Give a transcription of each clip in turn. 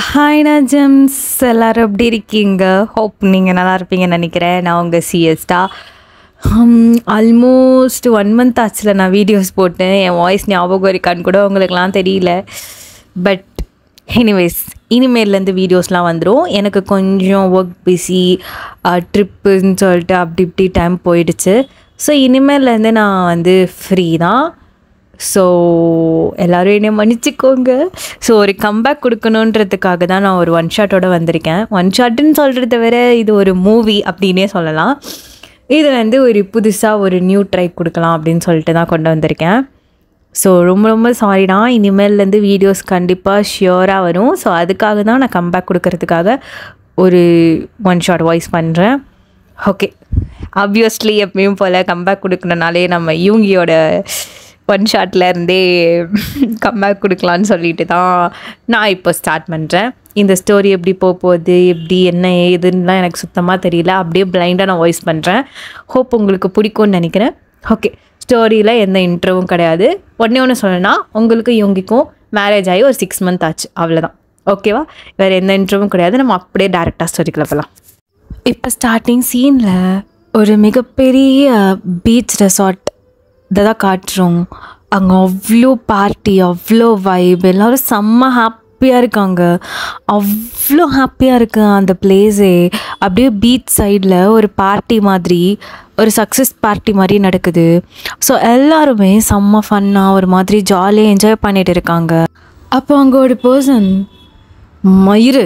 Hi gems, எல்லோரும் எப்படி இருக்கீங்க? ஹோப் நீங்கள் நல்லா இருப்பீங்கன்னு நினைக்கிறேன். நான் உங்கள் சிஎஸ்டா. ஆல்மோஸ்ட் 1 month ஆச்சுல நான் வீடியோஸ் போட்டேன். என் வாய்ஸ் ஞாபகம் இருக்கான்னு கூட உங்களுக்குலாம் தெரியல. பட் எனிவேஸ், இனிமேல்லேருந்து வீடியோஸ்லாம் வந்துடும். எனக்கு கொஞ்சம் ஒர்க் பிஸி, ட்ரிப்புன்னு சொல்லிட்டு அப்படி இப்படி டைம் போயிடுச்சு. ஸோ இனிமேல்லேருந்து நான் ஃப்ரீ தான். ஸோ எல்லோரும் என்னை மன்னிச்சிக்கோங்க. ஸோ ஒரு கம்பேக் கொடுக்கணுன்றதுக்காக தான் நான் ஒரு ஒன் ஷாட்டோடு வந்திருக்கேன். ஒன் ஷாட்டுன்னு சொல்கிறத விட இது ஒரு மூவி அப்படின்னே சொல்லலாம். இது ஒரு புதுசாக ஒரு நியூ ட்ரை கொடுக்கலாம் அப்படின்னு சொல்லிட்டு தான் கொண்டு வந்திருக்கேன். ஸோ ரொம்ப ரொம்ப சாரி தான். இனிமேல்லேருந்து வீடியோஸ் கண்டிப்பாக ஷியோராக வரும். ஸோ அதுக்காக தான் நான் கம்பேக் கொடுக்கறதுக்காக ஒரு ஒன் ஷாட் வாய்ஸ் பண்ணுறேன். ஓகே, ஆப்வியஸ்லி எப்பயும் போல் கம்பேக் கொடுக்கணுனாலே நம்ம யூங்கியோட ஒன் ஷாட்லேருந்தே கம்பேக் கொடுக்கலான்னு சொல்லிட்டு தான் நான் இப்போ ஸ்டார்ட் பண்ணுறேன். இந்த ஸ்டோரி எப்படி போகுது, எப்படி என்ன ஏதுன்னெலாம் எனக்கு சுத்தமாக தெரியல. அப்படியே பிளைண்டாக நான் வாய்ஸ் பண்ணுறேன். ஹோப் உங்களுக்கு பிடிக்கும்னு நினைக்கிறேன். ஓகே, ஸ்டோரியில் எந்த இன்ட்ரோவும் கிடையாது. ஒன்று சொல்லணும்னா, உங்களுக்கு யூங்கிக்கும் மேரேஜ் ஆகி ஒரு 6 month ஆச்சு, அவ்வளோதான். ஓகேவா? வேறு எந்த இன்ட்ரோவும் கிடையாது. நம்ம அப்படியே டேரெக்டாக ஸ்டோரிக்குள்ள போகலாம். இப்போ ஸ்டார்டிங் சீனில் ஒரு மிகப்பெரிய பீச் ரெசார்ட் இதை தான் காட்டுறோம். அங்கே அவ்வளோ பார்ட்டி, அவ்வளோ வைப், எல்லோரும் செம்ம ஹாப்பியாக இருக்காங்க. அவ்வளோ ஹாப்பியாக இருக்கு அந்த பிளேஸே. அப்படியே பீச் சைடில் ஒரு பார்ட்டி மாதிரி, ஒரு சக்ஸஸ் பார்ட்டி மாதிரி நடக்குது. ஸோ எல்லாருமே செம்ம ஃபன்னாக ஒரு மாதிரி ஜாலியாக என்ஜாய் பண்ணிகிட்டு இருக்காங்க. அப்போ அங்கே ஒரு பர்சன், மயிறு,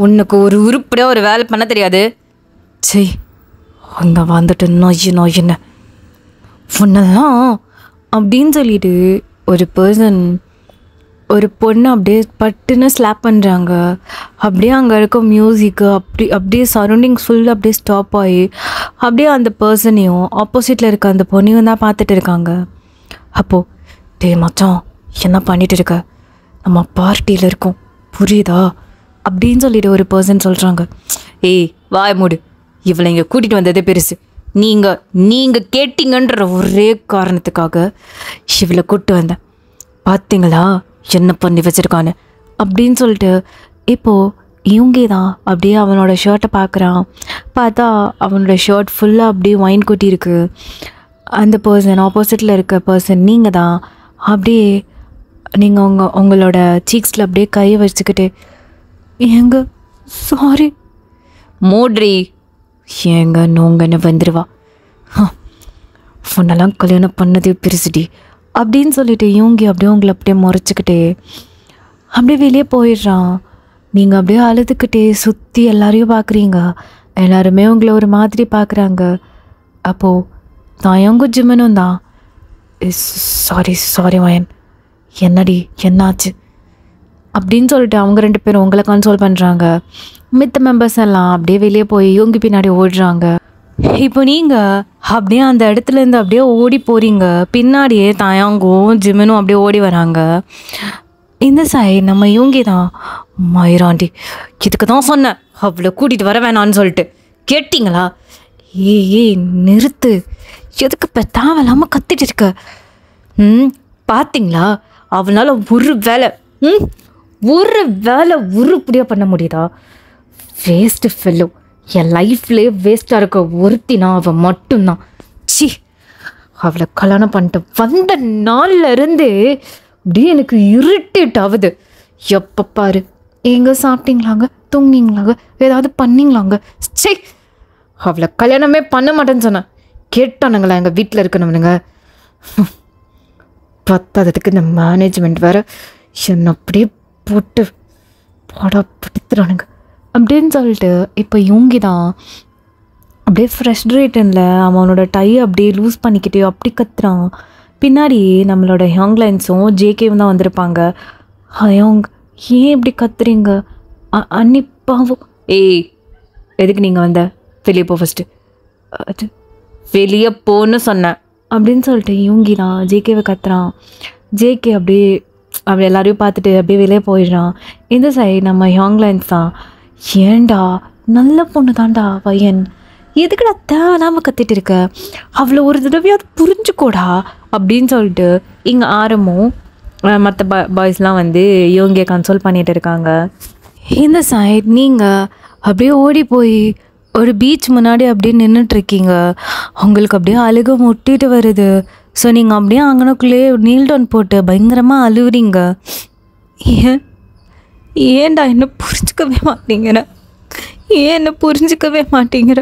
உனக்கு ஒரு உருப்படியாக ஒரு வேலை பண்ண தெரியாது, சரி அங்கே வந்துட்டு நொய்யுன்னு பொண்ணெல்லாம் அப்படின்னு சொல்லிட்டு ஒரு பர்சன் ஒரு பொண்ணை அப்படியே பட்டுன்னு ஸ்லாப் பண்ணுறாங்க. அப்படியே அங்கே இருக்க மியூசிக்கு அப்படியே சரௌண்டிங்ஸ் ஃபுல்லாக அப்படியே ஸ்டாப் ஆகி அப்படியே அந்த பர்சனையும் ஆப்போசிட்டில் இருக்க அந்த பொண்ணையும் தான் பார்த்துட்டு இருக்காங்க. அப்போது, டேய் மச்சான், என்ன பண்ணிட்டு இருக்க? நம்ம பார்ட்டியில் இருக்கோம், புரியுதா அப்படின்னு சொல்லிட்டு ஒரு பர்சன் சொல்கிறாங்க. ஏய் வாய் மூடு, இவளை இங்கே கூட்டிகிட்டு வந்ததே பெருசு. நீங்கள் கேட்டிங்கன்ற ஒரே காரணத்துக்காக இவளை கூப்பிட்டு வந்தேன். பார்த்தீங்களா என்ன பண்ணி வச்சுருக்கான்னு அப்படின்னு சொல்லிட்டு இப்போது இவங்க தான் அப்படியே அவனோட ஷர்ட்டை பார்க்குறான். பார்த்தா அவனோட ஷர்ட் ஃபுல்லாக அப்படியே ஒயின் கொட்டியிருக்கு. அந்த பர்சன், ஆப்போசிட்டில் இருக்க பர்சன் நீங்கள் தான். அப்படியே நீங்கள் உங்களோட சீக்ஸில் அப்படியே கையை வச்சுக்கிட்டு, ஏங்க சாரி மோட்ரி, ஏங்க நோங்கன்னு வந்துடுவா, பொண்ணெல்லாம் கல்யாணம் பண்ணதே பெருசுடி அப்படின்னு சொல்லிட்டு இவங்க அப்படியே உங்களை அப்படியே முறைச்சிக்கிட்டே அப்படியே வெளியே போயிடுறான். நீங்கள் அப்படியே அழுதுகிட்டே சுற்றி எல்லாரையும் பார்க்குறீங்க. எல்லாருமே உங்களை ஒரு மாதிரி பார்க்குறாங்க. அப்போது தாயங்க ஜிம்மனும் தான், சாரி வயன், என்னடி என்னாச்சு அப்படின்னு சொல்லிட்டு அவங்க 2 பேரும் உங்களை கன்சோல் பண்ணுறாங்க. மித்த மெம்பர்ஸ் எல்லாம் அப்படியே வெளியே போய் இவங்க பின்னாடி ஓடுறாங்க. இப்போ நீங்கள் அப்படியே அந்த இடத்துலேருந்து அப்படியே ஓடி போகிறீங்க. பின்னாடியே தாயாங்கும் ஜிம்மனும் அப்படியே ஓடி வராங்க. இந்த சைடு நம்ம இவங்க தான், மயிராண்டி, இதுக்கு தான் சொன்னேன் அவ்வளோ கூட்டிகிட்டு வர வேணான்னு சொல்லிட்டு, கேட்டிங்களா? ஏய் நிறுத்து, எதுக்கு இப்போ தேவையில்லாமல் கத்திட்டு இருக்க? பார்த்தீங்களா, அவனால் ஒரு வேலை உருப்படியாக பண்ண முடியுதா? வேஸ்ட்டு ஃபெல்லோ, என் லைஃப்லேயே வேஸ்ட்டாக இருக்க ஒருத்தினா அவள் மட்டும்தான். சி, அவளை கல்யாணம் பண்ணிட்டு வந்த நாள்லேருந்து அப்படியே எனக்கு இரிட்டேட் ஆகுது. எப்போ பாரு, எங்கே சாப்பிட்டீங்களாங்க, தூங்கிங்களாங்க, ஏதாவது பண்ணிங்களாங்க, சே, அவளை கல்யாணமே பண்ண மாட்டேன்னு சொன்னேன். கேட்டானுங்களா எங்கள் வீட்டில் இருக்கணும்னுங்க? பத்தாததுக்கு இந்த மேனேஜ்மெண்ட் வேறு என்னை அப்படியே போட்டு படுத்துறானுங்க அப்படின்னு சொல்லிட்டு இப்போ இவங்க தான் அப்படியே ஃப்ரஸ்ட்ரேட்டனில் அவனோட டையை அப்படியே லூஸ் பண்ணிக்கிட்டே அப்படி கத்துறான். பின்னாடி நம்மளோட ஹியாங்லைன்ஸும் ஜேகேவும் தான் வந்திருப்பாங்க. ஹயோங், ஏன் இப்படி கத்துறீங்க? அன்னிப்பாவும், ஏய் எதுக்கு நீங்கள் வந்த? வெளியே போ ஃபஸ்ட்டு. அது வெளியே போன்னு சொன்னேன் அப்படின்னு சொல்லிட்டு இவங்க தான் ஜேகேவை கத்துறான். ஜேகே அப்படியே எல்லாரையும் பார்த்துட்டு அப்படியே வெளியே போயிடுறான். இந்த சைடு நம்ம ஹியாங்லைன்ஸ் தான், ஏண்டா நல்ல பொண்ணு தாண்டா பையன், எதுக்குடா தேவையில்லாமல் கத்திட்டு இருக்க? அவ்வளோ ஒரு தடவையாவது புரிஞ்சுக்கோடா அப்படின்னு சொல்லிட்டு இங்கே ஆரம்பம் மற்ற பாய்ஸ்லாம் வந்து யோங்கியை கன்சோல் பண்ணிகிட்டு இருக்காங்க. இந்த சைட் நீங்கள் அப்படியே ஓடி போய் ஒரு பீச் முன்னாடி அப்படியே நின்றுட்டுருக்கீங்க. உங்களுக்கு அப்படியே அழுக முட்டிட்டு வருது. ஸோ நீங்கள் அப்படியே அங்கனக்குள்ளேயே நீல் டவுன் போட்டு பயங்கரமாக அழுவுறீங்க. ஏன்டா என்ன புரிஞ்சுக்கவே மாட்டேங்கிற? ஏன் என்ன புரிஞ்சுக்கவே மாட்டேங்கிற?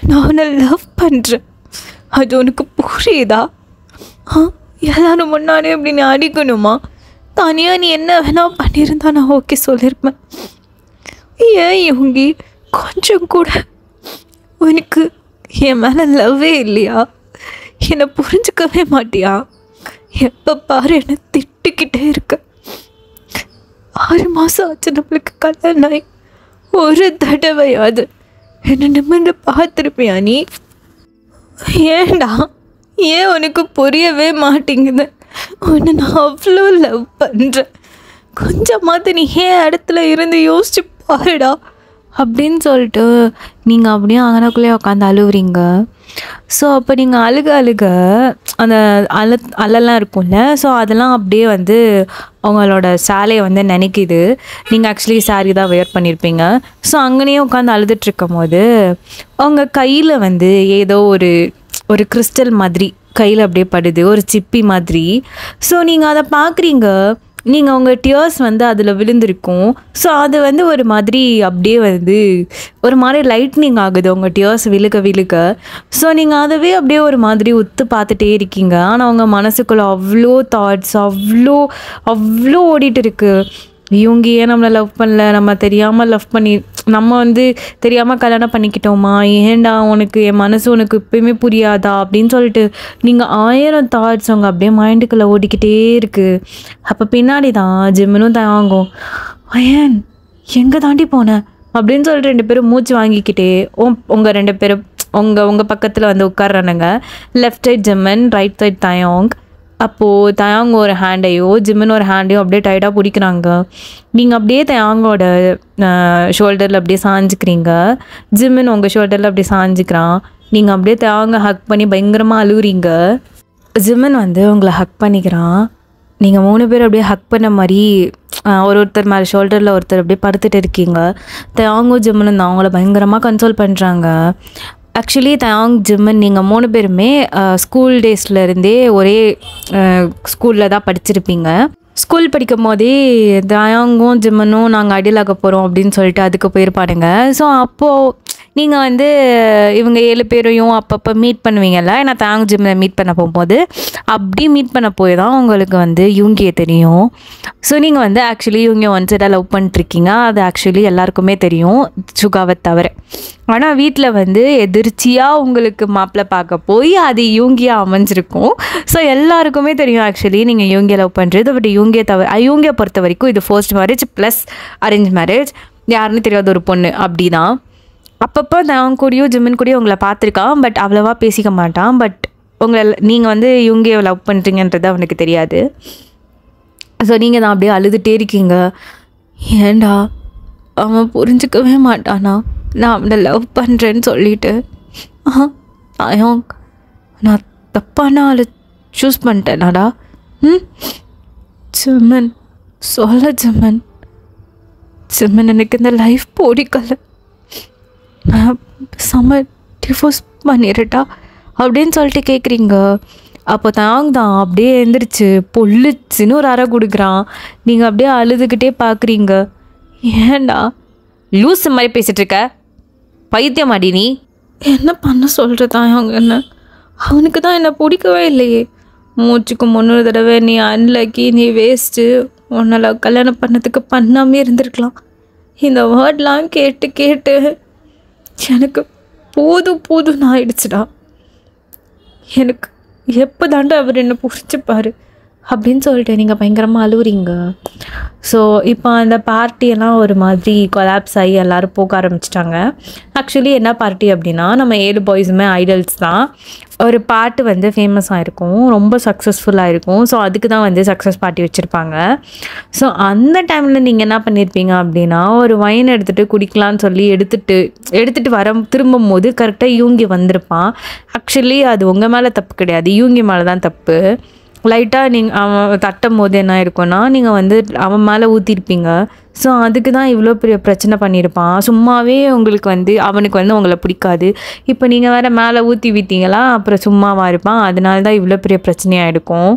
நான் உன்னை லவ் பண்ணுறேன், அது உனக்கு புரியுதா? எல்லாரும் முன்னாடி அப்படி நீ அடிக்கணுமா? தனியாக நீ என்ன வேணால் பண்ணியிருந்தா நான் ஓகே சொல்லியிருப்பேன். ஏன் யோங்கி கொஞ்சம் கூட உனக்கு என் மேலே லவ்வே இல்லையா? என்னை புரிஞ்சுக்கவே மாட்டியா? எப்போ பாரு என்னை திட்டுக்கிட்டே இருக்க. 6 மாதம் ஆச்சு நம்மளுக்கு கல்யாணம் ஆகி. ஒரு தடவையாவது என்னை நிமிர்ந்து பார்த்துருப்பியா நீ? ஏன்டா, ஏன் உனக்கு புரியவே மாட்டேங்குது? உன்னை நான் அவ்வளோ லவ் பண்ணுறேன். கொஞ்சமாவது நீ ஏன் இடத்துல இருந்து யோசிச்சு பாருடா அப்படின்னு சொல்லிட்டு நீங்கள் அப்படியே அங்கனக்குள்ளேயே உட்காந்து அழுவுறீங்க. ஸோ அப்போ நீங்கள் அழுக அந்த அலெல்லாம் இருக்கும்ல, ஸோ அதெல்லாம் அப்படியே வந்து அவங்களோட சேலையை வந்து நினைக்கிது. நீங்கள் ஆக்சுவலி சாரி தான் வேர் பண்ணியிருப்பீங்க. ஸோ அங்கேயே உட்காந்து அழுதுட்ருக்கும் போது அவங்க கையில் வந்து ஏதோ ஒரு கிறிஸ்டல் மாதிரி கையில் அப்படியே படுது, ஒரு சிப்பி மாதிரி. ஸோ நீங்கள் அதை பார்க்குறீங்க. நீங்கள் உங்கள் டியர்ஸ் வந்து அதில் விழுந்திருக்கும். ஸோ அது வந்து ஒரு மாதிரி அப்படியே வந்து ஒரு மாதிரி லைட்னிங் ஆகுது உங்கள் டியர்ஸ் விழுக. ஸோ நீங்கள் அதவே அப்படியே ஒரு மாதிரி உத்து பார்த்துட்டே இருக்கீங்க. ஆனால் உங்கள் மனசுக்குள்ளே அவ்வளோ தாட்ஸ் அவ்வளோ ஓடிட்டு இருக்கு. இவங்க ஏன் நம்மளை லவ் பண்ணல, நம்ம தெரியாமல் நம்ம வந்து தெரியாமல் கல்யாணம் பண்ணிக்கிட்டோமா, ஏன்டா உனக்கு என் மனசு உனக்கு எப்பயுமே புரியாதா அப்படின்னு சொல்லிட்டு நீங்கள் 1000 தாட்ஸ் அவங்க அப்படியே மைண்டுக்குள்ளே ஓடிக்கிட்டே இருக்குது. அப்போ பின்னாடி தான் ஜிம்முனும் தாங்கும். ஏன் எங்கே தாண்டி போனேன் அப்படின்னு சொல்லிட்டு 2 பேரும் மூச்சு வாங்கிக்கிட்டே உங்கள் 2 பேரும் உங்கள் பக்கத்தில் வந்து உட்கார்றானுங்க. Left side Jimin, right side Taeyang. அப்போது தயாங் ஒரு ஹேண்டையோ ஜிம்மன் ஒரு ஹேண்டையோ அப்படியே டைட்டாக பிடிக்கிறாங்க. நீங்கள் அப்படியே தயாங்கோட ஷோல்டரில் அப்படியே சாஞ்சிக்கிறீங்க. ஜிம்மன் உங்கள் ஷோல்டரில் அப்படியே சாஞ்சிக்கிறான். நீங்கள் அப்படியே தயாங்க ஹக் பண்ணி பயங்கரமாக அழுகுறீங்க. ஜிம்மன் வந்து உங்களை ஹக் பண்ணிக்கிறான். நீங்கள் 3 பேர் அப்படியே ஹக் பண்ண மாதிரி ஒருத்தர் மேலே ஷோல்டரில் ஒருத்தர் அப்படியே படுத்துட்டு இருக்கீங்க. தயாங்கும் ஜிம்மனும் தான் அவங்கள பயங்கரமாக கன்சோல் பண்ணுறாங்க. ஆக்சுவலி தயாங் ஜிம்மன் நீங்கள் 3 பேருமே ஸ்கூல் டேஸ்லேருந்தே ஒரே ஸ்கூலில் தான் படிச்சிருப்பீங்க. ஸ்கூல் படிக்கும் போதே தயாங்கும் ஜிம்மனும் நாங்கள் அடிலாக போகிறோம் அப்படின்னு சொல்லிட்டு அதுக்கு போயிருப்பாடுங்க. ஸோ அப்போது நீங்கள் வந்து இவங்க 7 பேரையும் அப்பப்போ மீட் பண்ணுவீங்கல்ல. ஏன்னா தயாங் ஜிம்மனை மீட் பண்ண போகும்போது அப்படி மீட் பண்ண போய் தான் உங்களுக்கு வந்து யூங்கியை தெரியும். ஸோ நீங்கள் வந்து ஆக்சுவலி யூங்கியை ஒன் சைடாக லவ் பண்ணிட்டுருக்கீங்க. அது ஆக்சுவலி எல்லாருக்குமே தெரியும், சுகாவை தவிர. ஆனால் வீட்டில் வந்து எதிர்ச்சியாக உங்களுக்கு மாப்பிள்ளை பார்க்க போய் அது யூங்கியாக அமைஞ்சிருக்கும். ஸோ எல்லாருக்குமே தெரியும் ஆக்சுவலி நீங்கள் யூங்கியை லவ் பண்ணுறது. பட் யூங்கியை பொறுத்த வரைக்கும் இது first marriage plus arrange marriage. யாருன்னு தெரியாத ஒரு பொண்ணு அப்படி தான். அப்பப்போ நான் கூடயும் ஜிம்மன் கூடயும் உங்களை பார்த்துருக்கான், பட் அவ்வளோவா பேசிக்க மாட்டான். பட் நீங்கள் வந்து யூங்கியை லவ் பண்ணுறீங்கன்றது அவனுக்கு தெரியாது. ஸோ நீங்கள் தான் அப்படியே அழுதுகிட்டே இருக்கீங்க. ஏண்டா அவன் புரிஞ்சிக்கவே மாட்டானா நான் அவனை லவ் பண்ணுறேன்னு சொல்லிட்டு? நான் தப்பான ஆளை சூஸ் பண்ணிட்டேனாடா? ஜிம்மன் ஜிம்மன் எனக்கு இந்த லைஃப் பிடிக்கல, நான் டிவோர்ஸ் பண்ணிடுறட்டா அப்படின்னு சொல்லிட்டு கேட்குறீங்க. அப்போ தான் அப்படியே எழுந்திரிச்சு பொல்லுச்சுன்னு ஒரு அறை கொடுக்குறான். நீங்கள் அப்படியே அழுதுகிட்டே பார்க்குறீங்க. ஏன்டா லூஸ் மாதிரி பேசிகிட்டு இருக்க, பைத்தியம் அடி நீ? என்ன பண்ண சொல்கிறதா அவங்க? என்ன அவனுக்கு தான் என்னை பிடிக்கவே இல்லையே. மூச்சுக்கு 300 தடவை நீ அன்லக்கி, நீ வேஸ்ட்டு, உன்னால் கல்யாணம் பண்ணதுக்கு பண்ணாமே இருந்திருக்கலாம். இந்த வேர்ட்லாம் கேட்டு எனக்கு போதும்னு ஆயிடுச்சுடா. எனக்கு எப்போ தாண்டா அவர் என்ன புரிச்சுப்பார் அப்படின்னு சொல்லிட்டு நீங்கள் பயங்கரமாக அழுவுறீங்க. ஸோ இப்போ அந்த பார்ட்டியெல்லாம் ஒரு மாதிரி கொலாப்ஸ் ஆகி எல்லோரும் போக ஆரம்பிச்சிட்டாங்க. ஆக்சுவலி என்ன பார்ட்டி அப்படின்னா, நம்ம 7 பாய்ஸுமே ஐடல்ஸ் தான். ஒரு பாட்டு வந்து ஃபேமஸ் ஆகிருக்கும், ரொம்ப சக்ஸஸ்ஃபுல்லாக இருக்கும். ஸோ அதுக்கு தான் வந்து சக்ஸஸ் பார்ட்டி வச்சுருப்பாங்க. ஸோ அந்த டைமில் நீங்கள் என்ன பண்ணியிருப்பீங்க அப்படின்னா, ஒரு வைன் எடுத்துகிட்டு குடிக்கலான்னு சொல்லி எடுத்துகிட்டு திரும்பும் போது கரெக்டாக யூங்கி வந்திருப்பான். ஆக்சுவலி அது உங்கள் மேலே தப்பு கிடையாது, யூங்கி மேலே தான் தப்பு. லைட்டாக நீங்கள் அவன் தட்டும் போது என்ன இருக்கும்னா நீங்கள் வந்து அவன் மேலே ஊற்றிருப்பீங்க. ஸோ அதுக்கு தான் இவ்வளோ பெரிய பிரச்சனை பண்ணியிருப்பான். சும்மாவே உங்களுக்கு வந்து அவனுக்கு வந்து உங்களை பிடிக்காது. இப்போ நீங்கள் வேறு மேலே ஊற்றி விட்டீங்களா, அப்புறம் சும்மாவாக இருப்பான். அதனால தான் இவ்வளோ பெரிய பிரச்சனையாக இருக்கும்.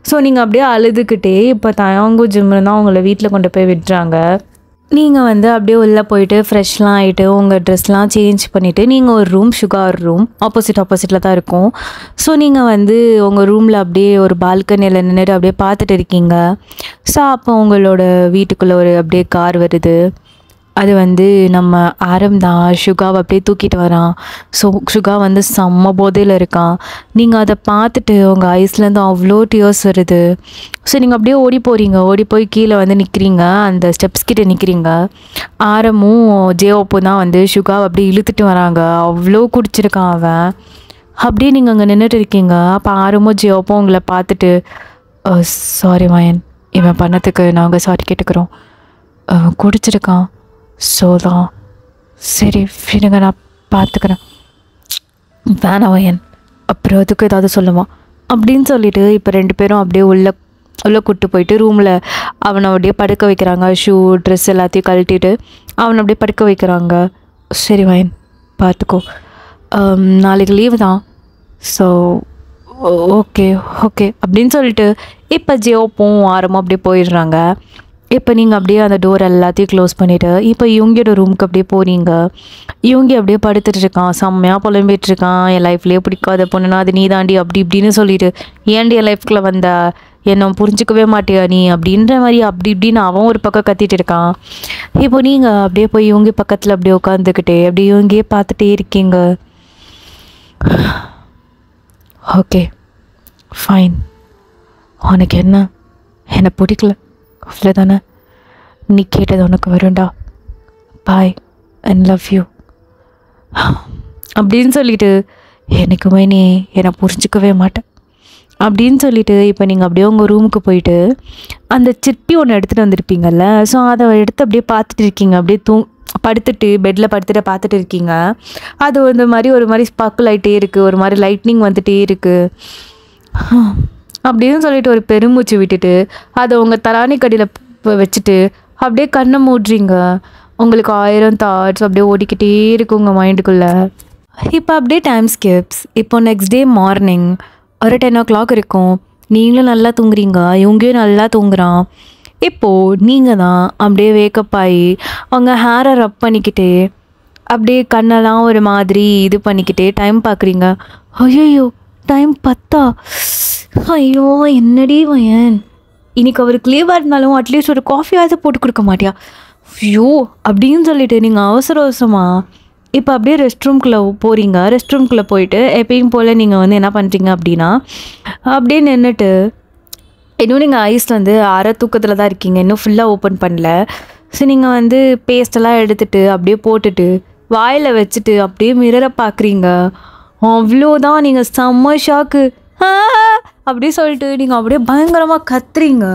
ஸோ நீங்கள் அப்படியே அழுதுகிட்டே இப்போ தயாங்கு ஜிம்மில் தான் உங்களை வீட்டில் கொண்டு போய் விடுறாங்க. நீங்கள் வந்து அப்படியே உள்ளே போயிட்டு ஃப்ரெஷ்லாம் ஆகிட்டு உங்கள் ட்ரெஸ்லாம் சேஞ்ச் பண்ணிவிட்டு நீங்கள் ஒரு ரூம், சுகர் ரூம் ஆப்போசிட்டில் தான் இருக்கும். ஸோ நீங்கள் வந்து உங்கள் ரூமில் அப்படியே ஒரு பால்கனியில் நின்றுட்டு அப்படியே பார்த்துட்டு இருக்கீங்க. ஸோ அப்போ உங்களோட வீட்டுக்குள்ளே ஒரு அப்படியே கார் வருது. அது வந்து நம்ம ஆரம் தான் சுகாவை அப்படியே தூக்கிட்டு வரான். ஸோ சுகா வந்து செம்ம போதையில் இருக்கான். நீங்கள் அதை பார்த்துட்டு உங்கள் ஐஸ்லேருந்து அவ்வளோ டியர்ஸ் வருது. ஸோ நீங்கள் அப்படியே ஓடி போய் கீழே வந்து நிற்கிறீங்க, அந்த ஸ்டெப்ஸ் கிட்டே நிற்கிறீங்க. ஆரமும் ஜேஓப்பும் தான் வந்து சுகாவை அப்படியே இழுத்துட்டு வராங்க. அவ்வளோ குடிச்சிருக்கான் அவன். அப்படியே நீங்கள் அங்கே நின்றுட்டு இருக்கீங்க. அப்போ ஆரமும் ஜேஓப்பும் உங்களை பார்த்துட்டு, சாரி மயன், இவன் பண்ணதுக்கு நாங்கள் சாரி கேட்டுக்கிறோம், குடிச்சிருக்கான், ஸோ தான் சரி விடுங்க நான் பார்த்துக்கிறேன், வேணாம் வயன், அப்புறம் அதுக்கு ஏதாவது சொல்லுவான் அப்படின்னு சொல்லிட்டு இப்போ 2 பேரும் அப்படியே உள்ளே கூப்பிட்டு போயிட்டு ரூமில் அவனை அப்படியே படுக்க வைக்கிறாங்க. ஷூ ட்ரெஸ் எல்லாத்தையும் கழட்டிட்டு அவனை அப்படியே படுக்க வைக்கிறாங்க. சரி வயன் பார்த்துக்கோ, நாளைக்கு லீவு தான், ஸோ ஓகே அப்படின்னு சொல்லிட்டு இப்போ ஜியோப்பும் ஆரமும் அப்படியே போயிடுறாங்க. இப்போ நீங்கள் அப்படியே அந்த டோர் எல்லாத்தையும் க்ளோஸ் பண்ணிவிட்டு இப்போ இவங்கியோட ரூமுக்கு அப்படியே போகிறீங்க. இவங்க அப்படியே படுத்துட்டு இருக்கான், செம்மையாக புலம்பிட்டு இருக்கான். என் லைஃப்லேயே பிடிக்காத பொண்ணுனா அது நீ தாண்டி அப்படி இப்படின்னு சொல்லிட்டு, ஏன்டி என் லைஃப்குள்ளே வந்த, என்னை புரிஞ்சிக்கவே மாட்டியா நீ அப்படின்ற மாதிரி அப்படி இப்படின்னு அவன் ஒரு பக்கம் கத்திட்டு இருக்கான். இப்போ நீங்கள் அப்படியே போய் இவங்க பக்கத்தில் அப்படியே உட்காந்துக்கிட்டே அப்படியே இவங்கயே பார்த்துட்டே இருக்கீங்க. ஓகே ஃபைன், உனக்கு என்னை பிடிக்கல அவ்வளோதானே, நீ கேட்டது உனக்கு வரும்டா, பாய் அண்ட் லவ் யூ அப்படின்னு சொல்லிட்டு, எனக்குமே நீ என்னை புரிஞ்சிக்கவே மாட்டேன் அப்படின்னு சொல்லிட்டு இப்போ நீங்கள் அப்படியே உங்கள் ரூமுக்கு போயிட்டு அந்த சிப்பி ஒன்று எடுத்துகிட்டு வந்திருப்பீங்கல்ல, ஸோ அதை எடுத்து அப்படியே பார்த்துட்டு இருக்கீங்க. அப்படியே படுத்துட்டு பெட்டில் படுத்துட்டு பார்த்துட்டு இருக்கீங்க. அது ஒரு மாதிரி ஸ்பார்க்கிள் ஆகிட்டே இருக்குது, ஒரு மாதிரி லைட்னிங் வந்துகிட்டே இருக்குது அப்படின்னு சொல்லிட்டு ஒரு பெருமூச்சு விட்டுட்டு அதை உங்கள் தலானி கடியில் வச்சுட்டு அப்படியே கண்ணை மூடுறீங்க. உங்களுக்கு 1000 தாட்ஸ் அப்படியே ஓடிக்கிட்டே இருக்கு உங்கள் மைண்டுக்குள்ளே. இப்போ அப்படியே டைம் ஸ்கிப்ஸ். இப்போ நெக்ஸ்ட் டே மார்னிங் ஒரு 10 o'clock இருக்கும். நீங்களும் நல்லா தூங்குறீங்க, இவங்கேயும் நல்லா தூங்குறான். இப்போது நீங்கள் தான் அப்படியே வேக்கப் ஆகி உங்கள் ஹேரை ரப் பண்ணிக்கிட்டே அப்படியே கண்ணெல்லாம் ஒரு மாதிரி இது பண்ணிக்கிட்டே டைம் பார்க்குறீங்க. ஐயோ டைம் 10. ஐயோ என்னடி வயன், இன்றைக்கி அவருக்கு லீவாக இருந்தாலும் அட்லீஸ்ட் ஒரு காஃபியாவது போட்டு கொடுக்க மாட்டியா, ஐயோ அப்படின்னு சொல்லிட்டு நீங்கள் அவசரமாக இப்போ அப்படியே ரெஸ்ட் ரூம்குள்ளே போகிறீங்க. ரெஸ்ட் ரூம்குள்ளே போயிட்டு எப்பயும் போல் நீங்கள் வந்து என்ன பண்ணுறீங்க அப்படின்னா அப்படியே நின்றுட்டு, இன்னும் நீங்கள் ஐஸ் வந்து அரை தூக்கத்தில் தான் இருக்கீங்க, இன்னும் ஃபுல்லாக ஓப்பன் பண்ணல. ஸோ நீங்கள் வந்து பேஸ்டெல்லாம் எடுத்துகிட்டு அப்படியே போட்டுட்டு வாயில் வச்சுட்டு அப்படியே மிரரை பார்க்குறீங்க. அவ்வளோதான், நீங்கள் செம்ம ஷாக்கு அப்படி சொல்லிட்டு நீங்கள் அப்படியே பயங்கரமாக கத்துறீங்க.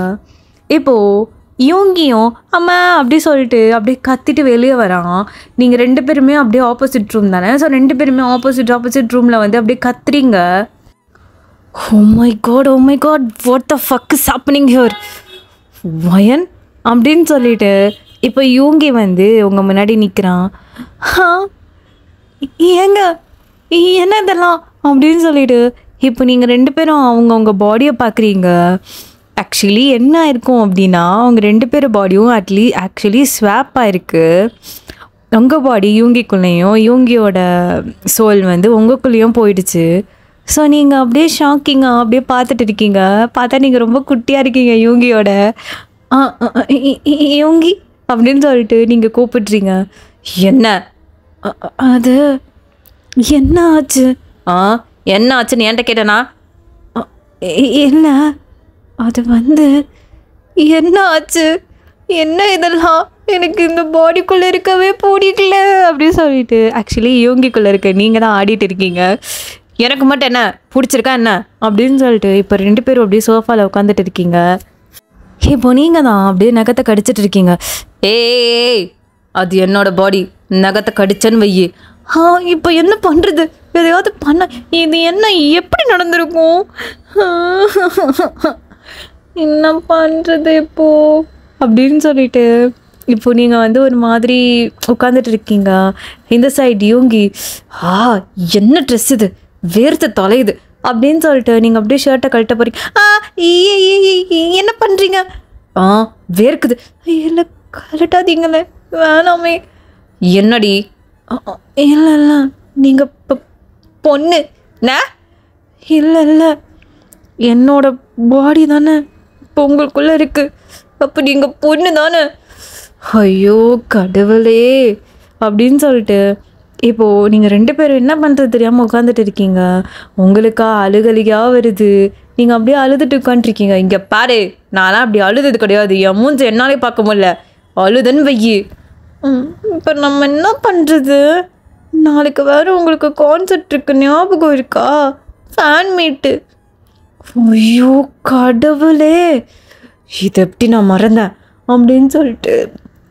இப்போது இவங்கியும் அம்மா அப்படி சொல்லிட்டு அப்படியே கத்திட்டு வெளியே வரான். நீங்கள் 2 பேருமே அப்படியே ஆப்போசிட் ரூம் தானே, ஸோ 2 பேருமே ஆப்போசிட் ரூமில் வந்து அப்படியே கத்துறீங்க. Oh my god what the fuck is happening here வயன் அப்படின்னு சொல்லிட்டு இப்போ இவங்கி வந்து உங்கள் முன்னாடி நிற்கிறான். ஏங்க என்ன இதெல்லாம் அப்படின்னு சொல்லிட்டு இப்போ நீங்கள் 2 பேரும் அவங்க பாடியை பார்க்குறீங்க. ஆக்சுவலி என்ன இருக்கும் அப்படின்னா அவங்க 2 பேர் பாடியும் ஆக்சுவலி ஸ்வாப் ஆகிருக்கு. உங்கள் பாடி இவங்கிக்குள்ளேயும் இவங்கியோட சோல் வந்து உங்களுக்குள்ளேயும் போயிடுச்சு. ஸோ நீங்கள் அப்படியே ஷாக்கிங்காக அப்படியே பார்த்துட்டு இருக்கீங்க. பார்த்தா நீங்கள் ரொம்ப குட்டியாக இருக்கீங்க இவங்கியோட. இவங்கி அப்படின்னு சொல்லிட்டு நீங்கள் கூப்பிட்றீங்க. என்ன அது என்ன ஆச்சு? என்ன ஆச்சுன்னு என்கிட்ட கேட்டேனா? இல்லை அது வந்து என்ன ஆச்சு, என்ன இதெல்லாம், எனக்கு இந்த பாடிக்குள்ளே இருக்கவே பிடிக்கல அப்படின்னு சொல்லிட்டு ஆக்சுவலி இவங்கிக்குள்ளே இருக்க நீங்கள் தான் ஆடிட்டு இருக்கீங்க. எனக்கு மட்டும் என்ன பிடிச்சிருக்கா என்ன அப்படின்னு சொல்லிட்டு இப்போ 2 பேரும் அப்படியே சோஃபாவில் உட்காந்துட்டு இருக்கீங்க. இப்போ நீங்கள் தான் அப்படியே நகத்தை கடிச்சிட்டு இருக்கீங்க. ஏய் அது என்னோட பாடி, நகத்தை கடிச்சேன்னு வையி. இப்போ என்ன பண்ணுறது எதையாவது பண்ண. இது என்ன எப்படி நடந்திருக்கும்? என்ன பண்ணுறது இப்போது அப்படின்னு சொல்லிட்டு இப்போ நீங்கள் வந்து ஒரு மாதிரி உட்காந்துட்டு இருக்கீங்க. இந்த சைடு யோங்கி என்ன ட்ரெஸ் இது, வேர்த்து தொலையுது அப்படின்னு சொல்லிட்டு நீங்கள் அப்படியே ஷர்ட்டை கழட்ட போகிறீங்க. என்ன பண்ணுறீங்க? வேர்க்குது. இல்லை கழட்டாதீங்களே, வேணாமே. என்னடி? இல்லை இல்லை நீங்கள் இப்போ பொண்ணு. இல்லை என்னோட பாடி தானே இப்போ உங்களுக்குள்ளே இருக்குது, அப்போ நீங்கள் பொண்ணு தானே. ஐயோ கடவுளே அப்படின்னு சொல்லிட்டு இப்போது நீங்கள் 2 பேரும் என்ன பண்ணுறது தெரியாமல் உட்காந்துட்டு இருக்கீங்க. உங்களுக்கா அழுகலியாக வருது. நீங்கள் அப்படியே அழுதுட்டு உட்காந்துருக்கீங்க. இங்கே பாரு, நான்லாம் அப்படி அழுதது கிடையாது. என் மூஞ்சி என்னாலே பார்க்க முடியல. அழுதுன்னு வையி. இப்போ நம்ம என்ன பண்ணுறது? நாளைக்கு வேறு உங்களுக்கு கான்சர்ட் இருக்கு, ஞாபகம் இருக்கா? ஃபேன் மீட்டு. ஐயோ கடவுளே, இது எப்படி நான் மறந்தேன் அப்படின்னு சொல்லிட்டு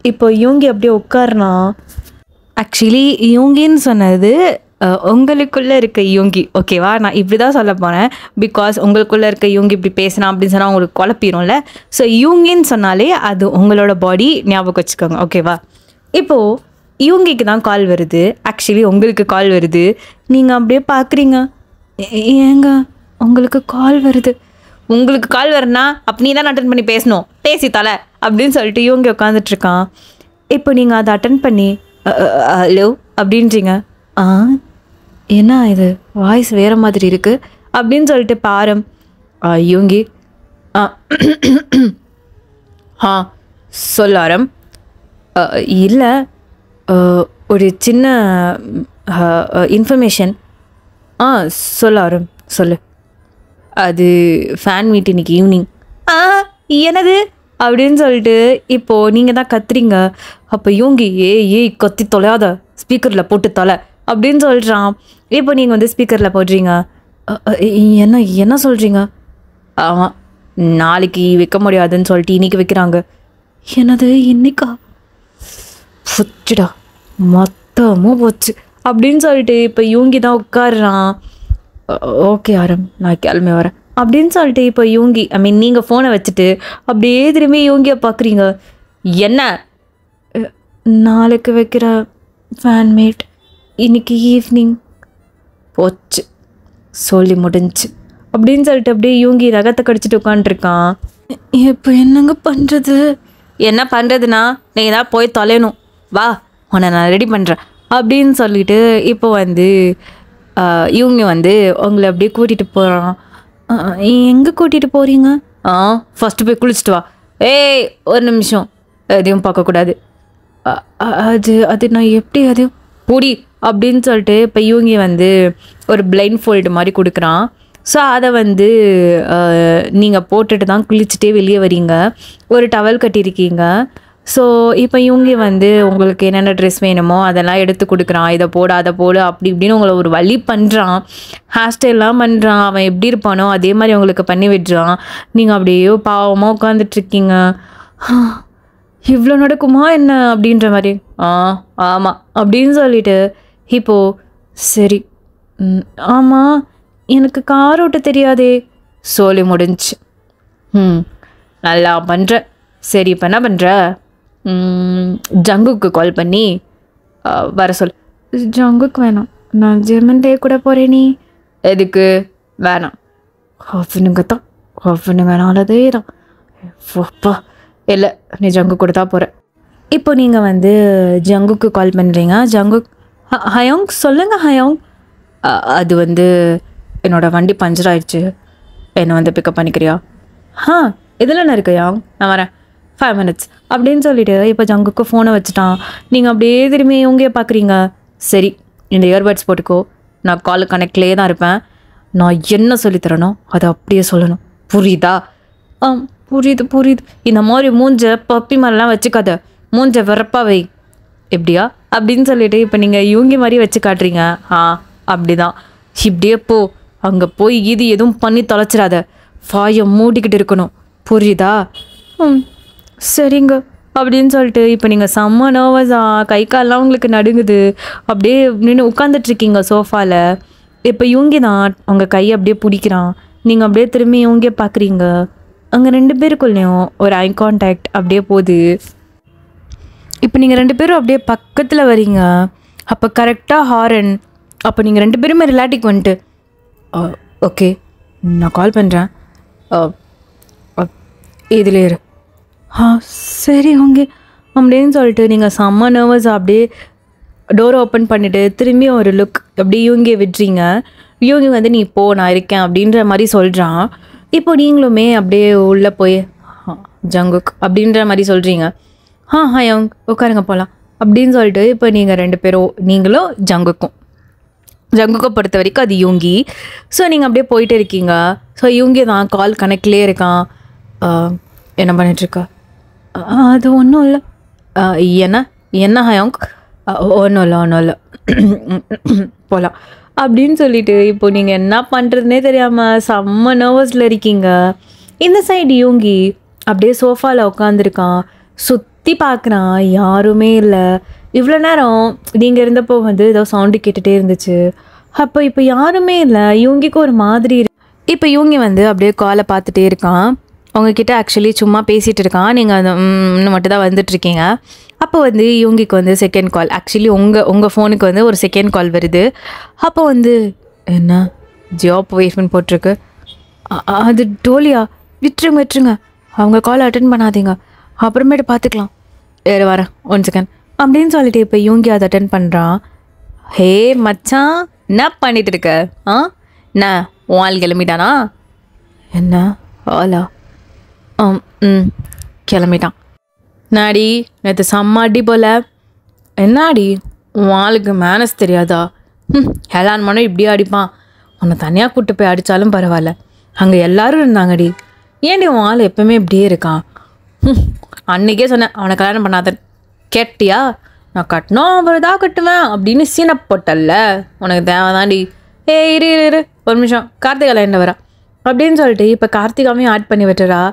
இப்போ யோங்கி அப்படியே உட்காருனா. ஆக்சுவலி யோங்கின்னு சொன்னது உங்களுக்குள்ளே இருக்க யோங்கி, ஓகேவா? நான் இப்படி தான் சொல்ல போனேன். பிகாஸ் உங்களுக்குள்ளே இருக்க யோங்கி இப்படி பேசினா அப்படின்னு சொன்னால் உங்களுக்கு குழப்பிடும்ல. ஸோ யோங்கின்னு சொன்னாலே அது உங்களோட பாடி, ஞாபகம் வச்சுக்கோங்க, ஓகேவா? இப்போது யோங்கிக்கு தான் கால் வருது. ஆக்சுவலி உங்களுக்கு கால் வருது. நீங்கள் அப்படியே பார்க்குறீங்க. ஏங்க உங்களுக்கு கால் வருது? உங்களுக்கு கால் வருனா அப்போ நீ தான் அட்டன் பண்ணி பேசணும், பேசி தலை அப்படின்னு சொல்லிட்டு யோங்கி உட்காந்துட்ருக்கான். இப்போ நீங்கள் அதை அட்டன் பண்ணி ஹலோ அப்படின்றீங்க. என்ன இது வாய்ஸ் வேறு மாதிரி இருக்குது அப்படின்னு சொல்லிட்டு பாரு. யோங்கி சொல்லாரம். இல்லை ஒரு சின்ன இன்ஃபர்மேஷன். சொல்லாரம் சொல்லு. அது ஃபேன் மீட் இன்னைக்கு ஈவினிங். என்னது அப்படின்னு சொல்லிட்டு இப்போது நீங்கள் தான் கத்துறீங்க. அப்போ யோங்கி ஏய் கத்தி தொலையாத, ஸ்பீக்கரில் போட்டு தொலை அப்படின்னு சொல்கிறான். இப்போ நீங்கள் வந்து ஸ்பீக்கரில் போடுறீங்க. என்ன சொல்கிறீங்க? ஆமாம், நாளைக்கு வைக்க முடியாதுன்னு சொல்லிட்டு இன்றைக்கி வைக்கிறாங்க. என்னது இன்னைக்கா? புச்சுடா, மொத்தமும் போச்சு அப்படின்னு சொல்லிட்டு இப்போ யோங்கி தான் உட்காடுறான். ஓகே ஆரம், நான் கிளம்பி வரேன் அப்படின்னு சொல்லிட்டு இப்போ யோங்கி நீங்கள் ஃபோனை வச்சுட்டு அப்படியே திரும்பி யோங்கியை பார்க்குறீங்க. என்ன? நாளைக்கு வைக்கிற ஃபேன்மேட் இன்னைக்கு ஈவினிங். போச்சு, சொல்லி முடிஞ்சு அப்படின்னு சொல்லிட்டு அப்படியே யோங்கி ரகத்தை கடிச்சிட்டு உட்காந்துருக்கான். இப்போ என்னங்க பண்ணுறது? என்ன பண்ணுறதுனா நீ தான் போய் தொலையணும், வா உன்னை நான் ரெடி பண்ணுறேன் அப்படின்னு சொல்லிட்டு இப்போ வந்து இவங்க வந்து உங்களை அப்படியே கூட்டிகிட்டு போகிறான். எங்கே கூட்டிகிட்டு போகிறீங்க? ஃபஸ்ட்டு போய் குளிச்சுட்டு வா. ஏய் ஒரு நிமிஷம், எதையும் பார்க்கக்கூடாது. அது நான் எப்படி அதையும் பொடி அப்படின்னு சொல்லிட்டு இப்போ இவங்க வந்து ஒரு பிளைண்ட் ஃபோல்டு மாதிரி கொடுக்குறான். ஸோ அதை வந்து நீங்கள் போட்டுட்டு தான் குளிச்சுட்டே வெளியே வரீங்க. ஒரு டவல் கட்டியிருக்கீங்க. ஸோ இப்போ இவங்க வந்து உங்களுக்கு என்னென்ன ட்ரெஸ் வேணுமோ அதெல்லாம் எடுத்து கொடுக்குறான். இதை போடு அதை போடு அப்படி இப்படின்னு உங்களை ஒரு வழி பண்ணுறான். ஹேர் ஸ்டைல்லாம் பண்ணுறான். அவன் எப்படி இருப்பானோ அதே மாதிரி உங்களுக்கு பண்ணி விடுறான். நீங்கள் அப்படியே பாவமாக உட்காந்துட்ருக்கீங்க. இவ்வளோ நடக்குமா என்ன அப்படின்ற மாதிரி. ஆமாம் அப்படின்னு சொல்லிட்டு இப்போது சரி, ஆமாம் எனக்கு கார் ஓட்ட தெரியாதே. சொல்லி முடிஞ்சு. நல்லா பண்ணுற. சரி இப்போ என்ன பண்ணுற? ஜங்குக்கு கால் பண்ணி வர சொல். ஜங்குக்கு வேணாம், நான் ஜெர்மன்டே கூட போகிறேன். நீ எதுக்கு? வேணாம், அவனுங்கனாலதே தான். அப்பா இல்லை, நீ ஜங்கு கூட தான் போகிற. இப்போ நீங்கள் வந்து ஜங்குக்கு கால் பண்ணுறீங்க. ஜங்குக் ஹயோங் சொல்லுங்கள் ஹயோங். அது வந்து என்னோடய வண்டி பஞ்சர் ஆயிடுச்சு, என்னை வந்து பிக்கப் பண்ணிக்கிறியா? இதில் என்ன இருக்கு யாங், நான் வரேன் 5 minutes அப்படின்னு சொல்லிவிட்டு இப்போ ஜங்குக்கு ஃபோனை வச்சுட்டான். நீங்கள் அப்படியே திரும்பி இவங்க பார்க்குறீங்க. சரி இந்த இயர்பட்ஸ் போட்டுக்கோ, நான் கால் கனெக்ட்லேயே தான் இருப்பேன். நான் என்ன சொல்லித்தரனோ அதை அப்படியே சொல்லணும், புரியுதா? புரியுது. இந்த மாதிரி மூஞ்ச பப்பி மாதிரிலாம் வச்சுக்காத, மூஞ்ச வெறப்பாக வை. எப்படியா அப்படின்னு சொல்லிட்டு இப்போ நீங்கள் இவங்க மாதிரி வச்சு காட்டுறீங்க. அப்படி தான், இப்படியே போ. அங்கே போய் இது எதுவும் பண்ணி தொலைச்சிடாத, வாயை மூடிக்கிட்டு இருக்கணும், புரியுதா? சரிங்க அப்படின்னு சொல்லிட்டு இப்போ நீங்கள் செம்ம நர்வஸாக, கை காலெலாம் உங்களுக்கு நடுங்குது, அப்படியே நின்று உட்காந்துட்ருக்கீங்க சோஃபாவில். இப்போ யூங்கி தான் அவங்க கையை அப்படியே பிடிக்கிறான். நீங்கள் அப்படியே திரும்பி யூங்கியை பார்க்குறீங்க. அங்கே 2 பேருக்குள்ளேயும் ஒரு ஐ கான்டாக்ட் அப்படியே போகுது. இப்போ நீங்கள் 2 பேரும் அப்படியே பக்கத்தில் வரீங்க. அப்போ கரெக்டாக ஹாரன். அப்போ நீங்கள் 2 பேருமே ரிலாட்டிக் வந்துட்டு ஓகே நான் கால் பண்ணுறேன் இதில் இரு. சரி ஓகே அப்படின்னு சொல்லிட்டு நீங்கள் செம்ம நர்வஸ் அப்படியே டோரை ஓப்பன் பண்ணிவிட்டு திரும்பி ஒரு லுக் அப்படியே யூங்கியை விட்டுறீங்க. யூங்கி வந்து நீ போ நான் இருக்கேன் அப்படின்ற மாதிரி சொல்கிறான். இப்போ நீங்களுமே அப்படியே உள்ளே போய் ஜங்குக் அப்படின்ற மாதிரி சொல்கிறீங்க. ஹாங் உட்காருங்க போகலாம் அப்படின்னு சொல்லிட்டு இப்போ நீங்கள் 2 பேரும் நீங்களும் ஜங்குக்கை பொறுத்த வரைக்கும் அது யூங்கி. ஸோ நீங்கள் அப்படியே போயிட்டு இருக்கீங்க. ஸோ யூங்கி தான் கால் கனெக்ட்லேயே இருக்கான். என்ன பண்ணிட்டுருக்கா? அது ஒன்றும் இல்லை. என்ன ஹயாங்? ஒன்றும் இல்லை போகலாம் அப்படின்னு சொல்லிட்டு இப்போ நீங்கள் என்ன பண்ணுறதுனே தெரியாமல் செம்ம நர்வஸில் இருக்கீங்க. இந்த சைடு யூங்கி அப்படியே சோஃபாவில் உட்காந்துருக்கான். சுற்றி பார்க்குறான், யாருமே இல்லை. இவ்வளோ நேரம் நீங்கள் இருந்தப்போ வந்து ஏதோ சவுண்டு கேட்டுகிட்டே இருந்துச்சு. அப்போ இப்போ யாருமே இல்லை. யூங்கிக்கு ஒரு மாதிரி இப்போ யூங்கி வந்து அப்படியே காலை பார்த்துட்டே இருக்கான். உங்ககிட்ட ஆக்சுவலி சும்மா பேசிகிட்டு இருக்கான். நீங்கள் அந்த இன்னும் மட்டும் தான் வந்துட்டுருக்கீங்க. அப்போ வந்து யூங்கிக்கு வந்து செகண்ட் கால், ஆக்சுவலி உங்கள் ஃபோனுக்கு வந்து ஒரு செகண்ட் கால் வருது. அப்போ வந்து என்ன ஜாப் ஒய்ஃப்னு போட்டிருக்கு. அது டோலியா? விட்டுருங்க அவங்க கால் அட்டன் பண்ணாதீங்க, அப்புறமேட்டு பார்த்துக்கலாம். வேறு வரேன் 1 செகண்ட் அப்படின்னு சொல்லிட்டு இப்போ யூங்கி அதை அட்டன் பண்ணுறான். ஹே மச்சான் என்ன பண்ணிட்டு இருக்க? என்ன வால் கிளம்பிட்டானா? என்ன ஆலா? கிளம்பிட்டான். நாடி நேற்று செம்மாடி போல. என்னாடி வாளுக்கு மேனஸ் தெரியாதா? ஹெலான் மனம் இப்படியே அடிப்பான். உன்னை தனியாக கூப்பிட்டு போய் அடித்தாலும் பரவாயில்ல, அங்கே எல்லோரும் இருந்தாங்கடி. ஏன்டி உன் ஆள் எப்பவுமே இப்படியே இருக்கான்? அன்றைக்கே சொன்னேன் அவனை கல்யாணம் பண்ணாத. கேட்டியா? நான் கட்டணும் அப்புறம் தான் கட்டுவேன் அப்படின்னு சீனை போட்டல்ல. உனக்கு தேவைதான்டி. இரு ஒரு நிமிஷம், கார்த்திகா லைனில் வரா அப்படின்னு சொல்லிட்டு இப்போ கார்த்திகாவையும் ஆட் பண்ணி விட்டுறா.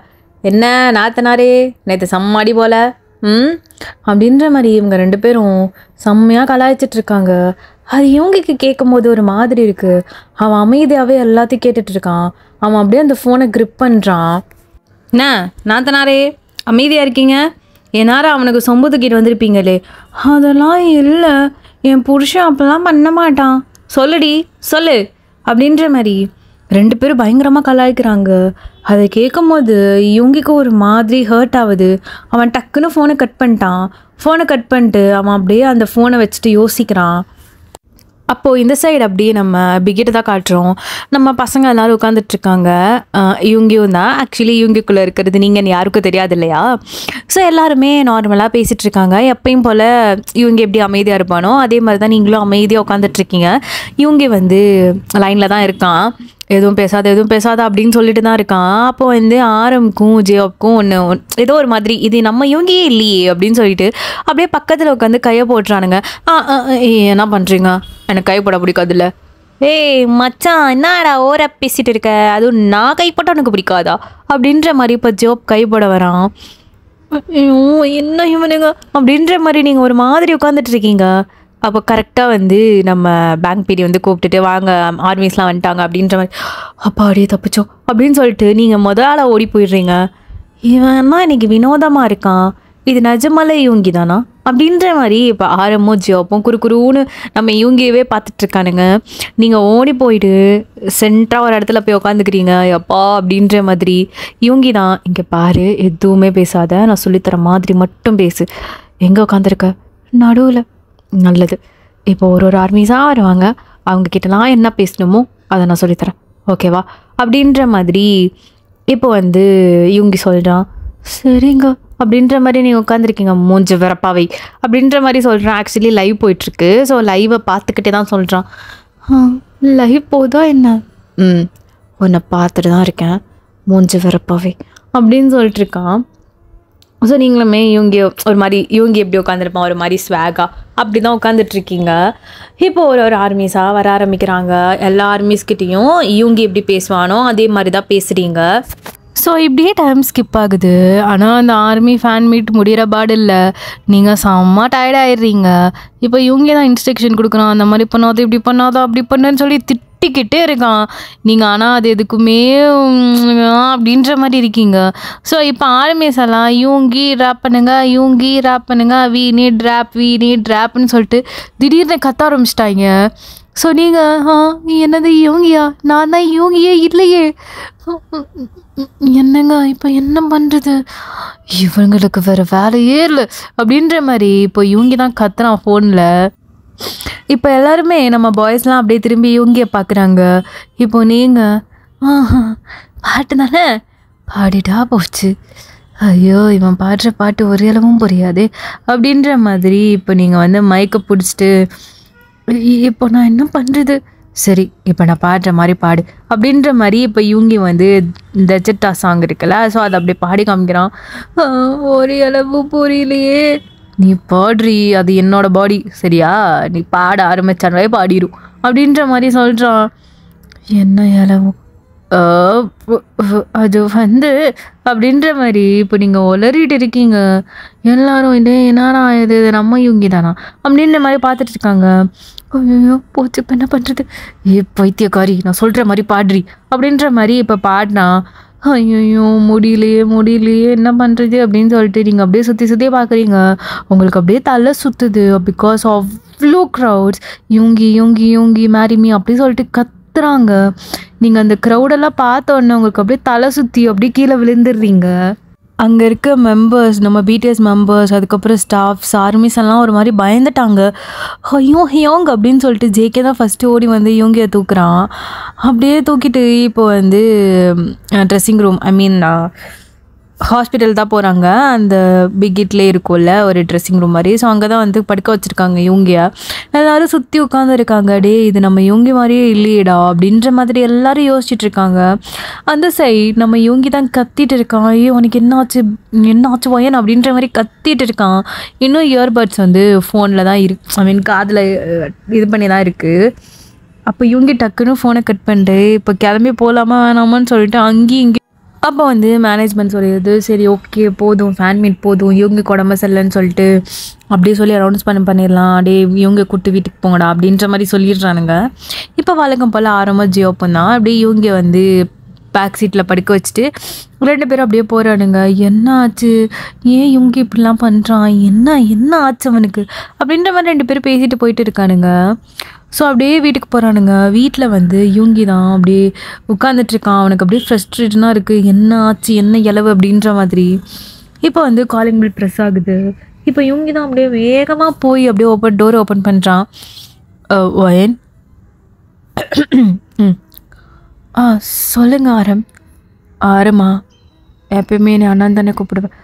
என்ன நாத்தனாரே நேற்று செம்மாடி போல அப்படின்ற மாதிரி இவங்க 2 பேரும் செம்மையாக கலாய்ச்சிட்ருக்காங்க. அது இவங்களுக்கு கேட்கும் போது ஒரு மாதிரி இருக்குது. அவன் அமைதியாகவே எல்லாத்தையும் கேட்டுட்ருக்கான். அவன் அப்படியே அந்த ஃபோனை க்ரிப் பண்ணுறான். என்ன நாத்தனாரே அமைதியாக இருக்கீங்க? ஏன்னாரும் அவனுக்கு சொம்பு தூக்கிட்டு வந்திருப்பீங்களே. அதெல்லாம் இல்லை, என் புருஷன் அப்பெல்லாம் பண்ண மாட்டான். சொல்லுடி சொல்லு அப்படின்ற மாதிரி 2 பேரும் பயங்கரமாக கலாய்க்கிறாங்க. அதை கேட்கும் போது இவங்கிக்கு ஒரு மாதிரி ஹர்ட் ஆகுது. அவன் டக்குன்னு ஃபோனை கட் பண்ணிட்டு அவன் அப்படியே அந்த ஃபோனை வச்சுட்டு யோசிக்கிறான். அப்போது இந்த சைடு அப்படியே நம்ம பிகிட்ட தான் காட்டுறோம். நம்ம பசங்க எல்லோரும் உட்காந்துட்ருக்காங்க. இவங்கியும் தான் ஆக்சுவலி இவங்கிக்குள்ளே இருக்கிறது நீங்கன்னு யாருக்கும் தெரியாது இல்லையா? ஸோ எல்லாருமே நார்மலாக பேசிகிட்ருக்காங்க. எப்பயும் போல் இவங்க எப்படி அமைதியாக இருப்பானோ அதே மாதிரி தான் நீங்களும் அமைதியாக உட்காந்துட்ருக்கீங்க. இவங்க வந்து லைனில் தான் இருக்கான். எதுவும் பேசாத அப்படின்னு சொல்லிட்டு தான் இருக்கான். அப்போ வந்து ஆரம்க்கும் ஜியோப்க்கும் ஏதோ ஒரு மாதிரி இது நம்ம இவங்கியே இல்லையே அப்படின்னு சொல்லிட்டு அப்படியே பக்கத்தில் உட்காந்து கையை போட்டுறானுங்க. என்ன பண்ணுறீங்க? எனக்கு கை போட பிடிக்காதுல்ல. மச்சான் என்னடா ஓர பேசிகிட்டு இருக்க? அதுவும் நான் கை போட்டால் உனக்கு பிடிக்காதா அப்படின்ற மாதிரி இப்போ ஜியோப் கை போட வரான். என்ன இவனுங்க அப்படின்ற மாதிரி நீங்கள் ஒரு மாதிரி உட்காந்துட்டு இருக்கீங்க. அப்போ கரெக்டாக வந்து நம்ம பேங்க் பீடி வந்து கூப்பிட்டுட்டு வாங்க ஆர்மிஸ்லாம் வந்துட்டாங்க அப்படின்ற மாதிரி. அப்போ அப்படியே தப்பிச்சோம் அப்படின்னு சொல்லிட்டு நீங்கள் முதல்ல ஓடி போயிடுறீங்க. இவன்னா இன்றைக்கி வினோதமாக இருக்கான், இது நிஜமாலே இவங்கி தானா அப்படின்ற மாதிரி இப்போ ஆரம்போ ஜியோப்பும் குறுன்னு நம்ம இவங்கியவே பார்த்துட்ருக்கானுங்க. நீங்கள் ஓடி போயிட்டு சென்டராக ஒரு இடத்துல போய் உட்காந்துக்கிறீங்க. எப்பா அப்படின்ற மாதிரி இவங்கி தான் இங்கே பாரு எதுவுமே பேசாத, நான் சொல்லித்தர மாதிரி மட்டும் பேசு. எங்கே உட்காந்துருக்க? நடுவில். நல்லது. இப்போ ஒரு ஆர்மிஸாக வருவாங்க, அவங்கக்கிட்டலாம் என்ன பேசணுமோ அதை நான் சொல்லித்தரேன், ஓகேவா அப்படின்ற மாதிரி இப்போ வந்து இவங்கி சொல்கிறான். சரிங்க அப்படின்ற மாதிரி நீங்கள் உட்காந்துருக்கீங்க. மூஞ்ச வரப்பாவை அப்படின்ற மாதிரி சொல்கிறான். ஆக்சுவலி லைவ் போயிட்டுருக்கு. ஸோ லைவை பார்த்துக்கிட்டே தான் சொல்கிறான். லைவ் போதா என்ன? உன்னை பார்த்துட்டு தான் இருக்கேன், மூஞ்ச வரப்பாவை அப்படின்னு சொல்லிட்டுருக்கான். ஸோ நீங்களுமே இவங்க ஒரு மாதிரி இவங்க எப்படி உட்காந்துருப்பான் ஒரு மாதிரி ஸ்வாகா அப்படி தான் உட்காந்துட்ருக்கீங்க. இப்போ ஒரு ஆர்மிஸாக வர ஆரம்பிக்கிறாங்க. எல்லா ஆர்மிஸ்கிட்டையும் இவங்க எப்படி பேசுவானோ அதே மாதிரி தான் பேசுகிறீங்க. ஸோ இப்படியே டைம் ஸ்கிப் ஆகுது. ஆனால் அந்த ஆர்மி ஃபேன் மீட் முடிகிற பாடு இல்லை. நீங்கள் செம்ம டயர்ட் ஆகிடுறீங்க. இப்போ இவங்க தான் இன்ஸ்ட்ரக்ஷன் கொடுக்குறோம், அந்த மாதிரி பண்ணாதோ இப்படி பண்ணாதோ அப்படி பண்ணுன்னு சொல்லி திட்டிக்கிட்டே இருக்கான். நீங்கள் ஆனால் அது எதுக்குமே அப்படின்ற மாதிரி இருக்கீங்க. ஸோ இப்போ ஆர்மிஸெல்லாம் யூங்கி ரேப் பண்ணுங்க, யூங்கி ரேப் பண்ணுங்க, வி நீட் ரேப்னு சொல்லிட்டு திடீர்னு கத்த ஆரம்பிச்சிட்டாங்க. ஸோ நீங்கள் என்னது யூங்கியா? நான் தான் யூங்கியே இல்லையே. என்னங்க இப்போ என்ன பண்ணுறது? இவங்களுக்கு வேறு வேலையே இல்லை அப்படின்ற மாதிரி இப்போ யூங்கி தான் கத்துறான் ஃபோனில். இப்போ எல்லாருமே நம்ம பாய்ஸ்லாம் அப்படியே திரும்பி யூங்கியை பார்க்குறாங்க. இப்போ நீங்கள் பாட்டு தானே பாடிட்டா போச்சு. ஐயோ இவன் பாடுற பாட்டு ஒரு அளவும் புரியாது அப்படின்ற மாதிரி இப்போ நீங்கள் வந்து மைக்கை பிடிச்சிட்டு இப்போ நான் என்ன பண்ணுறது? சரி இப்போ நான் பாடுற மாதிரி பாடு அப்படின்ற மாதிரி இப்போ யூங்கி வந்து இந்த சிட்டா சாங் இருக்குல்ல, ஸோ அதை அப்படியே பாடி காமிக்கிறான். ஒரு அளவு புரியலையே. நீ பாடுறி, அது என்னோட பாடி சரியா, நீ பாட ஆரம்பிச்சாலே பாடிடும் அப்படின்ற மாதிரி சொல்கிறான். என்ன அளவு அது வந்து அப்படின்ற மாதிரி இப்போ நீங்கள் உளறிட்டு இருக்கீங்க. எல்லாரும் இதே என்னடா இது நம்ம யூங்கி தானா அப்படின்ற மாதிரி பார்த்துட்டு இருக்காங்க. ஐயோ போச்சு இப்போ என்ன பண்ணுறது? பைத்தியக்காரி, நான் சொல்கிற மாதிரி பாடுறி அப்படின்ற மாதிரி இப்போ பாடினா ஐயோ முடியலையே என்ன பண்ணுறது அப்படின்னு சொல்லிட்டு நீங்கள் அப்படியே சுற்றியே பார்க்குறீங்க. உங்களுக்கு அப்படியே தலை சுற்றுது. பிகாஸ் அவ்வளோ க்ரௌட்ஸ் யூங்கி மேரிமி அப்படி சொல்லிட்டு கத்துறாங்க. நீங்கள் அந்த க்ரௌடெல்லாம் பார்த்த உடனே உங்களுக்கு அப்படியே தலை சுற்றி அப்படியே கீழே விழுந்துடுறீங்க. அங்கே இருக்க மெம்பர்ஸ், நம்ம பிடிஎஸ் மெம்பர்ஸ், அதுக்கப்புறம் ஸ்டாஃப்ஸ், ஆர்மிஸ் எல்லாம் ஒரு மாதிரி பயந்துட்டாங்க. ஹியோங் அப்படின்னு சொல்லிட்டு ஜேகே தான் ஃபஸ்ட்டு ஓடி வந்து யூங்கியை தூக்குறான். அப்படியே தூக்கிட்டு இப்போ வந்து ட்ரெஸ்ஸிங் ரூம், ஹாஸ்பிட்டல் தான் போகிறாங்க. அந்த பிகிட்லேயே இருக்கும்ல ஒரு ட்ரெஸ்ஸிங் ரூம் மாதிரி, ஸோ அங்கே தான் வந்து படுக்க வச்சுருக்காங்க யூங்கியா. எல்லோரும் சுற்றி உட்காந்துருக்காங்க. டே இது நம்ம யூங்கி மாதிரியே இல்லையேடா அப்படின்ற மாதிரி எல்லோரும் யோசிச்சுட்ருக்காங்க. அந்த சைட் நம்ம யூங்கி தான் கத்திட்டு இருக்கான். ஐயோ உனக்கு என்னாச்சு வயன் அப்படின்ற மாதிரி கத்திட்டு இருக்கான். இன்னும் இயர்பட்ஸ் வந்து ஃபோனில் தான் காதில் இது பண்ணி தான் இருக்குது. அப்போ யூங்கி டக்குன்னு ஃபோனை கட் பண்ணிட்டு இப்போ கிளம்பி போகலாமா வேணாமான்னு சொல்லிட்டு அங்கேயும் அப்போ வந்து மேனேஜ்மெண்ட் சொல்லிடுது, சரி ஓகே போதும், ஃபேன் மீட் போதும், இவங்க உடம்பு சரியில்லைன்னு சொல்லிட்டு அப்படியே சொல்லி அனௌன்ஸ் பண்ணிடலாம். அப்படியே இவங்க கூட்டு வீட்டுக்கு போங்கடா அப்படின்ற மாதிரி சொல்லிடுறானுங்க. இப்போ வழக்கம் போல் ஆரம்பம் ஜியோப்பம் தான். அப்படியே இவங்க வந்து பேக் சீட்டில் படுக்க வச்சுட்டு 2 பேரும் அப்படியே போகிறானுங்க. என்ன ஆச்சு, ஏன் இவங்க இப்படிலாம் பண்ணுறான், என்ன ஆச்சு அவனுக்கு அப்படின்ற மாதிரி 2 பேரும் பேசிட்டு போயிட்டு இருக்கானுங்க. ஸோ அப்படியே வீட்டுக்கு போகிறானுங்க. வீட்டில் வந்து யூங்கி தான் அப்படியே உட்காந்துட்ருக்கான். அவனுக்கு அப்படியே ஃப்ரஸ்ட்ரேஷனாக இருக்குது. என்ன ஆச்சு, என்ன இலவு அப்படின்ற மாதிரி. இப்போ வந்து காலிங் பில் ப்ரெஸ் ஆகுது. இப்போ யூங்கி தான் அப்படியே வேகமாக போய் அப்படியே டோர் ஓப்பன் பண்ணுறான். ஒயன் சொல்லுங்கள் ஆரமா எப்பயுமே நீ அண்ணன் தானே கூப்பிடுவேன்.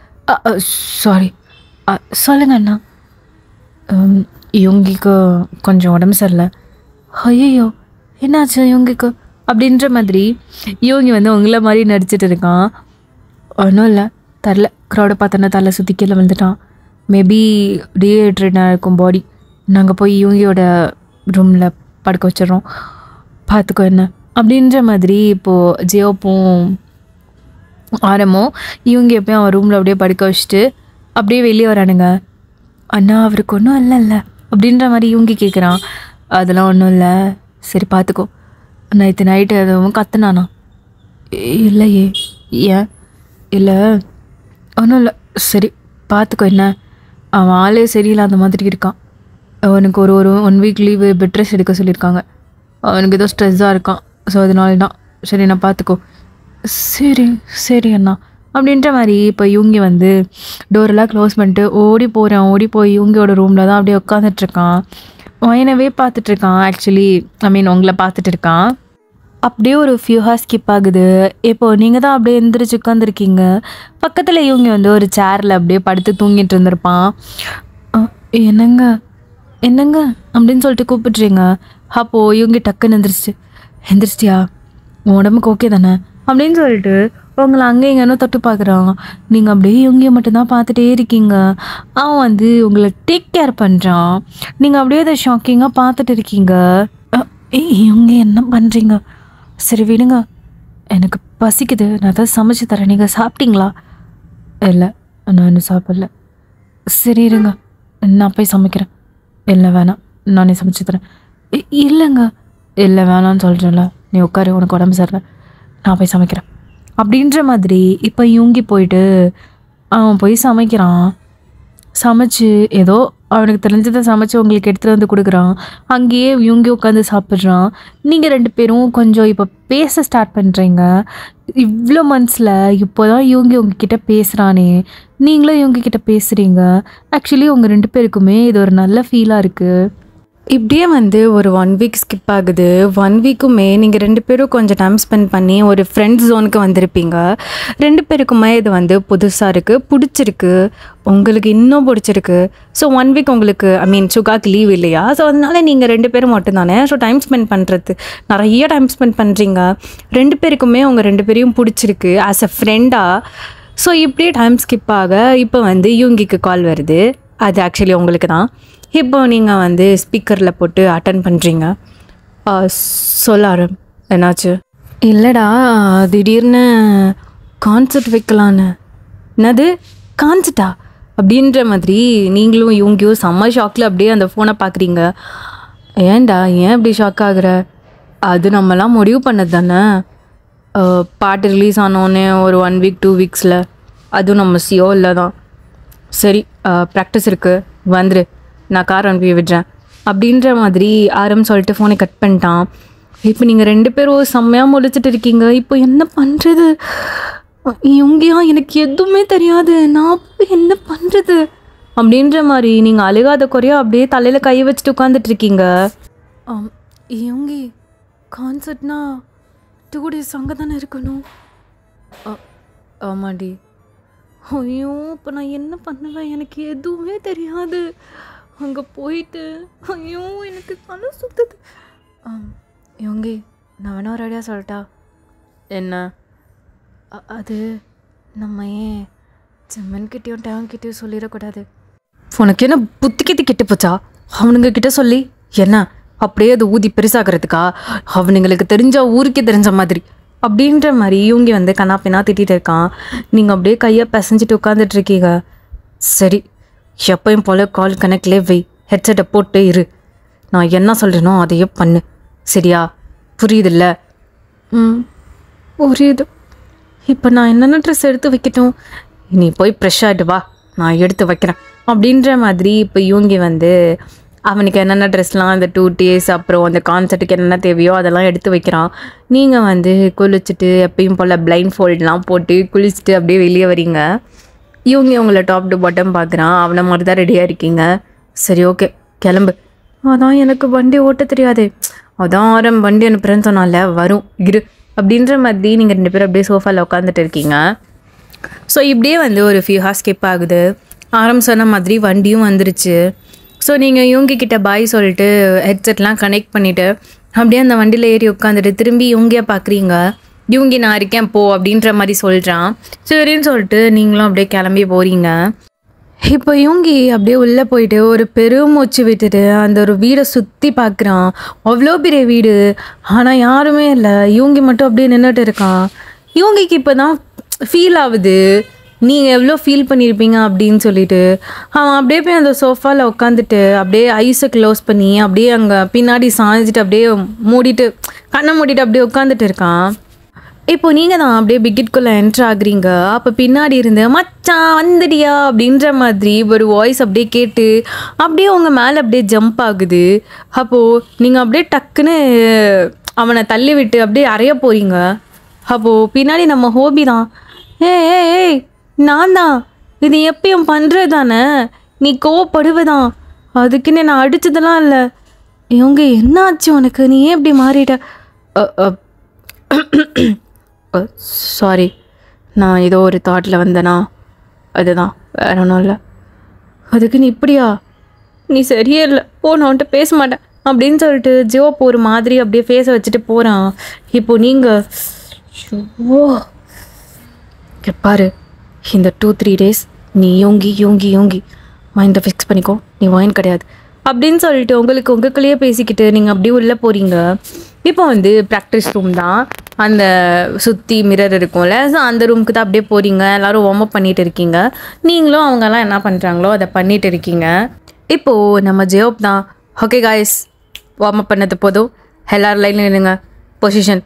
சாரி சொல்லுங்கள் அண்ணா. யூங்கிக்கு கொஞ்சம் உடம்பு சரியில்லை. ஐயோ என்னாச்சு யூங்கிக்கு அப்படின்ற மாதிரி யூங்கி வந்து உங்களை மாதிரி நடிச்சிட்டு இருக்கான். ஒன்றும் இல்லை, தரல க்ரௌடை பார்த்தோன்னா தலை சுற்றி கீழே வந்துட்டான். மேபி டீஹைட்ரேட்டாக இருக்கும் பாடி. நாங்கள் போய் யூங்கியோட ரூமில் படுக்க வச்சிடறோம், பார்த்துக்கோ என்ன அப்படின்ற மாதிரி. இப்போது ஜியோப்பும் ஆரம்பம் இவங்க எப்பயும் அவன் ரூமில் அப்படியே படுக்க வச்சுட்டு அப்படியே வெளியே வரானுங்க. அண்ணா அவருக்கு ஒன்றும் இல்லைல்ல அப்படின்ற மாதிரி இவங்க கேட்குறான். அதெல்லாம் ஒன்றும் இல்லை, சரி பார்த்துக்கோ. நேற்று நைட்டு எதுவும் கத்துனானா? இல்லையே. ஏன்? இல்லை ஒன்றும் இல்லை, சரி பார்த்துக்கோ. என்ன அவன் ஆளே சரியில்லாத மாதிரி இருக்கான். அவனுக்கு ஒரு 1 வீக் லீவு பெட் ரெஸ்ட் எடுக்க சொல்லியிருக்காங்க. அவனுக்கு ஏதோ ஸ்ட்ரெஸ்ஸாக இருக்கான். ஸோ அதனால தான். சரி நான் பார்த்துக்கோ. சரி அண்ணா அப்படின்ற மாதிரி இப்போ இவங்க வந்து டோரெல்லாம் க்ளோஸ் பண்ணிட்டு ஓடி போய் இவங்களோட ரூமில் தான் அப்படியே உட்காந்துட்ருக்கான். வயனவே பார்த்துட்ருக்கான். ஆக்சுவலி உங்களை பார்த்துட்டு இருக்கான். அப்படியே ஒரு ஃபியூ ஹார்ஸ் ஸ்கிப் ஆகுது. இப்போது நீங்கள் தான் அப்படியே எந்திரிச்சு உட்காந்துருக்கீங்க. பக்கத்தில் இவங்க வந்து ஒரு சேரில் அப்படியே படுத்து தூங்கிட்டு இருந்திருப்பான். என்னங்க அப்படின்னு சொல்லிட்டு கூப்பிட்றீங்க. அப்போது இவங்க டக்குன்னு எந்திரிச்சிட்டியா, உன் உடம்புக்கு ஓகே தானே அப்படின்னு சொல்லிட்டு உங்களை அங்கே இங்கேன்னு தொட்டு பார்க்குறான். நீங்கள் அப்படியே இவங்க மட்டும்தான் பார்த்துட்டே இருக்கீங்க. அவன் வந்து உங்களை டேக் கேர் பண்ணுறான். நீங்கள் அப்படியே அதை ஷாக்கிங்காக பார்த்துட்டு இருக்கீங்க. இவங்க என்ன பண்ணுறீங்க? சரி விடுங்க, எனக்கு பசிக்குது, நான் தான் சமைச்சு தரேன், நீங்கள் சாப்பிட்டீங்களா? இல்லை நான் இன்னும் சாப்பிடல. சரி இருங்க நான் போய் சமைக்கிறேன். இல்லை வேணாம், நானே சமைச்சு தரேன். இல்லைங்க இல்லை வேணான்னு சொல்கிறேன்ல, நீ உட்காரு, உனக்கு உடம்பு சரியில்லை, நான் போய் சமைக்கிறேன் அப்படின்ற மாதிரி. இப்போ யூங்கி போயிட்டு அவன் போய் சமைக்கிறான். சமைச்சு ஏதோ அவனுக்கு தெரிஞ்சதை சமைச்சு உங்களுக்கு எடுத்துகிட்டு வந்து கொடுக்குறான். அங்கேயே யூங்கி உட்காந்து சாப்பிட்றான். நீங்கள் 2 பேரும் கொஞ்சம் இப்போ பேச ஸ்டார்ட் பண்ணுறீங்க. இவ்வளோ மந்த்ஸில் இப்போ தான் யூங்கி உங்ககிட்ட பேசுகிறானே, நீங்களும் யூங்கி கிட்ட பேசுகிறீங்க. ஆக்சுவலி உங்கள் 2 பேருக்குமே இது ஒரு நல்ல ஃபீலாக இருக்குது. இப்படியே வந்து ஒரு 1 வீக் ஸ்கிப் ஆகுது. 1 வீக்குமே நீங்கள் 2 பேரும் கொஞ்சம் டைம் ஸ்பெண்ட் பண்ணி ஒரு ஃப்ரெண்ட் ஜோனுக்கு வந்திருப்பீங்க. 2 பேருக்குமே இது வந்து புதுசாக இருக்குது, பிடிச்சிருக்கு, உங்களுக்கு இன்னும் பிடிச்சிருக்கு. ஸோ 1 வீக் உங்களுக்கு சுகாக்கு லீவ் இல்லையா? ஸோ அதனால நீங்கள் 2 பேரும் மட்டும் தானே. ஸோ டைம் ஸ்பெண்ட் பண்ணுறது, நிறைய டைம் ஸ்பெண்ட் பண்ணுறீங்க. 2 பேருக்குமே உங்கள் 2 பேரையும் பிடிச்சிருக்கு ஆஸ் அ ஃப்ரெண்டாக. ஸோ இப்படியே டைம் ஸ்கிப் ஆக இப்போ வந்து யூங்கிக்கு கால் வருது. அது ஆக்சுவலி உங்களுக்கு தான். இப்போ நீங்கள் வந்து ஸ்பீக்கரில் போட்டு அட்டன் பண்ணுறீங்க. சொல்லாரு, என்னாச்சு? இல்லைடா, திடீர்னு கான்சர்ட் வைக்கலான்னு. என்னது கான்சர்ட்டா அப்படின்ற மாதிரி நீங்களும் யூங்கியும் செம்ம ஷாக்கில் அப்படியே அந்த ஃபோனை பார்க்குறீங்க. ஏன்டா ஏன் இப்படி ஷாக் ஆகுற? அது நம்மலாம் முடிவு பண்ணது தானே. பாட்டு ரிலீஸ் ஆனோடனே ஒரு 1 வீக் 2 வீக்ஸில், அதுவும் நம்ம சியோ இல்லை தான். சரி, ப்ராக்டிஸ் இருக்குது, வந்துரு, நான் கார் அனுப்பி விடுறேன் அப்படின்ற மாதிரி ஆரம் சொல்லிட்டு ஃபோனை கட் பண்ணிட்டான். இப்போ நீங்கள் 2 பேரும் செம்மையாக முழிச்சிட்டு இருக்கீங்க. இப்போ என்ன பண்ணுறது? இவங்கயா எனக்கு எதுவுமே தெரியாது, நான் போய் என்ன பண்ணுறது அப்படின்ற மாதிரி நீங்கள் அழுகாத குறையா அப்படியே தலையில் கை வச்சுட்டு உட்காந்துட்டு இருக்கீங்க. இவங்கி கான்சர்ட்னா 2 days அங்கே தானே இருக்கணும்? ஆமாடி. ஐயோ, இப்போ நான் என்ன பண்ணுவேன்? எனக்கு எதுவுமே தெரியாது. அங்கே போயிட்டு ஐயோ எனக்கு தலை சுற்றுது. யோங்கி, நான் வேணா ஒரு ஐடியா சொல்லட்டா? என்ன? அது நம்ம ஏன் ஜம்மன்கிட்டையும் டேவன்கிட்டையும் சொல்லிடக்கூடாது. உனக்கு என்ன புத்திக்கிட்டு கெட்டு போச்சா? அவனுங்க கிட்ட சொல்லி என்ன அப்படியே அது ஊதி பெருசாகிறதுக்கா? அவனுங்களுக்கு தெரிஞ்ச ஊருக்கே தெரிஞ்ச மாதிரி அப்படின்ற மாதிரி இவங்க வந்து கண்ணாப்பின்னா திட்டிகிட்டு இருக்கான். நீங்கள் அப்படியே கையை பிசைஞ்சிட்டு உட்காந்துட்டு இருக்கீங்க. சரி, எப்பயும் போல் கால் கனெக்ட்லேயே வை, ஹெட்செட்டை போட்டு இரு, நான் என்ன சொல்கிறேனோ அதையே பண்ணு, சரியா? புரியுதில்ல? புரியுது. இப்போ நான் என்னென்ன ட்ரெஸ் எடுத்து வைக்கட்டும்? நீ போய் ஃப்ரெஷ் ஆகிட்டு வா, நான் எடுத்து வைக்கிறேன் அப்படின்ற மாதிரி. இப்போ இவங்க வந்து அவனுக்கு என்னென்ன ட்ரெஸ்லாம் அந்த 2 days அப்புறம் அந்த கான்சர்ட்டுக்கு என்னென்ன தேவையோ அதெல்லாம் எடுத்து வைக்கிறான். நீங்கள் வந்து குளிச்சுட்டு எப்பயும் போல் பிளைண்ட் ஃபோல்டெலாம் போட்டு குளிச்சுட்டு அப்படியே வெளியே வரீங்க. இவங்க உங்களை டாப் டு பாட்டம் பார்க்குறான். அவனை மாதிரி தான் ரெடியாக இருக்கீங்க. சரி, ஓகே, கிளம்பு. அதான் எனக்கு வண்டி ஓட்ட தெரியாது, அதான் ஆரம் வண்டி அனுப்புறேன்னு சொன்னால, வரும் இரு அப்படின்ற மாதிரி நீங்கள் 2 பேரும் அப்படியே சோஃபாவில் உட்காந்துட்டு இருக்கீங்க. ஸோ இப்படியே வந்து ஒரு ஃபியூ ஹார்ஸ் ஸ்கிப் ஆகுது. ஆரம் சொன்ன மாதிரி வண்டியும் வந்துருச்சு. ஸோ நீங்கள் இவங்கக்கிட்ட பாய் சொல்லிட்டு ஹெட்செட்லாம் கனெக்ட் பண்ணிவிட்டு அப்படியே அந்த வண்டியில் ஏறி உட்காந்துட்டு திரும்பி இவங்கியா பார்க்குறீங்க. இவங்கி நான் இருக்கேன் போ அப்படின்ற மாதிரி சொல்கிறான். சரின்னு சொல்லிட்டு நீங்களும் அப்படியே கிளம்பி போகிறீங்க. இப்போ இவங்கி அப்படியே உள்ளே போயிட்டு ஒரு பெருமூச்சு விட்டுட்டு அந்த ஒரு வீடை சுற்றி பார்க்குறான். அவ்வளோ பெரிய வீடு, ஆனால் யாருமே இல்லை. இவங்கி மட்டும் அப்படியே நின்றுட்டு இருக்கான். இவங்கிக்கு இப்போ தான் ஃபீல் ஆகுது நீங்கள் எவ்வளோ ஃபீல் பண்ணியிருப்பீங்க அப்படின்னு சொல்லிட்டு. அவன் அப்படியே போய் அந்த சோஃபாவில் உட்காந்துட்டு அப்படியே ஐஸை க்ளோஸ் பண்ணி அப்படியே அங்கே பின்னாடி சாஞ்சிட்டு அப்படியே மூடிட்டு கண்ணை மூடிட்டு அப்படியே உட்காந்துட்டு இருக்கான். இப்போ நீங்கள் தான் அப்படியே பிக்கெட்குள்ளே என்ட்ரு ஆகுறீங்க. அப்போ பின்னாடி இருந்து மச்சான் வந்துடியா அப்படின்ற மாதிரி ஒரு வாய்ஸ் அப்படியே கேட்டு அப்படியே உங்கள் மேலே அப்படியே ஜம்ப் ஆகுது. அப்போது நீங்கள் அப்படியே டக்குன்னு அவனை தள்ளி விட்டு அப்படியே அறைய போகிறீங்க. அப்போது பின்னாடி நம்ம ஹோபி தான், ஏய் நான் தான், இது எப்பயும் பண்ணுறது தானே, நீ கோவப்படுவதான், அதுக்குன்னு நான் அடித்ததெல்லாம் இல்லை. இவங்க என்ன ஆச்சு உனக்கு? நீ ஏன் இப்படி மாறிட்ட? சாரி, நான் ஏதோ ஒரு தாட்டில் வந்தேனா, அதுதான், வேற ஒன்றும் இல்லை. அதுக்கு நீ இப்படியா? நீ சரியே இல்லை, போ, நான் வந்துட்டு பேச மாட்டேன் அப்படின்னு சொல்லிட்டு ஜோப் ஒரு மாதிரி அப்படியே ஃபேஸை வச்சுட்டு போகிறான். இப்போது நீங்கள் ஓ பாரு, இந்த 2-3 days நீ யோங்கி மைண்டை ஃபிக்ஸ் பண்ணிக்கோ, நீ வாயின் கிடையாது அப்படின்னு சொல்லிட்டு உங்களுக்கு உங்களுக்குள்ளேயே பேசிக்கிட்டு நீங்கள் அப்படியே உள்ளே போகிறீங்க. இப்போ வந்து ப்ராக்டிஸ் ரூம் தான், அந்த சுற்றி மிரர் இருக்கும்ல, ஸோ அந்த ரூமுக்கு தான் அப்படியே போகிறீங்க. எல்லோரும் வார்ம் அப் பண்ணிகிட்டு இருக்கீங்க. நீங்களும் அவங்கெல்லாம் என்ன பண்ணுறாங்களோ அதை பண்ணிகிட்டு இருக்கீங்க. இப்போது நம்ம ஜெயோப் தான், ஓகே காய்ஸ், வார்ம் அப் பண்ணது போதும், எல்லாரும் லைனில் நின்னுங்க. பொசிஷன்.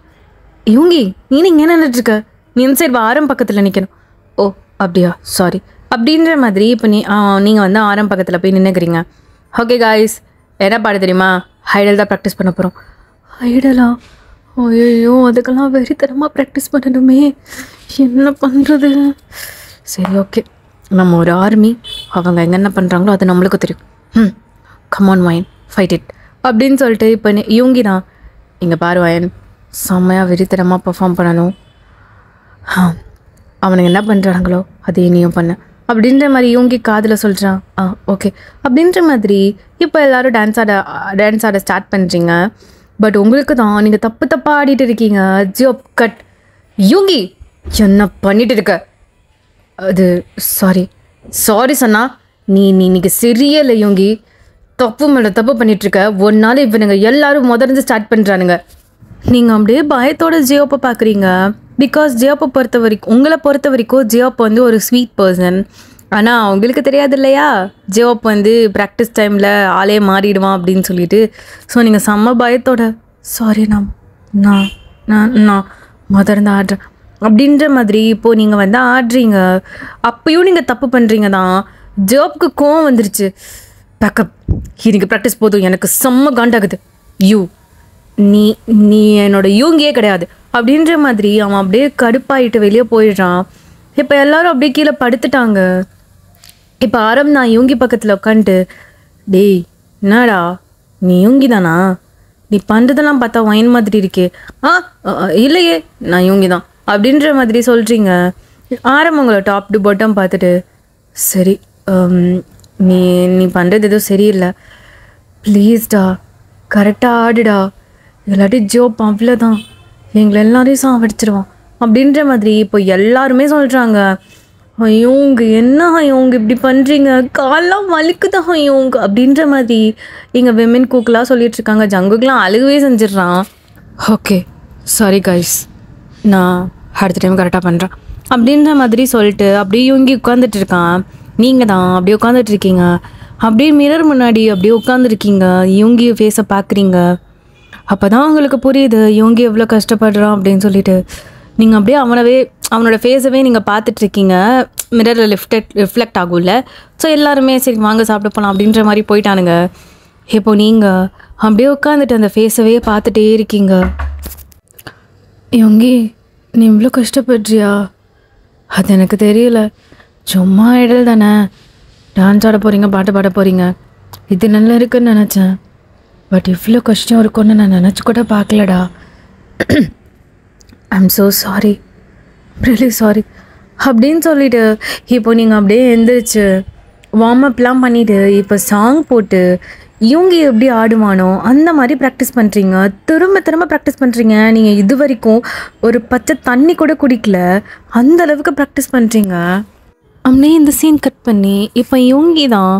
யூங்கி நீ இங்கே நின்றுட்டுருக்க, நீ இந்த சைடு ஆரம் பக்கத்தில் நிற்கணும். ஓ அப்படியா, சாரி. அப்படின்ற மாதிரி இப்போ நீங்கள் வந்து ஆரம் பக்கத்தில் போய் நின்றுக்கிறீங்க. ஓகே காய்ஸ், என்ன பாட தெரியுமா? ஐடல் தான் ப்ராக்டிஸ் பண்ண போகிறோம். ஐடலா? ஐயோ, அதுக்கெல்லாம் வெறித்தனமாக ப்ராக்டிஸ் பண்ணணுமே, என்ன பண்ணுறது? சரி ஓகே, நம்ம ஒரு ஆர்மி, அவங்க என்னென்ன பண்ணுறாங்களோ அது நம்மளுக்கு தெரியும். கமான் வயன், ஃபைட் இட் அப்படின்னு சொல்லிட்டு இப்போ யூங்கி தான், இங்கே பாரு வயன், செம்மையாக வெறித்தனமாக பெர்ஃபார்ம் பண்ணணும். அவனுங்க என்ன பண்ணுறாங்களோ அது இனியும் பண்ண அப்படின்ற மாதிரி யூங்கி காதில் சொல்கிறான். ஓகே அப்படின்ற மாதிரி இப்போ எல்லோரும் டான்ஸ் ஆட ஸ்டார்ட் பண்ணுறீங்க. பட் உங்களுக்கு தான் நீங்கள் தப்பாக ஆடிட்டு இருக்கீங்க. ஜியோப் கட். யூங்கி என்ன பண்ணிட்டு இருக்க? அது சாரி சொன்னா நீ இன்னைக்கு சரியில்லை யூங்கி, தப்பு மேலே தப்பு பண்ணிகிட்ருக்க. ஒரு நாள் இவனுங்க எல்லோரும் முதர்ந்து ஸ்டார்ட் பண்ணுறானுங்க. நீங்கள் அப்படியே பயத்தோட ஜியோப்பை பார்க்குறீங்க. பிகாஸ் ஜியோப்பை உங்களை பொறுத்த வரைக்கும் ஜியோப் வந்து ஒரு ஸ்வீட் பர்சன். ஆனால் அவங்களுக்கு தெரியாது இல்லையா, ஜியோப் வந்து ப்ராக்டிஸ் டைமில் ஆளே மாறிடுவான் அப்படின்னு சொல்லிட்டு. ஸோ நீங்கள் செம்ம பயத்தோட சாரி நான் முதர்ந்து ஆடுறேன் அப்படின்ற மாதிரி இப்போது நீங்கள் வந்து ஆடுறீங்க. அப்பயும் நீங்கள் தப்பு பண்ணுறீங்க தான். ஜியோப்புக்கு கோவம் வந்துருச்சு. பேக்கப், எனக்கு ப்ராக்டிஸ் போதும், எனக்கு செம்ம காண்டாகுது. நீ என்னோட யூங்கியே கிடையாது அப்படின்ற மாதிரி அவன் அப்படியே கடுப்பாயிட்டு வெளியே போயிடுறான். இப்போ எல்லாரும் அப்படியே கீழே படுத்துட்டாங்க. இப்போ ஆரம் நான் யூங்கி பக்கத்தில் உட்காந்துட்டு, டேய் என்னடா நீ யூங்கி தானா? நீ பண்ணுறதெல்லாம் பார்த்தா ஒயின் மாதிரி இருக்கே. இல்லையே நான் யூங்கி தான் அப்படின்ற மாதிரி சொல்கிறீங்க. ஆரம் உங்களை டாப் டு பாட்டம் பார்த்துட்டு, சரி நீ பண்ணுறது எதுவும் சரியில்லை, ப்ளீஸ்டா கரெக்டாக ஆடுடா, இல்லாட்டி ஜோப் அவ்வளோதான், எங்களை எல்லாரையும் சாவடிச்சிருவான் அப்படின்ற மாதிரி இப்போ எல்லாருமே சொல்கிறாங்க. ஐயோங்க என்ன ஐயோங்க இப்படி பண்ணுறீங்க, காலெலாம் வலிக்குதான் ஐயோங்க அப்படின்ற மாதிரி இங்கே விமென் கூக்கெலாம் சொல்லிகிட்ருக்காங்க. ஜங்குக்கெலாம் அழுகவே செஞ்சிடுறான். ஓகே சாரி கைஸ், நான் அடுத்த டைம் கரெக்டாக பண்ணுறேன் அப்படின்ற மாதிரி சொல்லிட்டு அப்படியே யூங்கி உட்காந்துட்டு இருக்கான். நீங்கள் தான் அப்படியே உட்காந்துட்டு இருக்கீங்க. அப்படியே மிரர் முன்னாடி அப்படியே உட்காந்துருக்கீங்க. யூங்கி ஃபேஸை பார்க்குறீங்க. அப்போ தான் உங்களுக்கு புரியுது யூங்கி எவ்வளோ கஷ்டப்படுறான் அப்படின்னு சொல்லிட்டு. நீங்கள் அப்படியே அவனோட ஃபேஸவே நீங்கள் பார்த்துட்ருக்கீங்க. மிரரில் ரிஃப்ளெக்ட் ஆகும்ல. ஸோ எல்லாருமே சரி வாங்க சாப்பிட போகலாம் அப்படின்ற மாதிரி போயிட்டானுங்க. இப்போ நீங்கள் அப்படியே உட்காந்துட்டு அந்த ஃபேஸவே பார்த்துட்டே இருக்கீங்க. யூங்கி நீ இவ்வளோ கஷ்டப்படுறியா? அது எனக்கு தெரியல, சும்மா ஐடல் தானே, டான்ஸ் ஆட போகிறீங்க, பாட்டு பாட போகிறீங்க, இது நல்லா இருக்குன்னு நினச்சேன். பட் இவ்வளோ கஷ்டம் இருக்கும்னு நான் நினச்சி கூட பார்க்கலடா. I'm so sorry, really sorry அப்படின்னு சொல்லிவிட்டு இப்போ நீங்கள் அப்படியே எழுந்திரிச்சு வார்ம் அப்லாம் பண்ணிவிட்டு இப்போ சாங் போட்டு இவங்க எப்படி ஆடுவானோ அந்த மாதிரி ப்ராக்டிஸ் பண்ணுறீங்க. திரும்ப ப்ராக்டிஸ் பண்ணுறீங்க. நீங்கள் இது வரைக்கும் ஒரு பச்சை தண்ணி கூட குடிக்கல, அந்த அளவுக்கு ப்ராக்டிஸ் பண்ணுறீங்க. அப்படியே இந்த சீன் கட் பண்ணி இப்போ யூங்கி தான்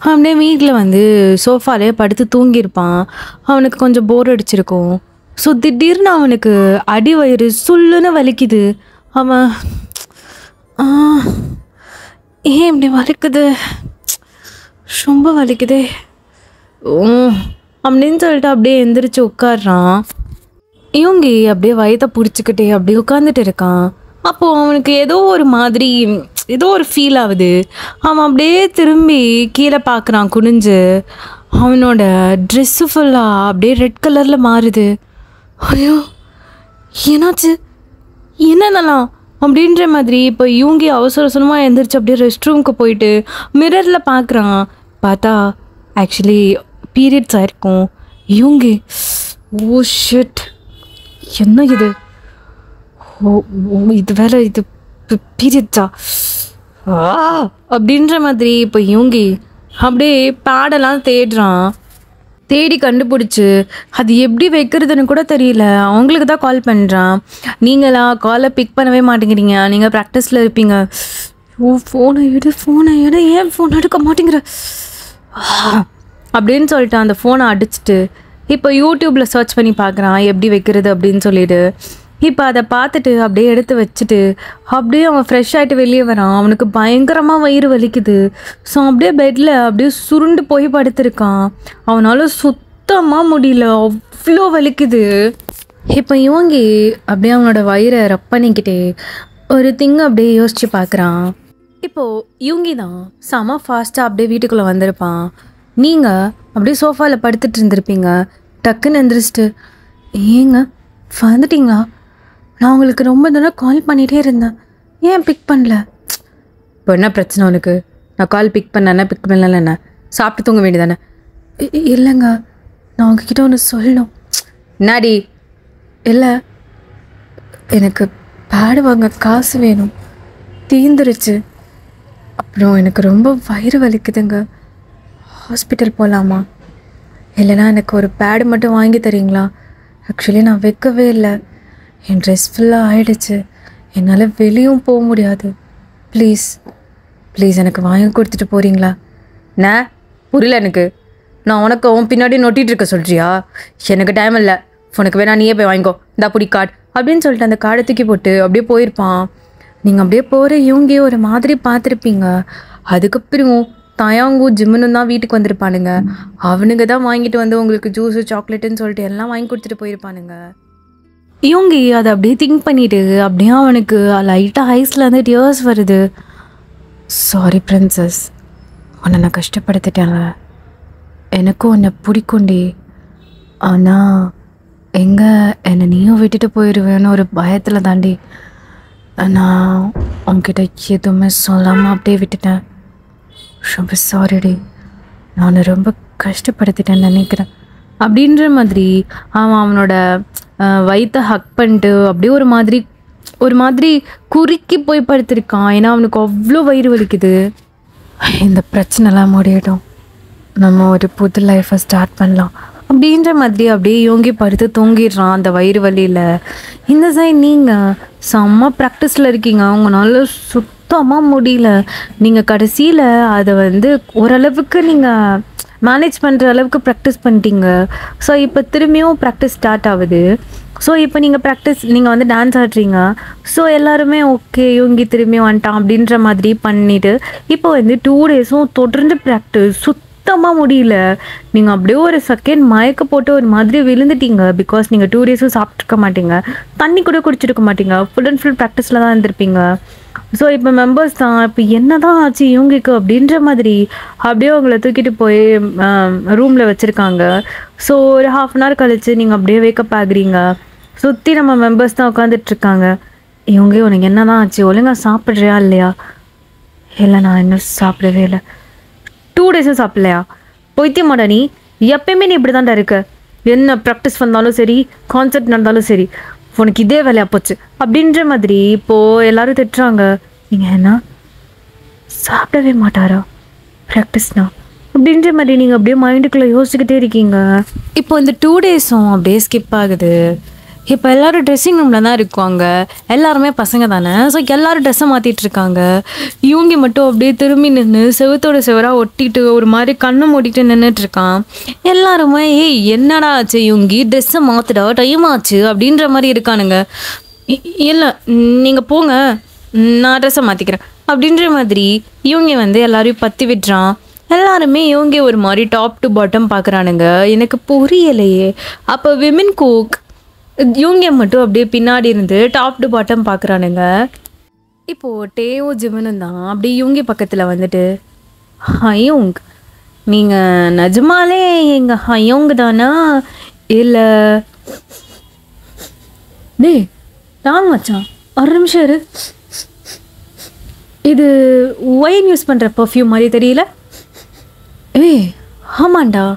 அப்படியே வீட்டில் வந்து சோஃபாலே படுத்து தூங்கியிருப்பான். அவனுக்கு கொஞ்சம் போர் அடிச்சிருக்கும். ஸோ திடீர்னு அவனுக்கு அடி வயிறு சுல்லுன்னு வலிக்குது. அவன் ஏன் இப்படி வலிக்குது, ரொம்ப வலிக்குதே அப்படின்னு சொல்லிட்டு அப்படியே எந்திரிச்சு உட்காடுறான். யூங்கி அப்படியே வயத்தை பிடிச்சிக்கிட்டே அப்படியே உட்காந்துட்டு இருக்கான். அப்போது அவனுக்கு ஏதோ ஒரு ஃபீல் ஆகுது. அவன் அப்படியே திரும்பி கீழே பார்க்குறான் குனிஞ்சு. அவனோட ட்ரெஸ்ஸு ஃபுல்லாக அப்படியே ரெட் கலரில் மாறுது. ஐயோ என்னாச்சு, என்னென்னலாம் அப்படின்ற மாதிரி இப்போ யூங்கி அவசரமாக எழுந்திரிச்சு அப்படியே ரெஸ்ட் ரூமுக்கு போயிட்டு மிரரில் பார்க்குறான். பார்த்தா ஆக்சுவலி பீரியட்ஸ் ஆயிருக்கும். யூங்கி ஓ ஷிட், என்ன இது, இது வேற, இது பீரியட்ஸா அப்படின்ற மாதிரி இப்போ யூங்கி அப்படியே பேடெல்லாம் தேடி கண்டுபிடிச்சி அது எப்படி வைக்கிறதுன்னு கூட தெரியல. அவங்களுக்கு தான் கால் பண்ணுறான். நீங்களா காலை பிக் பண்ணவே மாட்டேங்கிறீங்க, நீங்கள் ப்ராக்டிஸில் இருப்பீங்க. ஃபோனை எடு ஏன் ஃபோன் எடுக்க மாட்டேங்கிற அப்படின்னு சொல்லிட்டு அந்த ஃபோனை அடிச்சுட்டு இப்போ யூடியூப்பில் சர்ச் பண்ணி பார்க்குறான் எப்படி வைக்கிறது அப்படின்னு சொல்லிட்டு. இப்போ அதை பார்த்துட்டு அப்படியே எடுத்து வச்சுட்டு அப்படியே அவன் ஃப்ரெஷ் ஆகிட்டு வெளியே வரான். அவனுக்கு பயங்கரமாக வயிறு வலிக்குது. ஸோ அப்படியே பெட்டில் அப்படியே சுருண்டு போய் படுத்திருக்கான். அவனால் சுத்தமாக முடியல, அவ்வளோ வலிக்குது. இப்போ யோங்கி அப்படியே அவனோட வயிறை ரப் பண்ணிக்கிட்டே ஒரு திங்கு அப்படியே யோசிச்சு பார்க்குறான். இப்போது யோங்கி தான் செம ஃபாஸ்ட்டாக அப்படியே வீட்டுக்குள்ளே வந்திருப்பான். நீங்கள் அப்படியே சோஃபாவில் படுத்துட்டு இருந்திருப்பீங்க. டக்குன்னு எந்திரிச்சிட்டு, ஏங்க வந்துட்டிங்களா? நான் உங்களுக்கு ரொம்ப தூரம் கால் பண்ணிகிட்டே இருந்தேன், ஏன் பிக் பண்ணல? இப்போ என்ன பிரச்சனை உனக்கு? நான் கால் பிக் பண்ணேன்னா பிக் பண்ணல, என்ன சாப்பிட்டு தூங்க வேண்டியதானே? இல்லைங்க, நான் உங்ககிட்ட ஒன்று சொல்லணும். என்னாடி? இல்லை, எனக்கு பேடு வாங்க காசு வேணும், தீந்துருச்சு. அப்புறம் எனக்கு ரொம்ப வயிறு வலிக்குதுங்க, ஹாஸ்பிட்டல் போகலாமா? இல்லைனா எனக்கு ஒரு பேடு மட்டும் வாங்கி தரீங்களா? ஆக்சுவலி நான் வைக்கவே இல்லை, என் ட்ரெஸ் ஃபுல்லாக ஆகிடுச்சு, என்னால் வெளியும் போக முடியாது. ப்ளீஸ் ப்ளீஸ் எனக்கு வாங்கி கொடுத்துட்டு போகிறீங்களா? நான் புரியல எனக்கு. நான் உனக்கு உன் பின்னாடி நொட்டிகிட்டு இருக்க சொல்கிறியா? எனக்கு டைம் இல்லை, உனக்கு வேணா நீயே போய் வாங்கிக்கோ, இந்த புடி கார்டு அப்படின்னு சொல்லிட்டு அந்த கார்டை தூக்கி போட்டு அப்படியே போயிருப்பான். நீங்கள் அப்படியே போகிற இவங்கே ஒரு மாதிரி பார்த்துருப்பீங்க. அதுக்கப்புறம் தயாங்கு ஜிம்முன்னு தான் வீட்டுக்கு வந்திருப்பானுங்க. அவனுங்க தான் வாங்கிட்டு வந்து உங்களுக்கு ஜூஸு சாக்லேட்டுன்னு சொல்லிட்டு எல்லாம் வாங்கி கொடுத்துட்டு போயிருப்பானுங்க. இவங்கி அதை அப்படியே திங்க் பண்ணிவிட்டு அப்படியே அவனுக்கு லைட்டாக ஐஸில் வந்து டியர்ஸ் வருது. சாரி பிரின்சஸ், உன்னை நான் கஷ்டப்படுத்திட்டேன்ல. எனக்கும் உன்னை பிடிக்குண்டி, ஆனால் எங்கே என்னை நீயும் விட்டுட்டு போயிடுவேன்னு ஒரு பயத்தில் தாண்டி நான் உன்கிட்ட எதுவுமே சொல்லாமல் அப்படியே விட்டுட்டேன். ரொம்ப சாரிடி, நான் ரொம்ப கஷ்டப்படுத்திட்டேன்னு நினைக்கிறேன் அப்படின்ற மாதிரி அவன் அவனோட வயிற்றை ஹக் பண்ணிட்டு அப்படியே ஒரு மாதிரி குறுக்கி போய் படுத்திருக்கான். ஏன்னா அவனுக்கு அவ்வளோ வயிறு வலிக்குது. இந்த பிரச்சனைலாம் முடியட்டும், நம்ம ஒரு புது லைஃப்பை ஸ்டார்ட் பண்ணலாம் அப்படின்ற மாதிரி அப்படியே யோங்கி படுத்து தூங்கிடுறான் அந்த வயிறு வலியில். இந்த சைடு நீங்கள் செம்ம ப்ராக்டிஸில் இருக்கீங்க, உங்களால் சுத்தமாக முடியல. நீங்கள் கடைசியில் அதை வந்து ஓரளவுக்கு நீங்கள் மேனேஜ் பண்ணுற அளவுக்கு ப்ராக்டிஸ் பண்ணிட்டீங்க. ஸோ இப்போ திரும்பியும் ப்ராக்டிஸ் ஸ்டார்ட் ஆகுது. ஸோ இப்போ நீங்கள் வந்து டான்ஸ் ஆடுறீங்க. ஸோ எல்லாருமே ஓகே யோங்கி திரும்பி வந்துட்டான் அப்படின்ற மாதிரி பண்ணிவிட்டு இப்போ வந்து 2 டேஸும் தொடர்ந்து ப்ராக்டிஸ் சுத்தமாக முடியல. நீங்கள் அப்படியே ஒரு செகண்ட் மயக்க போட்டு ஒரு மாதிரி விழுந்துட்டீங்க. பிகாஸ் நீங்கள் 2 டேஸும் சாப்பிட்ருக்க மாட்டீங்க, தண்ணி கூட குடிச்சிருக்க மாட்டீங்க, ஃபுல் அண்ட் ஃபுல் ப்ராக்டிஸில் தான் இருந்திருப்பீங்க. ஸோ இப்போ மெம்பர்ஸ் தான் இப்போ என்ன தான் ஆச்சு இவங்களுக்கு அப்படின்ற மாதிரி அப்படியே அவங்கள தூக்கிட்டு போய் ரூமில் வச்சுருக்காங்க. ஸோ ஒரு 1/2 அன் ஹவர் கழிச்சு நீங்கள் அப்படியே வேக்கப் ஆகுறீங்க. சுற்றி நம்ம மெம்பர்ஸ் தான் உட்காந்துட்ருக்காங்க. இவங்க உனக்கு என்ன தான் ஆச்சு, ஒழுங்காக சாப்பிட்றியா இல்லையா? இல்லை, நான் இன்னும் சாப்பிடவே இல்லை. 2 டேஸும் சாப்பிட்லையா? போய்த்தியமாடா நீ, எப்பயுமே நீ இப்படி தான்டா இருக்க. என்ன ப்ராக்டிஸ் வந்தாலும் சரி, கான்செப்ட் நடந்தாலும் சரி, உனக்கு இதே வேலையாக போச்சு அப்படின்ற மாதிரி இப்போது எல்லோரும் திட்டுறாங்க. நீங்கள் என்ன சாப்பிடவே மாட்டாரா ப்ராக்டிஸ்னா அப்படின்ற மாதிரி நீங்கள் அப்படியே மைண்டுக்குள்ளே யோசிச்சுக்கிட்டே இருக்கீங்க. இப்போ இந்த 2 டேஸும் அப்படியே ஸ்கிப் ஆகுது. இப்போ எல்லோரும் ட்ரெஸ்ஸிங் ரூமில் தான் இருக்காங்க. எல்லாருமே பசங்க தானே. ஸோ எல்லோரும் ட்ரெஸ்ஸை மாற்றிட்டு இருக்காங்க. இவங்க மட்டும் அப்படியே திரும்பி நின்று செவத்தோட செவராக ஒட்டிட்டு ஒரு மாதிரி கண்ணை மூடிட்டு நின்றுட்டுருக்கான். எல்லாருமே ஏய் என்னடா ஆச்சு இவங்கி, ட்ரெஸ்ஸை மாற்றுடா, டைம் ஆச்சு அப்படின்ற மாதிரி இருக்கானுங்க. இல்லை நீங்கள் போங்க, நான் ட்ரெஸ்ஸை மாற்றிக்கிறேன் அப்படின்ற மாதிரி இவங்க வந்து எல்லாரையும் பற்றி விட்டுறான். எல்லாருமே இவங்க ஒரு மாதிரி டாப் டு பாட்டம் பார்க்குறானுங்க. எனக்கு புரியலையே. அப்போ விமென் குக் இவங்க மட்டும் அப்படியே பின்னாடி இருந்து டாப் டு பாட்டம் பார்க்குறானுங்க. இப்போது டேயோ ஜிமனும் தான் அப்படியே இவங்க பக்கத்தில் வந்துட்டு, ஹயோங் நீங்கள் நிஜமாலே எங்கள் ஹயோங் தானா இல்லை? டே நான் மச்சான், ஒரு நிமிஷம் இரு, இது ஒயின் யூஸ் பண்ணுற பர்ஃப்யூம் மாதிரி தெரியல. ஏய் ஆமாண்டா,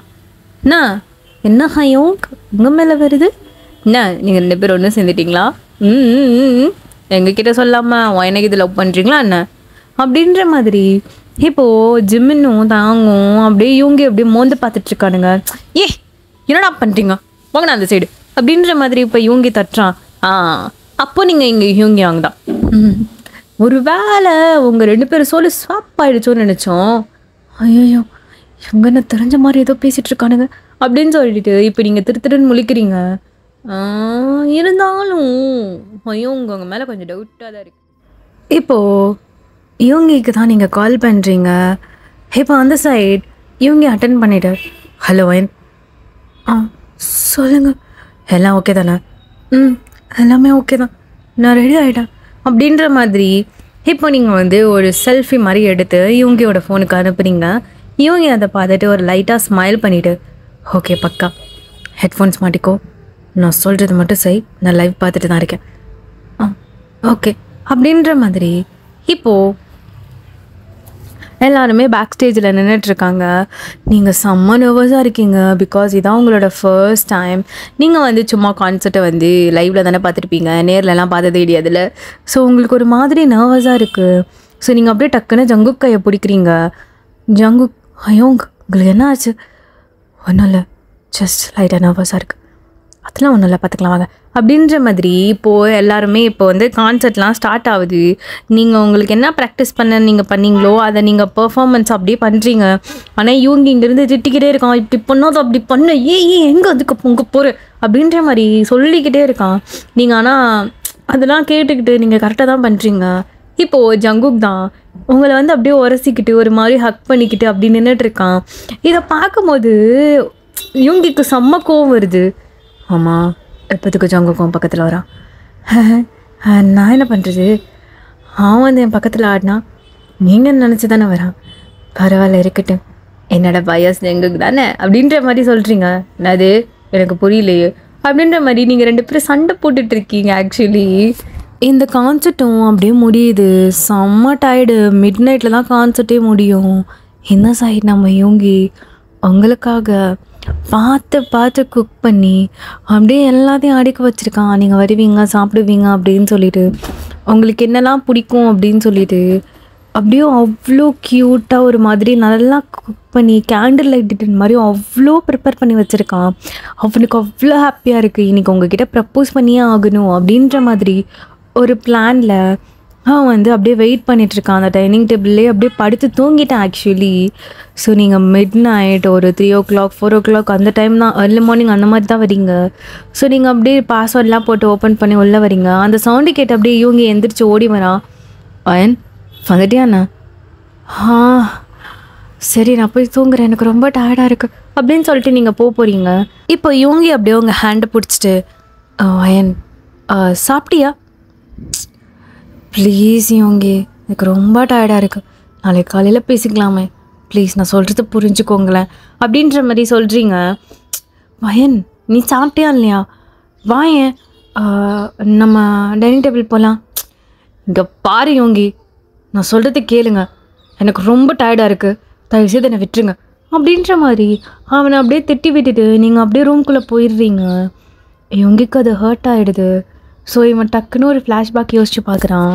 என்ன ஹயோங் உங்கள் மேலே வருது? என்ன நீங்கள் 2 பேரும் ஒன்று சேர்ந்துட்டிங்களா? எங்ககிட்ட சொல்லாமல் எனக்கு இது லவ் பண்ணுறீங்களா என்ன அப்படின்ற மாதிரி இப்போது ஜிம்மினும் தாங்கும் அப்படியே இவங்க அப்படியே மோந்து பார்த்துட்ருக்கானுங்க. என்னடா பண்ணுறீங்க, வாங்கண்ணா அந்த சைடு அப்படின்ற மாதிரி இப்போ இவங்க தட்டுறான். அப்போ நீங்கள் இங்கே இவங்க வாங்க தான். ஒரு வேளை உங்கள் 2 பேரும் சொல்லி ஸ்வாப் ஆகிடுச்சோன்னு நினச்சோம். ஐயோ இவங்க என்ன தெரிஞ்ச மாதிரி ஏதோ பேசிகிட்டு இருக்கானுங்க அப்படின்னு சொல்லிட்டு இப்போ நீங்கள் திருன்னு முழிக்கிறீங்க. இருந்தாலும் இவங்க மேலே கொஞ்சம் டவுட்டாக தான் இருக்குது. இப்போது இவங்களுக்கு தான் நீங்கள் கால் பண்ணுறீங்க. இப்போ அந்த சைட் இவங்க அட்டன் பண்ணிவிட்டு, ஹலோ ஒயின், சொல்லுங்கள், எல்லாம் ஓகே தானே? எல்லாமே ஓகே தான், நான் ரெடி ஆகிட்டேன் அப்படின்ற மாதிரி. இப்போ நீங்கள் வந்து ஒரு செல்ஃபி மாதிரி எடுத்து இவங்கியோட ஃபோனுக்கு அனுப்புறீங்க. இவங்க அதை பார்த்துட்டு ஒரு லைட்டாக ஸ்மைல் பண்ணிவிட்டு, ஓகே பக்கா, ஹெட்ஃபோன்ஸ் மாட்டிக்கோ, நான் சொல்கிறது மட்டும் செய், நான் லைவ் பார்த்துட்டு தான் இருக்கேன், ஓகே அப்படின்ற மாதிரி. இப்போது எல்லாருமே பேக் ஸ்டேஜில் நின்றுட்டுருக்காங்க. நீங்கள் செம்ம நர்வஸாக இருக்கீங்க. பிகாஸ் இதான் உங்களோட ஃபர்ஸ்ட் டைம். நீங்கள் வந்து சும்மா கான்சர்ட்டை வந்து லைவில் தானே பார்த்துருப்பீங்க, நேர்லலாம் பார்த்ததே கிடையாதுல்ல. ஸோ உங்களுக்கு ஒரு மாதிரி நர்வஸாக இருக்குது. ஸோ நீங்கள் அப்படியே டக்குன்னு ஜங்குக் கையை பிடிக்கிறீங்க. ஜங்குக், ஐயோ உங்களுக்கு என்ன ஆச்சு? ஒன்றும் இல்லை, ஜஸ்ட் லைட்டாக நர்வஸாக இருக்குது, அதெல்லாம் ஒன்றும் இல்லை, பார்த்துக்கலாம் வாங்க அப்படின்ற மாதிரி. இப்போது எல்லாருமே இப்போ வந்து கான்சர்ட்லாம் ஸ்டார்ட் ஆகுது. நீங்கள் உங்களுக்கு என்ன ப்ராக்டிஸ் பண்ண நீங்கள் பண்ணீங்களோ அதை நீங்கள் பெர்ஃபார்மன்ஸ் அப்படியே பண்ணுறீங்க. ஆனால் இவங்க இங்கேருந்து திட்டிக்கிட்டே இருக்கான், இப்படி பண்ணாத அப்படி பண்ண, எங்கே அதுக்கு உங்க போகிற அப்படின்ற மாதிரி சொல்லிக்கிட்டே இருக்கான். நீங்கள் ஆனால் அதெல்லாம் கேட்டுக்கிட்டு நீங்கள் கரெக்டாக தான் பண்ணுறீங்க. இப்போது ஜங்குக் தான் உங்களை வந்து அப்படியே உரசிக்கிட்டு ஒரு மாதிரி ஹக் பண்ணிக்கிட்டு அப்படி நின்றுட்டுருக்கான். இதை பார்க்கும்போது இவங்களுக்கு செம்ம கோவம் வருது. ஆமாம், எப்போதுக்கு ஜங்குக்கும் பக்கத்தில் வரான், நான் என்ன பண்ணுறது? அவன் வந்து என் பக்கத்தில் ஆடினா நீங்கள் நினச்சி தானே வரான், பரவாயில்ல இருக்கட்டும், என்னோட பயஸ் ஜங்குக்கு தானே அப்படின்ற மாதிரி சொல்கிறீங்க. அது எனக்கு புரியலையே அப்படின்ற மாதிரி நீங்கள் 2 பேரும் சண்டை போட்டுட்ருக்கீங்க. ஆக்சுவலி இந்த கான்சர்ட்டும் அப்படியே முடியுது. செம்ம டயர்டு. மிட் நைட்டில் தான் கான்சர்ட்டே முடியும். என்ன சைடு நம்ம யோங்கி உங்களுக்காக பார்த்து குக் பண்ணி அப்படியே எல்லாத்தையும் அடுக்க வச்சுருக்கான். நீங்கள் வருவீங்க, சாப்பிடுவீங்க அப்படின்னு சொல்லிட்டு, உங்களுக்கு என்னெல்லாம் பிடிக்கும் அப்படின்னு சொல்லிட்டு அப்படியே அவ்வளோ க்யூட்டாக ஒரு மாதிரி நல்லா குக் பண்ணி கேண்டில் லைட் டின்னர் மாதிரி அவ்வளோ ப்ரிப்பேர் பண்ணி வச்சுருக்கான். அவனுக்கு அவ்வளோ ஹாப்பியாக இருக்குது. இன்றைக்கி உங்ககிட்ட ப்ரப்போஸ் பண்ணியே ஆகணும் அப்படின்ற மாதிரி ஒரு பிளானில் அவன் வந்து அப்படியே வெயிட் பண்ணிகிட்ருக்கான். அந்த டைனிங் டேபிள்லேயே அப்படியே படுத்து தூங்கிட்டேன் ஆக்சுவலி. ஸோ நீங்கள் மிட் நைட் ஒரு 3 o'clock 4 o'clock அந்த டைம் தான், ஏர்லி மார்னிங் அந்த மாதிரி தான் வரீங்க. ஸோ நீங்கள் அப்படியே பாஸ்வேர்ட்லாம் போட்டு ஓப்பன் பண்ணி உள்ளே வரீங்க. அந்த சவுண்டு கேட்டு அப்படியே இவங்க எந்திரிச்சு ஓடி வரான். அயன் வந்துட்டியாண்ணா? சரி நான் போய் தூங்குறேன், எனக்கு ரொம்ப டயர்டாக இருக்குது அப்படின்னு சொல்லிட்டு நீங்கள் போகிறீங்க. இப்போ இவங்க அப்படியே உங்கள் ஹேண்டை பிடிச்சிட்டு, அயன் சாப்பிட்டியா? ப்ளீஸ் யோங்கி, எனக்கு ரொம்ப டயர்டாக இருக்குது, நாளைக்கு காலையில் பேசிக்கலாமே ப்ளீஸ், நான் சொல்கிறது புரிஞ்சுக்கோங்களேன் அப்படின்ற மாதிரி சொல்கிறீங்க. வயன் நீ சாப்பிட்டியா இல்லையா? வாயன் நம்ம டைனிங் டேபிள் போகலாம். இங்கே பாரு யோங்கி, நான் சொல்கிறது கேளுங்க, எனக்கு ரொம்ப டயர்டாக இருக்குது, தயவுசெய்து என்னை விட்டுருங்க அப்படின்ற மாதிரி அவனை அப்படியே திட்டி விட்டுட்டு நீங்கள் அப்படியே ரூம்குள்ளே போயிடுறீங்க. யோங்கிக்கு அது ஹர்ட் ஆகிடுது. ஸோ இவன் டக்குன்னு ஒரு ஃப்ளாஷ்பேக் யோசிச்சு பார்க்குறான்.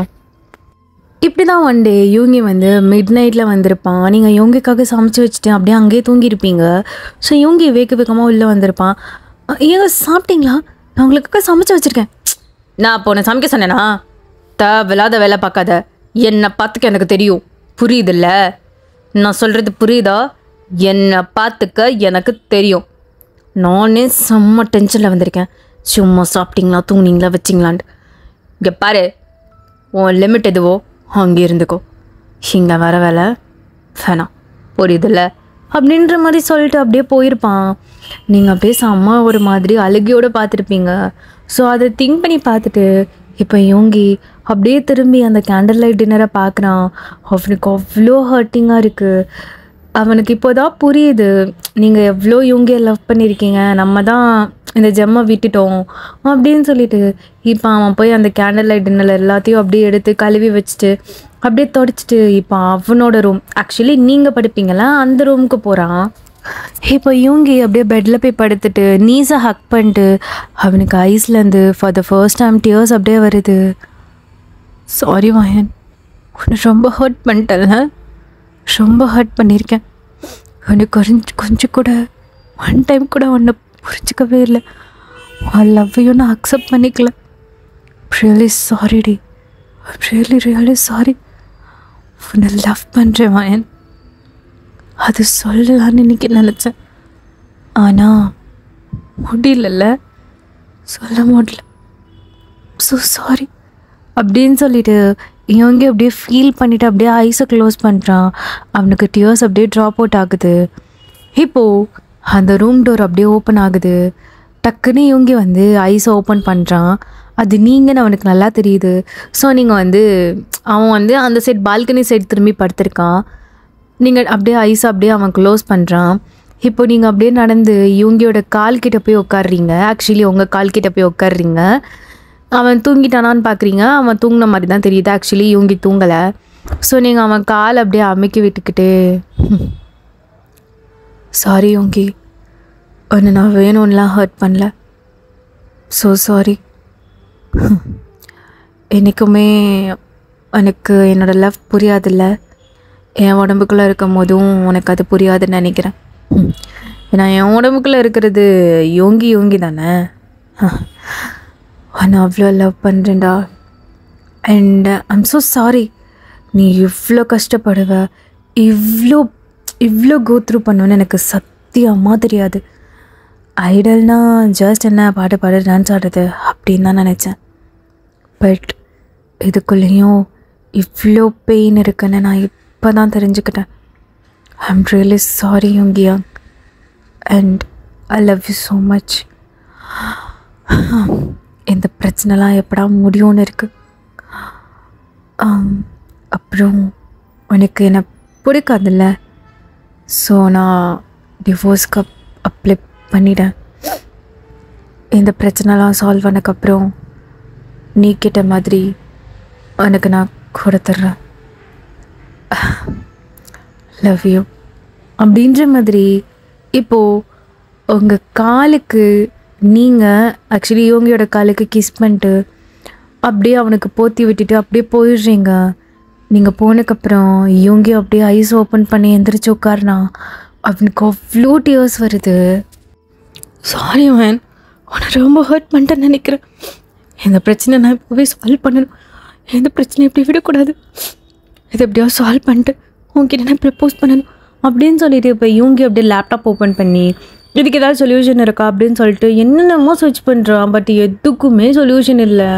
இப்படி தான் ஒன் டே யோங்கி வந்து மிட் நைட்டில் வந்திருப்பான். நீங்கள் யோங்கிக்காக சமைச்சு வச்சுட்டு அப்படியே அங்கேயே தூங்கியிருப்பீங்க. ஸோ யோங்கி வேகமாக உள்ளே வந்திருப்பான். ஏங்க சாப்பிட்டீங்களா? நான் உங்களுக்காக சமைச்சு வச்சுருக்கேன். நான் அப்போ உன்னை சமைக்க சொன்னேன்னா? தேவையில்லாத வேலை பார்க்காத, என்னை பார்த்துக்க எனக்கு தெரியும், புரியுதில்ல? நான் சொல்கிறது புரியுதா? என்னை பார்த்துக்க எனக்கு தெரியும். நானே செம்ம டென்ஷனில் வந்திருக்கேன். சும்மா சாப்பிட்டீங்களா தூங்கினீங்களா வச்சிங்களான்ட்டு. இங்கே பாரு, உன் லிமிட் எதுவோ அங்கே இருந்துக்கோ, இங்கே வர வேலை வேணாம், புரியுதில்ல அப்படின்ற மாதிரி சொல்லிட்டு அப்படியே போயிருப்பான். நீங்கள் அப்படியே செம்ம ஒரு மாதிரி அழுகையோடு பார்த்துருப்பீங்க. ஸோ அதை திங்க் பண்ணி பார்த்துட்டு இப்போ யோங்கி அப்படியே திரும்பி அந்த கேண்டில் லைட் டின்னரை பார்க்குறான். அவனுக்கு அவ்வளோ ஹர்ட்டிங்காக இருக்குது. அவனுக்கு இப்போ தான் புரியுது நீங்கள் எவ்வளோ யோங்கியை லவ் பண்ணியிருக்கீங்க, நம்ம தான் இந்த ஜெம்மை விட்டுட்டோம் அப்படின்னு சொல்லிட்டு. இப்போ அவன் போய் அந்த கேண்டில் லைட் டின்னர் எல்லாத்தையும் அப்படியே எடுத்து கழுவி வச்சுட்டு அப்படியே தொடச்சிட்டு இப்போ அவனோட ரூம், ஆக்சுவலி நீங்கள் படுப்பீங்களா அந்த ரூமுக்கு போகிறான். இப்போ யோங்கி அப்படியே பெட்டில் போய் படுத்துட்டு நீஸை ஹக் பண்ணிட்டு அவனுக்கு ஐஸ்லேருந்து for the first time tears அப்படியே வருது. சாரி வாயன், உன்னை ரொம்ப ஹர்ட் பண்ணிட்டேன்ல, ரொம்ப ஹர்ட் பண்ணியிருக்கேன். எனக்கு கொஞ்சம் கூட ஒன் டைம் கூட ஒன்று புரிஞ்சிக்கவே இல்லை, உன் லவ்வையும் நான் அக்செப்ட் பண்ணிக்கல. ரியலி சாரி டி, ரியலி சாரி. உன்னை லவ் பண்ணுறேன் வாயன், அது சொல்லலான்னு இன்னைக்கு நினச்சேன், ஆனால் முடியல, சொல்ல முடியல. ஸோ சாரி அப்படின்னு சொல்லிட்டு இவங்க அப்படியே ஃபீல் பண்ணிவிட்டு அப்படியே ஐஸை க்ளோஸ் பண்ணுறான். அவனுக்கு டியர்ஸ் அப்படியே ட்ராப் அவுட் ஆகுது. இப்போது அந்த ரூம் டோர் அப்படியே ஓப்பன் ஆகுது. டக்குன்னு யோங்கி வந்து ஐஸை ஓப்பன் பண்ணுறான். அது நீங்கன்னு அவனுக்கு நல்லா தெரியுது. ஸோ நீங்கள் வந்து அவன் வந்து அந்த சைட் பால்கனி சைட் திரும்பி படுத்திருக்கான். நீங்கள் அப்படியே ஐஸை அப்படியே அவன் க்ளோஸ் பண்ணுறான். இப்போ நீங்கள் அப்படியே நடந்து யோங்கியோட கால்கிட்ட போய் உட்காடுறீங்க. ஆக்சுவலி உங்கள் கால்கிட்ட போய் உட்காடுறீங்க. அவன் தூங்கிட்டானான்னு பார்க்குறீங்க. அவன் தூங்கின மாதிரி தான் தெரியுது. ஆக்சுவலி யோங்கி தூங்கலை. ஸோ நீங்கள் அவன் கால் அப்படியே அமுக்கி விட்டுக்கிட்டே, சாரி யோங்கி, ஒன்று நான் வேணும்லாம் ஹர்ட் பண்ணல, ஸோ சாரி. என்றைக்குமே எனக்கு என்னோடய லவ் புரியாதில்ல. என் உடம்புக்குள்ளே இருக்கும் போதும் உனக்கு அது புரியாதுன்னு நினைக்கிறேன். ஏன்னா என் உடம்புக்குள்ளே இருக்கிறது யோங்கி தானே. நான் அவ்வளோ லவ் பண்ணுறேன்டா. And I'm so sorry. நீ இவ்வளோ கஷ்டப்படுவ, இவ்வளோ கோத்ரூ பண்ணுவேன்னு எனக்கு சத்தியமாக தெரியாது. ஐடல்னா ஜஸ்ட் என்ன பாட்டு பாடு டான்ஸ் ஆடுறது அப்படின்னு தான் நினச்சேன். பட் இதுக்குள்ளேயும் இவ்வளோ பெயின் இருக்குன்னு நான் இப்போ தான் தெரிஞ்சுக்கிட்டேன். ஐ எம் ரியலி சாரி யோங்கியா, and I love you so much. இந்த பிரச்சனைலாம் எப்படா முடியும்னு இருக்குது. அப்புறம் உனக்கு என்னை பிடிக்காதில்ல, ஸோ நான் டிவோர்ஸ்க்கு அப்ளை பண்ணிட்டேன். இந்த பிரச்சனைலாம் சால்வ் பண்ணக்கப்புறம் நீ கேட்ட மாதிரி உனக்கு நான் கொடுத்துட்றேன். லவ் யூ அப்படின்ற மாதிரி. இப்போது உங்கள் காலுக்கு நீங்கள் ஆக்சுவலி யோங்கியோட காலுக்கு கிஸ் பண்ணிட்டு அப்படியே அவனுக்கு போற்றி விட்டுட்டு அப்படியே போயிடுறீங்க. நீங்கள் போனதுக்கப்புறம் யோங்கி அப்படியே ஐஸ் ஓப்பன் பண்ணி எந்திரிச்சு உட்காருனா அவனுக்கு அவ்வளோ டியர்ஸ் வருது. சாரி மேன், உன்னை ரொம்ப ஹர்ட் பண்ணிட்டேன்னு நினைக்கிறேன். இந்த பிரச்சனை நான் இப்போவே சால்வ் பண்ணணும். எந்த பிரச்சனை இப்படி விடக்கூடாது. இதை எப்படியா சால்வ் பண்ணிட்டு உங்ககிட்ட நான் ப்ரப்போஸ் பண்ணணும் அப்படின்னு சொல்லிட்டு இப்போ யோங்கி அப்படியே லேப்டாப் ஓப்பன் பண்ணி இதுக்கு ஏதாவது சொல்யூஷன் இருக்கா அப்படின்னு சொல்லிட்டு என்னென்னமோ சர்ச் பண்ணுறான். பட் எதுக்குமே சொல்யூஷன் இல்லை.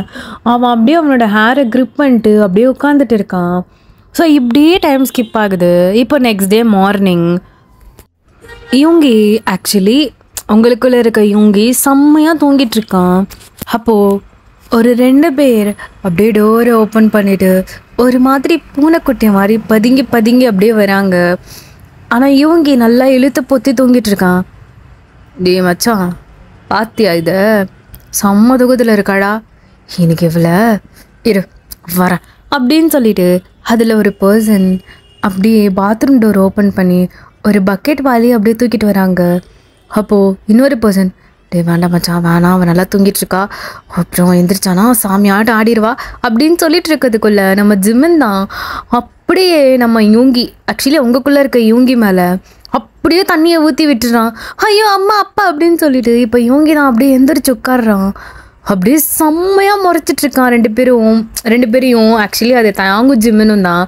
அவன் அப்படியே அவனோட ஹேரை க்ரிப் பண்ணிட்டு அப்படியே உட்காந்துட்டு இருக்கான். ஸோ இப்படியே டைம் ஸ்கிப் ஆகுது. இப்போ நெக்ஸ்ட் டே மார்னிங் யோங்கி ஆக்சுவலி உங்களுக்குள்ளே இருக்க யோங்கி செம்மையாக தூங்கிட்டுருக்கான். அப்போது ஒரு 2 பேர் அப்படியே டோரை ஓப்பன் பண்ணிவிட்டு ஒரு மாதிரி பூனைக்குட்டி மாதிரி பதுங்கி அப்படியே வராங்க. ஆனால் யோங்கி நல்லா இழுத்து பொத்தி தூங்கிட்டு இருக்கான். டே மச்சான், பாத்தியா இதை? செம்ம துகத்தில் இருக்காடா. எனக்கு இவ்வளோ இரு வரேன் அப்படின்னு சொல்லிட்டு அதில் ஒரு பர்சன் அப்படியே பாத்ரூம் டோர் ஓப்பன் பண்ணி ஒரு பக்கெட் வாலி அப்படியே தூக்கிட்டு வராங்க. அப்போது இன்னொரு பர்சன், டே வேண்டாம் மச்சான் வேணாம், அவன் நல்லா தூங்கிட்டு இருக்கா, அப்புறம் எந்திரிச்சானா சாமியாட்டம் ஆடிடுவா அப்படின்னு சொல்லிட்டு இருக்கிறதுக்குள்ள நம்ம ஜிம்மன் தான் அப்படியே நம்ம யோங்கி ஆக்சுவலி உங்களுக்குள்ளே இருக்க யோங்கி மேலே அப்படியே தண்ணியை ஊற்றி விட்டுறான். ஐயோ அம்மா அப்பா அப்படின்னு சொல்லிட்டு இப்போ யோங்கி தான் அப்படியே எந்திரிச்சு உட்காடுறான். அப்படியே செம்மையாக முறைச்சிட்ருக்கான் ரெண்டு பேரையும். ஆக்சுவலி அது தாங்கு ஜிம்முன்னு தான்.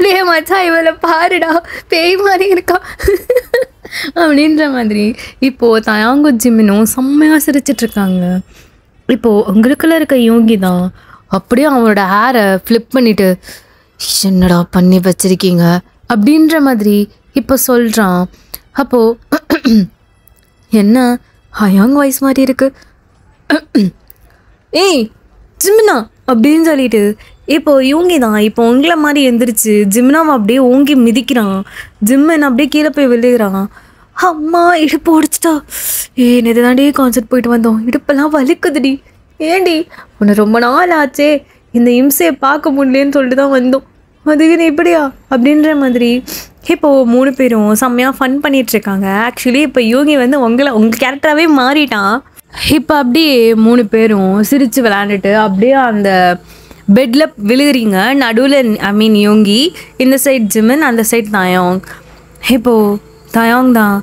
டே மச்சா இவளை பாருடா பேய் மாதிரி இருக்கா அப்படின்ற மாதிரி இப்போது தாங்கு ஜிம்முனும் செம்மையாக சிரிச்சிட்ருக்காங்க. இப்போது உங்களுக்குள்ளே இருக்க யோங்கி தான் அப்படியே அவனோட ஹேரை ஃப்ளிப் பண்ணிவிட்டு என்னடா பண்ணி வச்சிருக்கீங்க அப்படின்ற மாதிரி இப்போ சொல்கிறான். அப்போது என்ன ஹயாங் வாய்ஸ் மாதிரி இருக்கு, ஏய் ஜிம்னா அப்படின்னு சொல்லிட்டு இப்போ யோங்கி தான் இப்போ உங்களை மாதிரி எந்திரிச்சு ஜிம்னாவை அப்படியே ஓங்கி மிதிக்கிறான். ஜிம்மன் அப்படியே கீழே போய் விழுகிறான். அம்மா இடுப்பு உடைச்சிட்டா. நேற்று தாண்டி கான்சர்ட் போயிட்டு வந்தோம், இடுப்பெல்லாம் வலிக்குதுடி. ஏண்டி உன்னை ரொம்ப நாள் ஆச்சே, இந்த இம்சையை பார்க்க முடியலன்னு சொல்லிட்டு தான் வந்தோம், அதுக்கு நீ இப்படியா அப்படின்ற மாதிரி இப்போது 3 பேரும் செம்மையாக ஃபன் பண்ணிகிட்ருக்காங்க. ஆக்சுவலி இப்போ யோகி வந்து உங்கள் கேரக்டராகவே மாறிட்டான். இப்போ அப்படியே 3 பேரும் சிரித்து விளையாண்டுட்டு அப்படியே அந்த பெட்டில் விழுகிறீங்க. நடுவில் யோங்கி, இந்த சைட் ஜிம்மன், அந்த சைட் தாயாங். இப்போது தாயாங் தான்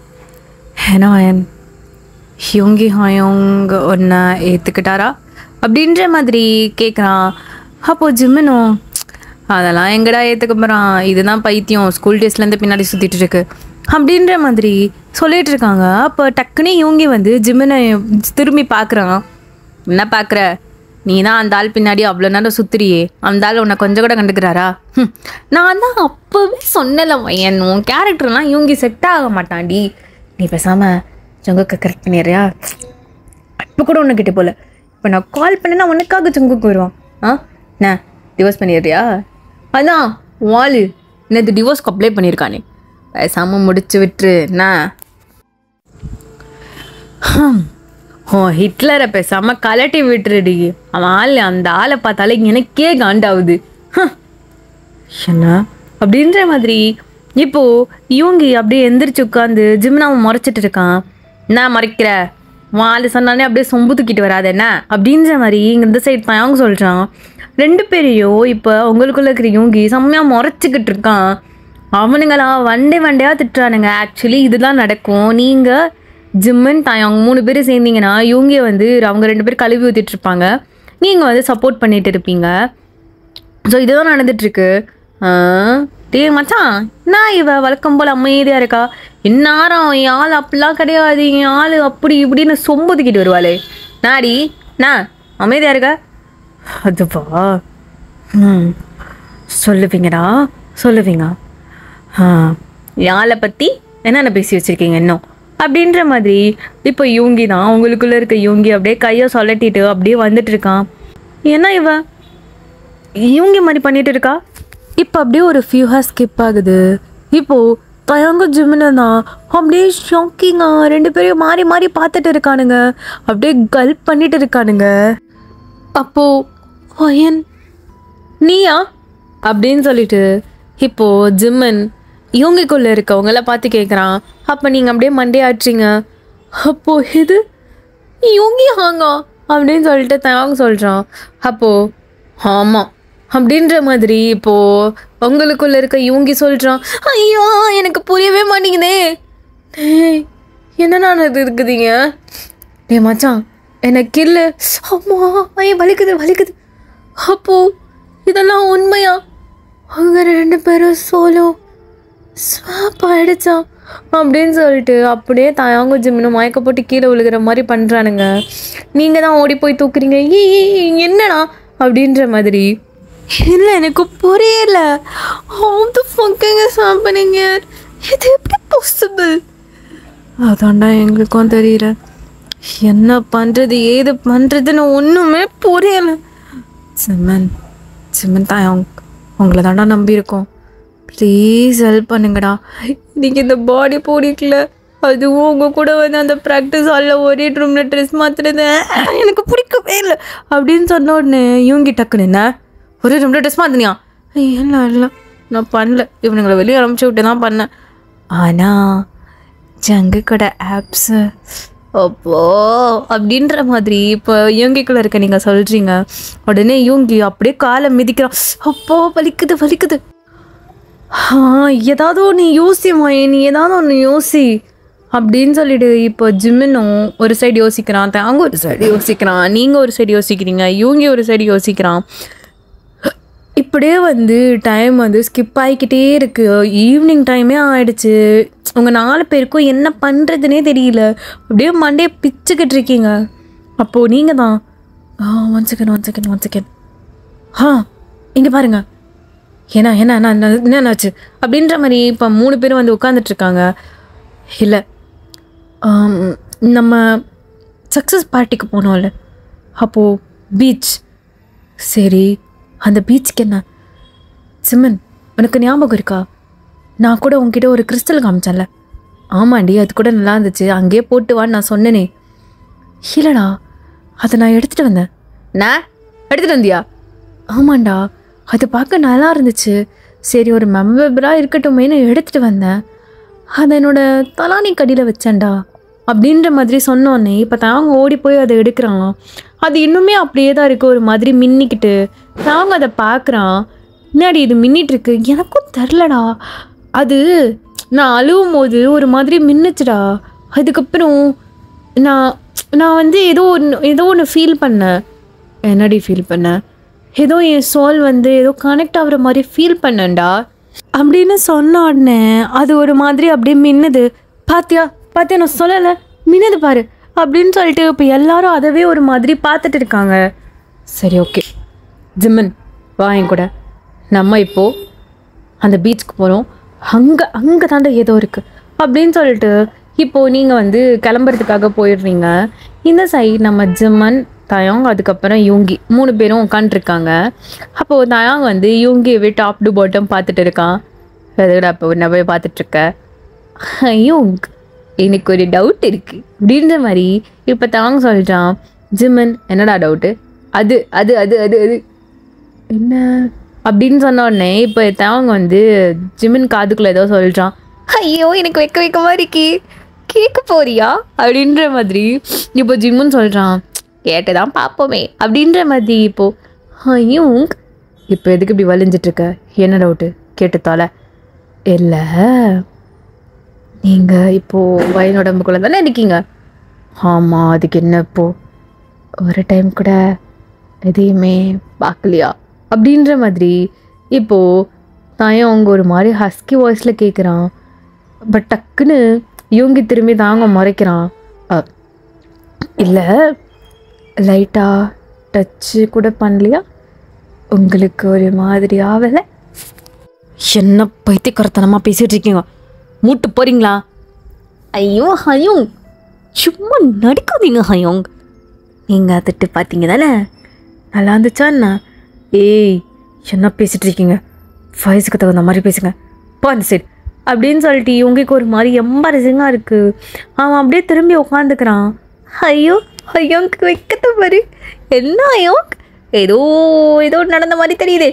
ஏன்னா யோங்கி ஹாயோங் ஒன்றை ஏற்றுக்கிட்டாரா அப்படின்ற மாதிரி கேட்குறான். அப்போது ஜிம்மனும் அதெல்லாம் எங்கடா ஏற்றுக்க போகிறான், இதுதான் பைத்தியம் ஸ்கூல் டேஸ்லேருந்து பின்னாடி சுற்றிட்டு இருக்கு அப்படின்ற மாதிரி சொல்லிகிட்டு இருக்காங்க. அப்போ டக்குன்னு யோங்கி வந்து ஜிம்மனை திரும்பி பார்க்குறான். என்ன பார்க்குற, நீ தான் அந்த ஆள் பின்னாடி அவ்வளோ நேரம் சுற்றுறியே, அந்த ஆள் உன்னை கொஞ்சம் கூட கண்டுக்கிறாரா? நான் தான் அப்போவே சொன்னல உன் கேரக்டர்லாம் யோங்கி செட் ஆக மாட்டான்டி, நீ பேசாமல் ஜங்குக்கு கரெக்ட் பண்ணிடுறியா? இப்போ கூட ஒன்று கிட்டே போல. இப்போ நான் கால் பண்ணேன்னா உனக்காக ஜங்குக்கு வருவான். நான் டிவோர்ஸ் பண்ணிடுறியா? அதான் வாலு என்னது டிவோர்ஸ்க்கு அப்ளை பண்ணியிருக்கானே, பேசாமல் முடிச்சு விட்டுரு. நான் ஹிட்லரை பேசாமல் கலட்டி விட்டுருடி. அவன் அந்த ஆளை பார்த்தாலே எனக்கே காண்டாவுது. என்ன அப்படின்ற மாதிரி இப்போது இவங்க அப்படியே எந்திரிச்சு உட்காந்து ஜிம்னாவை முறைச்சிட்டு இருக்கான். நான் மறைக்கிற வாள் சொன்னானே அப்படியே சொம்பு தூக்கிட்டு வராது என்ன அப்படின்ற மாதிரி இங்கே இந்த சைட் தான் அவங்க சொல்கிறான். 2 பேரையும் இப்போ உங்களுக்குள்ள இருக்கிற யோங்கி செம்மையாக முறைச்சிக்கிட்டு இருக்கான். அவனுங்களா வண்டையாக திட்டுறானுங்க. ஆக்சுவலி இதுதான் நடக்கும். நீங்கள் ஜிம்மன் தாயாங் 3 பேர் சேர்ந்தீங்கன்னா யோங்கியை வந்து அவங்க 2 பேர் கழுவி ஊற்றிட்டு இருப்பாங்க, நீங்கள் வந்து சப்போர்ட் பண்ணிட்டு இருப்பீங்க. ஸோ இதுதான் நடந்துட்டுருக்கு. டே மச்சான், நான் இவ வழக்கம் போல் அமைதியாக இருக்கா. என்னாரம் என் ஆள் அப்படிலாம் கிடையாது, என் ஆள் அப்படி இப்படின்னு சொம்பு தூக்கிட்டு வருவாளே. நாடி நான் அமைதியாக இருக்கா? அதுவா சொல்லுவீங்கடா சொல்லுவீங்க. யாழை பற்றி என்னென்ன பேசி வச்சுருக்கீங்க இன்னும் அப்படின்ற மாதிரி இப்போ யோங்கி தான் அவங்களுக்குள்ளே இருக்க யோங்கி அப்படியே கையை சொல்லட்டிட்டு அப்படியே வந்துட்டு இருக்கான். ஏன்னா இவன் யோங்கி மாதிரி பண்ணிட்டு இருக்கா. இப்போ அப்படியே ஒரு ஃபியூ ஹார்ஸ் ஸ்கிப் ஆகுது. இப்போது தயங்க ஜிம்முன்னு தான் அப்படியே ஷாக்கிங்காக 2 பேரையும் மாறி மாறி பார்த்துட்டு இருக்கானுங்க, அப்படியே கல்ப் பண்ணிட்டு இருக்கானுங்க. அப்போது வயன் நீயா அப்படின்னு சொல்லிட்டு இப்போது ஜிம்மன் இவங்களுக்குள்ளே இருக்கவங்கள பார்த்து கேட்குறான். அப்போ நீங்கள் அப்படியே மண்டே ஆட்றீங்க. அப்போது இது யோங்கி ஹாங்கா அப்படின்னு சொல்லிட்டு தயங்க சொல்கிறான். அப்போது ஆமாம் அப்படின்ற மாதிரி இப்போது உங்களுக்குள்ளே இருக்க யோங்கி சொல்கிறான். ஐயோ எனக்கு புரியவே மாட்டேங்குதே. என்ன நான் இது இருக்குதுங்க. டே மச்சான் எனக்கு இல்லை. அம்மா ஐயா வலிக்குது. அப்போது இதெல்லாம் உண்மையா? அவங்க 2 பேரும் சோலோ ஸ்வாப் ஆகிடுச்சான் அப்படின்னு சொல்லிட்டு அப்படியே தாயாங்க ஜிம்னு மயக்க போட்டு கீழே விழுகிற மாதிரி பண்ணுறானுங்க. நீங்கள் தான் ஓடி போய் தூக்குறீங்க. என்னடா அப்படின்ற மாதிரி. இல்லை எனக்கு புரியல. சாப்பிடுங்க, இது எப்படி பாசிபிள்? அதான்டா எங்களுக்கும் தெரியல. என்ன பண்ணுறது ஏது பண்ணுறதுன்னு ஒன்றுமே புரியலை. சிம்மன் தாயாங் உங்களை தாண்டா நம்பியிருக்கோம். ப்ளீஸ் ஹெல்ப் பண்ணுங்கடா. இன்றைக்கி இந்த பாடி பிடிக்கல. அதுவும் உங்கள் கூட வந்து அந்த ப்ராக்டிஸ் ஹாலில் ஒரே ரூமில் ட்ரெஸ் மாற்றுறது எனக்கு பிடிக்கவே இல்லை அப்படின்னு சொன்ன உடனே இவங்க டக்குன்னு என்ன ஒரே ரூமில் ட்ரெஸ் மாற்றினியா? இல்லை நான் பண்ணல, இவனுங்களை வெளியே அனுப்பிச்சி விட்டு தான் பண்ணேன். ஆனால் ஜங்கு கூட ஆப்ஸு அப்போ அப்படின்ற மாதிரி இப்போ யோங்கிக்குள்ளே இருக்க நீங்கள் சொல்கிறீங்க. உடனே யோங்கி அப்படியே காலை மிதிக்கிறான். அப்போ வலிக்குது. ஏதாவது ஒன்று யோசிமா, நீ ஏதாவது ஒன்று யோசி அப்படின்னு சொல்லிட்டு இப்போ ஜிம்மினும் ஒரு சைடு யோசிக்கிறான், தாங்க ஒரு சைடு யோசிக்கிறான், நீங்கள் ஒரு சைடு யோசிக்கிறீங்க, யோங்கி ஒரு சைடு யோசிக்கிறான். இப்படியே வந்து டைம் வந்து ஸ்கிப் ஆகிக்கிட்டே இருக்குது. ஈவினிங் டைமே ஆகிடுச்சு. உங்கள் 4 பேருக்கும் என்ன பண்ணுறதுனே தெரியல. அப்படியே மண்டே பிச்சுக்கிட்டு இருக்கீங்க. அப்போது நீங்கள் தான் ஒன் செகண்ட் இங்கே பாருங்கள் என்னாச்சு அப்படின்ற மாதிரி இப்போ 3 பேரும் வந்து உட்காந்துட்ருக்காங்க. இல்லை நம்ம சக்ஸஸ் பார்ட்டிக்கு போனோம்ல, அப்போது பீச். சரி அந்த பீச்சுக்கு என்ன சிம்மன் உனக்கு ஞாபகம் இருக்கா? நான் கூட உங்ககிட்ட ஒரு கிறிஸ்டல் காமிச்சேன்ல. ஆமாண்டி அது கூட நல்லா இருந்துச்சு, அங்கேயே போட்டு வான்னு நான் சொன்னேனே. இல்லைடா அதை நான் எடுத்துகிட்டு வந்தேன். நான் எடுத்துகிட்டு வந்தியா? ஆமாண்டா அது பார்க்க நல்லா இருந்துச்சு. சரி ஒரு மெமரபிளாக இருக்கட்டுமேனு எடுத்துகிட்டு வந்தேன். அதை என்னோடய தலானி கடியில் வச்சேன்டா அப்படின்ற மாதிரி சொன்னோன்னே இப்போ தாங்க ஓடி போய் அதை எடுக்கிறான். அது இன்னுமே அப்படியே தான் இருக்குது, ஒரு மாதிரி மின்னிக்கிட்டு. தாங்க அதை பார்க்குறான். முன்னாடி இது மின்னிட்டுருக்கு. எனக்கும் தெரிலடா, அது நான் அழுவும் போது ஒரு மாதிரி மின்னுச்சுடா. அதுக்கப்புறம் நான் வந்து ஏதோ ஒன்று ஃபீல் பண்ணேன். என்னடி ஃபீல் பண்ணேன்? ஏதோ என் சோல் வந்து ஏதோ கனெக்ட் ஆகிற மாதிரி ஃபீல் பண்ணேன்டா அப்படின்னு சொன்ன உடனே அது ஒரு மாதிரி அப்படியே மின்னுது. பாத்தியா நான் சொல்லலை, மின்னுது பாரு அப்படின்னு சொல்லிட்டு இப்போ எல்லாரும் அதவே ஒரு மாதிரி பார்த்துட்டு இருக்காங்க. சரி ஓகே ஜிம்மன் வா என் கூட, நம்ம இப்போது அந்த பீச்சுக்கு போகிறோம். அங்கே தாண்ட ஏதோ இருக்குது அப்படின்னு சொல்லிட்டு இப்போது நீங்கள் வந்து கிளம்புறதுக்காக போயிடுறீங்க. இந்த சைட் நம்ம ஜிம்மன், தயாங், அதுக்கப்புறம் யூங்கி 3 பேரும் உட்காந்துருக்காங்க. அப்போது தயாங் வந்து யூங்கியவே டாப் டு பாட்டம் பார்த்துட்டு இருக்கான். எதுடா இப்போ என்ன போய் பார்த்துட்ருக்க? யூங், எனக்கு ஒரு டவுட் இருக்குது அப்படின்ற மாதிரி இப்போ தாங்க சொல்லிட்டான். ஜிம்மன், என்னடா டவுட்டு? அது அது அது அது அது என்ன அப்படின்னு சொன்ன உடனே இப்போ தாங்க வந்து ஜிம்மன் காதுக்குள்ளே ஏதோ சொல்லிட்டான். ஐயோ, எனக்கு வைக்கமா இருக்கி, கேட்க போறியா அப்படின்ற மாதிரி இப்போ ஜிம்மன் சொல்கிறான். கேட்டு தான் பார்ப்போமே அப்படின்ற மாதிரி இப்போது யூங், இப்போ எதுக்கு இப்படி வலிஞ்சிட்ருக்க? என்ன டவுட்டு? கேட்டுத்தால. இல்லை, நீங்கள் இப்போது வயன் உடம்புக்குள்ளே தானே இருக்கீங்க. ஆமாம், அதுக்கு என்ன இப்போது? ஒரு டைம் கூட எதையுமே பார்க்கலையா அப்படின்ற மாதிரி இப்போது தாயும் அவங்க ஒரு மாதிரி ஹஸ்கி வாய்ஸில் கேட்குறான். பட் டக்குன்னு யூங்கி திரும்பி தாங்க முறைக்கிறான். இல்லை, லைட்டாக டச்சு கூட பண்ணலையா? உங்களுக்கு ஒரு மாதிரி ஆகலை? என்ன பைத்தியக்காரத்தனமாக பேசிகிட்டு இருக்கீங்க, மூட்டு போகிறீங்களா? ஐயோ ஹயோங், சும்மா நடிக்காதீங்க ஹயோங். நீங்கள் திட்டு பார்த்தீங்க தானே, நல்லா இருந்துச்சா என்ன? ஏய், என்ன பேசிகிட்டு இருக்கீங்க? வயசுக்கு தகுந்த மாதிரி பேசுங்க, பாரு சரி அப்படின்னு சொல்லிட்டு இவங்களுக்கு ஒரு மாதிரி எம்பாரசிங்காக இருக்குது. அவன் அப்படியே திரும்பி உட்காந்துக்கிறான். ஐயோ ஐயோங்க்கு வைக்கத்த பாரு. என்ன ஐயோங், ஏதோ ஏதோ நடந்த மாதிரி தெரியுது,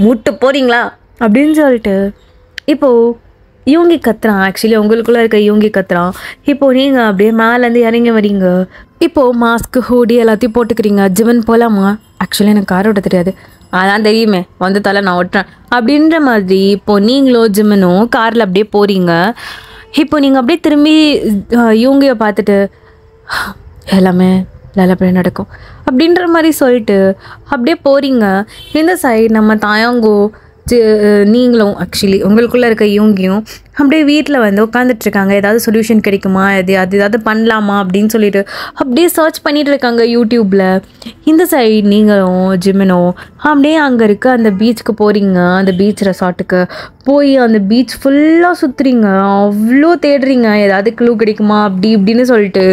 மூட்டு போகிறீங்களா அப்படின்னு சொல்லிட்டு இப்போது இவங்கி கத்துறான். ஆக்சுவலி உங்களுக்குள்ளே இருக்க இவங்கி கத்துறான். இப்போது நீங்கள் அப்படியே மேலேருந்து இறங்கி வரீங்க. இப்போது மாஸ்க்கு, ஹூடி எல்லாத்தையும் போட்டுக்கிறீங்க. ஜிம்மன் போகலாமா? ஆக்சுவலி எனக்கு கார் ஓட்ட தெரியாது. அதான் தெரியுமே, வந்து தலை நான் ஓட்டுறேன் அப்படின்ற மாதிரி இப்போது நீங்களும் ஜிம்மனும் காரில் அப்படியே போகிறீங்க. இப்போ நீங்கள் அப்படியே திரும்பி இவங்கிய பார்த்துட்டு எல்லாமே நல்லபடியாக நடக்கும் அப்படின்ற மாதிரி சொல்லிட்டு அப்படியே போகிறீங்க. இந்த சைடு நம்ம தாயாங்கோ நீங்களும் ஆக்சுவலி உங்களுக்குள்ளே இருக்க இவங்கியும் அப்படியே வீட்டில் வந்து உட்காந்துட்ருக்காங்க. ஏதாவது சொல்யூஷன் கிடைக்குமா, அது ஏதாவது பண்ணலாமா அப்படின்னு சொல்லிட்டு அப்படியே சர்ச் பண்ணிகிட்டு இருக்காங்க யூடியூப்பில். இந்த சைடு நீங்களும் ஜிம்மனும் அப்படியே அங்கே இருக்க அந்த பீச்சுக்கு போகிறீங்க. அந்த பீச் ரெசார்ட்டுக்கு போய் அந்த பீச் ஃபுல்லாக சுற்றுறீங்க. அவ்வளோ தேடுறீங்க ஏதாவது க்ளூ கிடைக்குமா அப்படி இப்படின்னு சொல்லிட்டு.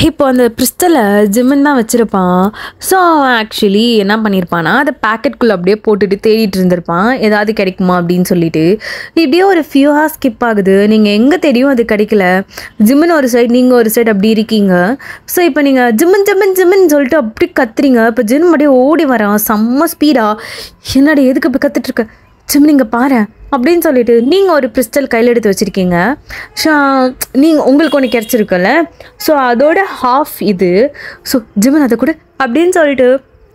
இப்போ அந்த பிரிஸ்டலை ஜிம்மன் தான் வச்சுருப்பான். ஸோ அவன் ஆக்சுவலி என்ன பண்ணியிருப்பான்னா அதை பேக்கெட்குள்ளே அப்படியே போட்டுட்டு தேடிட்டு இருந்திருப்பான் ஏதாவது கிடைக்குமா அப்படின்னு சொல்லிட்டு. இப்படியே ஒரு ஃபியூ ஹார்ஸ் ஸ்கிப் ஆகுது. நீங்கள் எங்கே தேடியும் அது கிடைக்கல. ஜிம்மன் ஒரு சைடு, நீங்கள் ஒரு சைடு அப்படி இருக்கீங்க. ஸோ இப்போ நீங்கள் ஜிம்மன் ஜிம்மன் ஜிம்மன் சொல்லிட்டு அப்படி கத்துறீங்க. இப்போ ஜிம்மன் அப்படியே ஓடி வரான் செம்ம ஸ்பீடாக. என்னடி எதுக்கு இப்போ கற்றுட்ருக்க? ஜிம்மன் நீங்கள் பாரு அப்படின்னு சொல்லிட்டு நீங்கள் ஒரு பிரிஸ்டல் கையில் எடுத்து வச்சுருக்கீங்க. ஸோ நீங்கள் உங்களுக்கு ஒன்று கிடச்சிருக்குல்ல, ஸோ அதோட ஹாஃப் இது. ஸோ ஜிம்மன் அதை கூட அப்படின்னு சொல்லிட்டு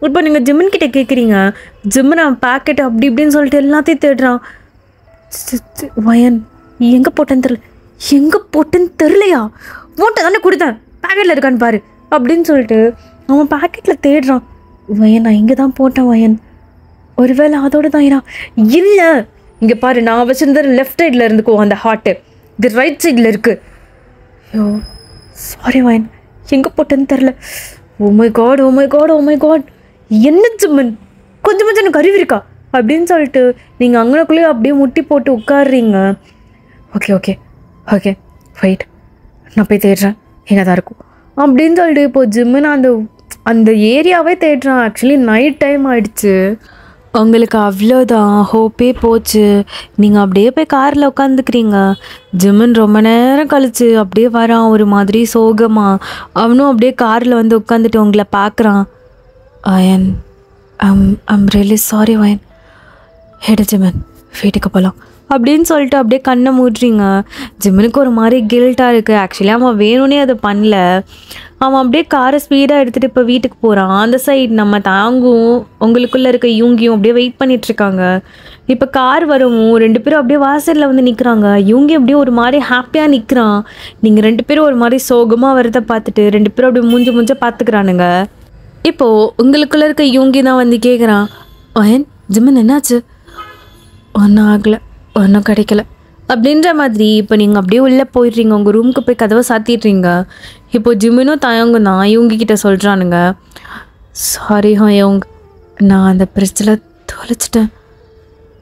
இப்போ நீங்கள் ஜிம்மன் கிட்டே கேட்குறீங்க. ஜிம்மன் அவன் பேக்கெட் அப்படி இப்படின்னு சொல்லிட்டு எல்லாத்தையும் தேடுறான். வயன் எங்கே போட்டேன்னு தெரிலையா? மூட்டை தானே கொடுத்தேன், பேக்கெட்டில் இருக்கான்னு பாரு அப்படின்னு சொல்லிட்டு அவன் பேக்கெட்டில் தேடுறான். வயன் நான் இங்கே தான் போட்டேன் வயன், ஒருவேளை அதோடு தான் இல்லை இங்கே பாரு, நான் வச்சுருந்த லெஃப்ட் சைடில் இருந்துக்கோ அந்த ஹார்ட்டு, இது ரைட் சைடில் இருக்குது. ஐயோ சாரி வயன், எங்கே போட்டேன்னு தெரில. Oh my God oh my God oh my God, என்ன ஜிம்மன் கொஞ்சம் கொஞ்சம் எனக்கு அறிவு இருக்கா அப்படின்னு சொல்லிட்டு நீங்கள் அங்கனக்குள்ளேயே அப்படியே முட்டி போட்டு உட்காடுறீங்க. ஓகே ஓகே ஓகே ஃபைட், நான் போய் தேடுறேன் எங்கே தான் இருக்கும் அப்படின்னு சொல்லிட்டு இப்போது ஜிம்மன் அந்த ஏரியாவே தேடுறான். ஆக்சுவலி நைட் டைம் ஆகிடுச்சு. உங்களுக்கு அவ்வளோதான், ஹோப்பே போச்சு. நீங்கள் அப்படியே போய் காரில் உட்காந்துக்கிறீங்க. ஜிம்மன் ரொம்ப நேரம் கழிச்சு அப்படியே வரான் ஒரு மாதிரி சோகமாக. அவனும் அப்படியே காரில் வந்து உட்காந்துட்டு உங்களை பார்க்குறான். வயன் ஐம் ரியலி சாரி வயன், ஹெடு ஜிம்மன் வீட்டுக்கு போகலாம் அப்படின்னு சொல்லிட்டு அப்படியே கண்ணை மூடுறீங்க. ஜிம்மனுக்கு ஒரு மாதிரி கில்ட்டாக இருக்குது. ஆக்சுவலி அவன் வேணும்னே அதை பண்ணல. அவன் அப்படியே காரை ஸ்பீடாக எடுத்துகிட்டு இப்போ வீட்டுக்கு போகிறான். அந்த சைடு நம்ம தாங்கும் உங்களுக்குள்ளே இருக்க யூங்கியும் அப்படியே வெயிட் பண்ணிகிட்ருக்காங்க. இப்போ கார் வரவும் 2 பேரும் அப்படியே வாசலில் வந்து நிற்கிறாங்க. யூங்கி அப்படியே ஒரு மாதிரி ஹாப்பியாக நிற்கிறான். நீங்கள் 2 பேரும் ஒரு மாதிரி சோகமாக வரதை பார்த்துட்டு 2 பேரும் அப்படியே மூஞ்ச பார்த்துக்கிறானுங்க. இப்போது உங்களுக்குள்ளே இருக்க யூங்கி தான் வந்து கேட்குறான். வயன் ஜிம்மன் என்னாச்சு? ஒன்றும் ஆகலை, ஒன்றும் கிடைக்கல அப்படின்ற மாதிரி இப்போ நீங்கள் அப்படியே உள்ளே போயிடுறீங்க. உங்கள் ரூமுக்கு போய் கதவை சாத்திடுறீங்க. இப்போது ஜிம்மனும் தாயங்க தான் இவங்கக்கிட்ட சொல்கிறானுங்க. சாரி ஹயோங், நான் அந்த பிரச்சனை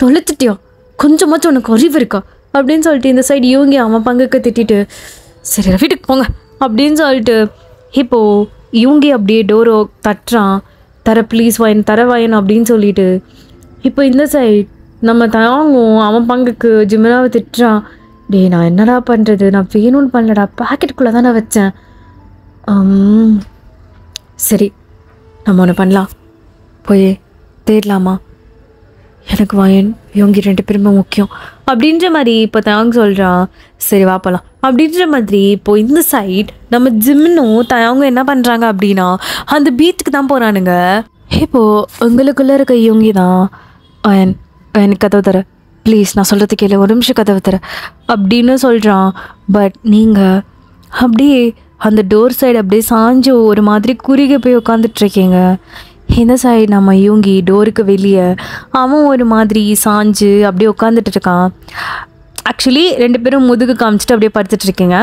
தொலைச்சிட்டியா? கொஞ்சமாச்சும் உனக்கு அறிவு இருக்கா அப்படின்னு சொல்லிட்டு இந்த சைடு இவங்க அவன் பங்குக்கு திட்டிட்டு சரி வீட்டுக்கு போங்க அப்படின்னு சொல்லிட்டு இப்போது இவங்க அப்படியே டோரோ தட்டுறான், தர ப்ளீஸ் வாயின் தர வாயின் அப்படின்னு சொல்லிட்டு. இப்போ இந்த சைட் நம்ம தாங்கும் அவன் பங்குக்கு ஜிமினாவை திட்டுறான். டேய் நான் என்னடா பண்ணுறது, நான் வேணும்னு பண்ணலடா, பாக்கெட்டுக்குள்ளே தான் நான் வச்சேன். சரி நம்ம ஒன்று பண்ணலாம், போய் தேடலாமா, எனக்கு வாயன் இவங்க 2 பேருமே முக்கியம் அப்படின்ற மாதிரி இப்போ தாங்க சொல்கிறான். சரி வாப்பலாம் அப்படின்ற மாதிரி. இப்போது இந்த சைட் நம்ம ஜிம்னும் தயாங்க என்ன பண்ணுறாங்க அப்படின்னா அந்த பீச்சுக்கு தான் போகிறானுங்க. இப்போது உங்களுக்குள்ளே இருக்க இவங்க தான் எனக்கு கதவு தர ப்ளீஸ், நான் சொல்கிறது கேளு, ஒரு நிமிஷம் கதவு தர அப்படின்னு சொல்கிறான். பட் நீங்கள் அப்படியே அந்த டோர் சைடு அப்படியே சாஞ்சு ஒரு மாதிரி குறுகி போய் உட்காந்துட்ருக்கீங்க. இந்த சைடு நம்ம யூங்கி டோருக்கு வெளியே அவன் ஒரு மாதிரி சாஞ்சு அப்படியே உட்காந்துட்டு இருக்கான். ஆக்சுவலி 2 பேரும் முதுகு காமிச்சிட்டு அப்படியே படுத்துட்ருக்கீங்க.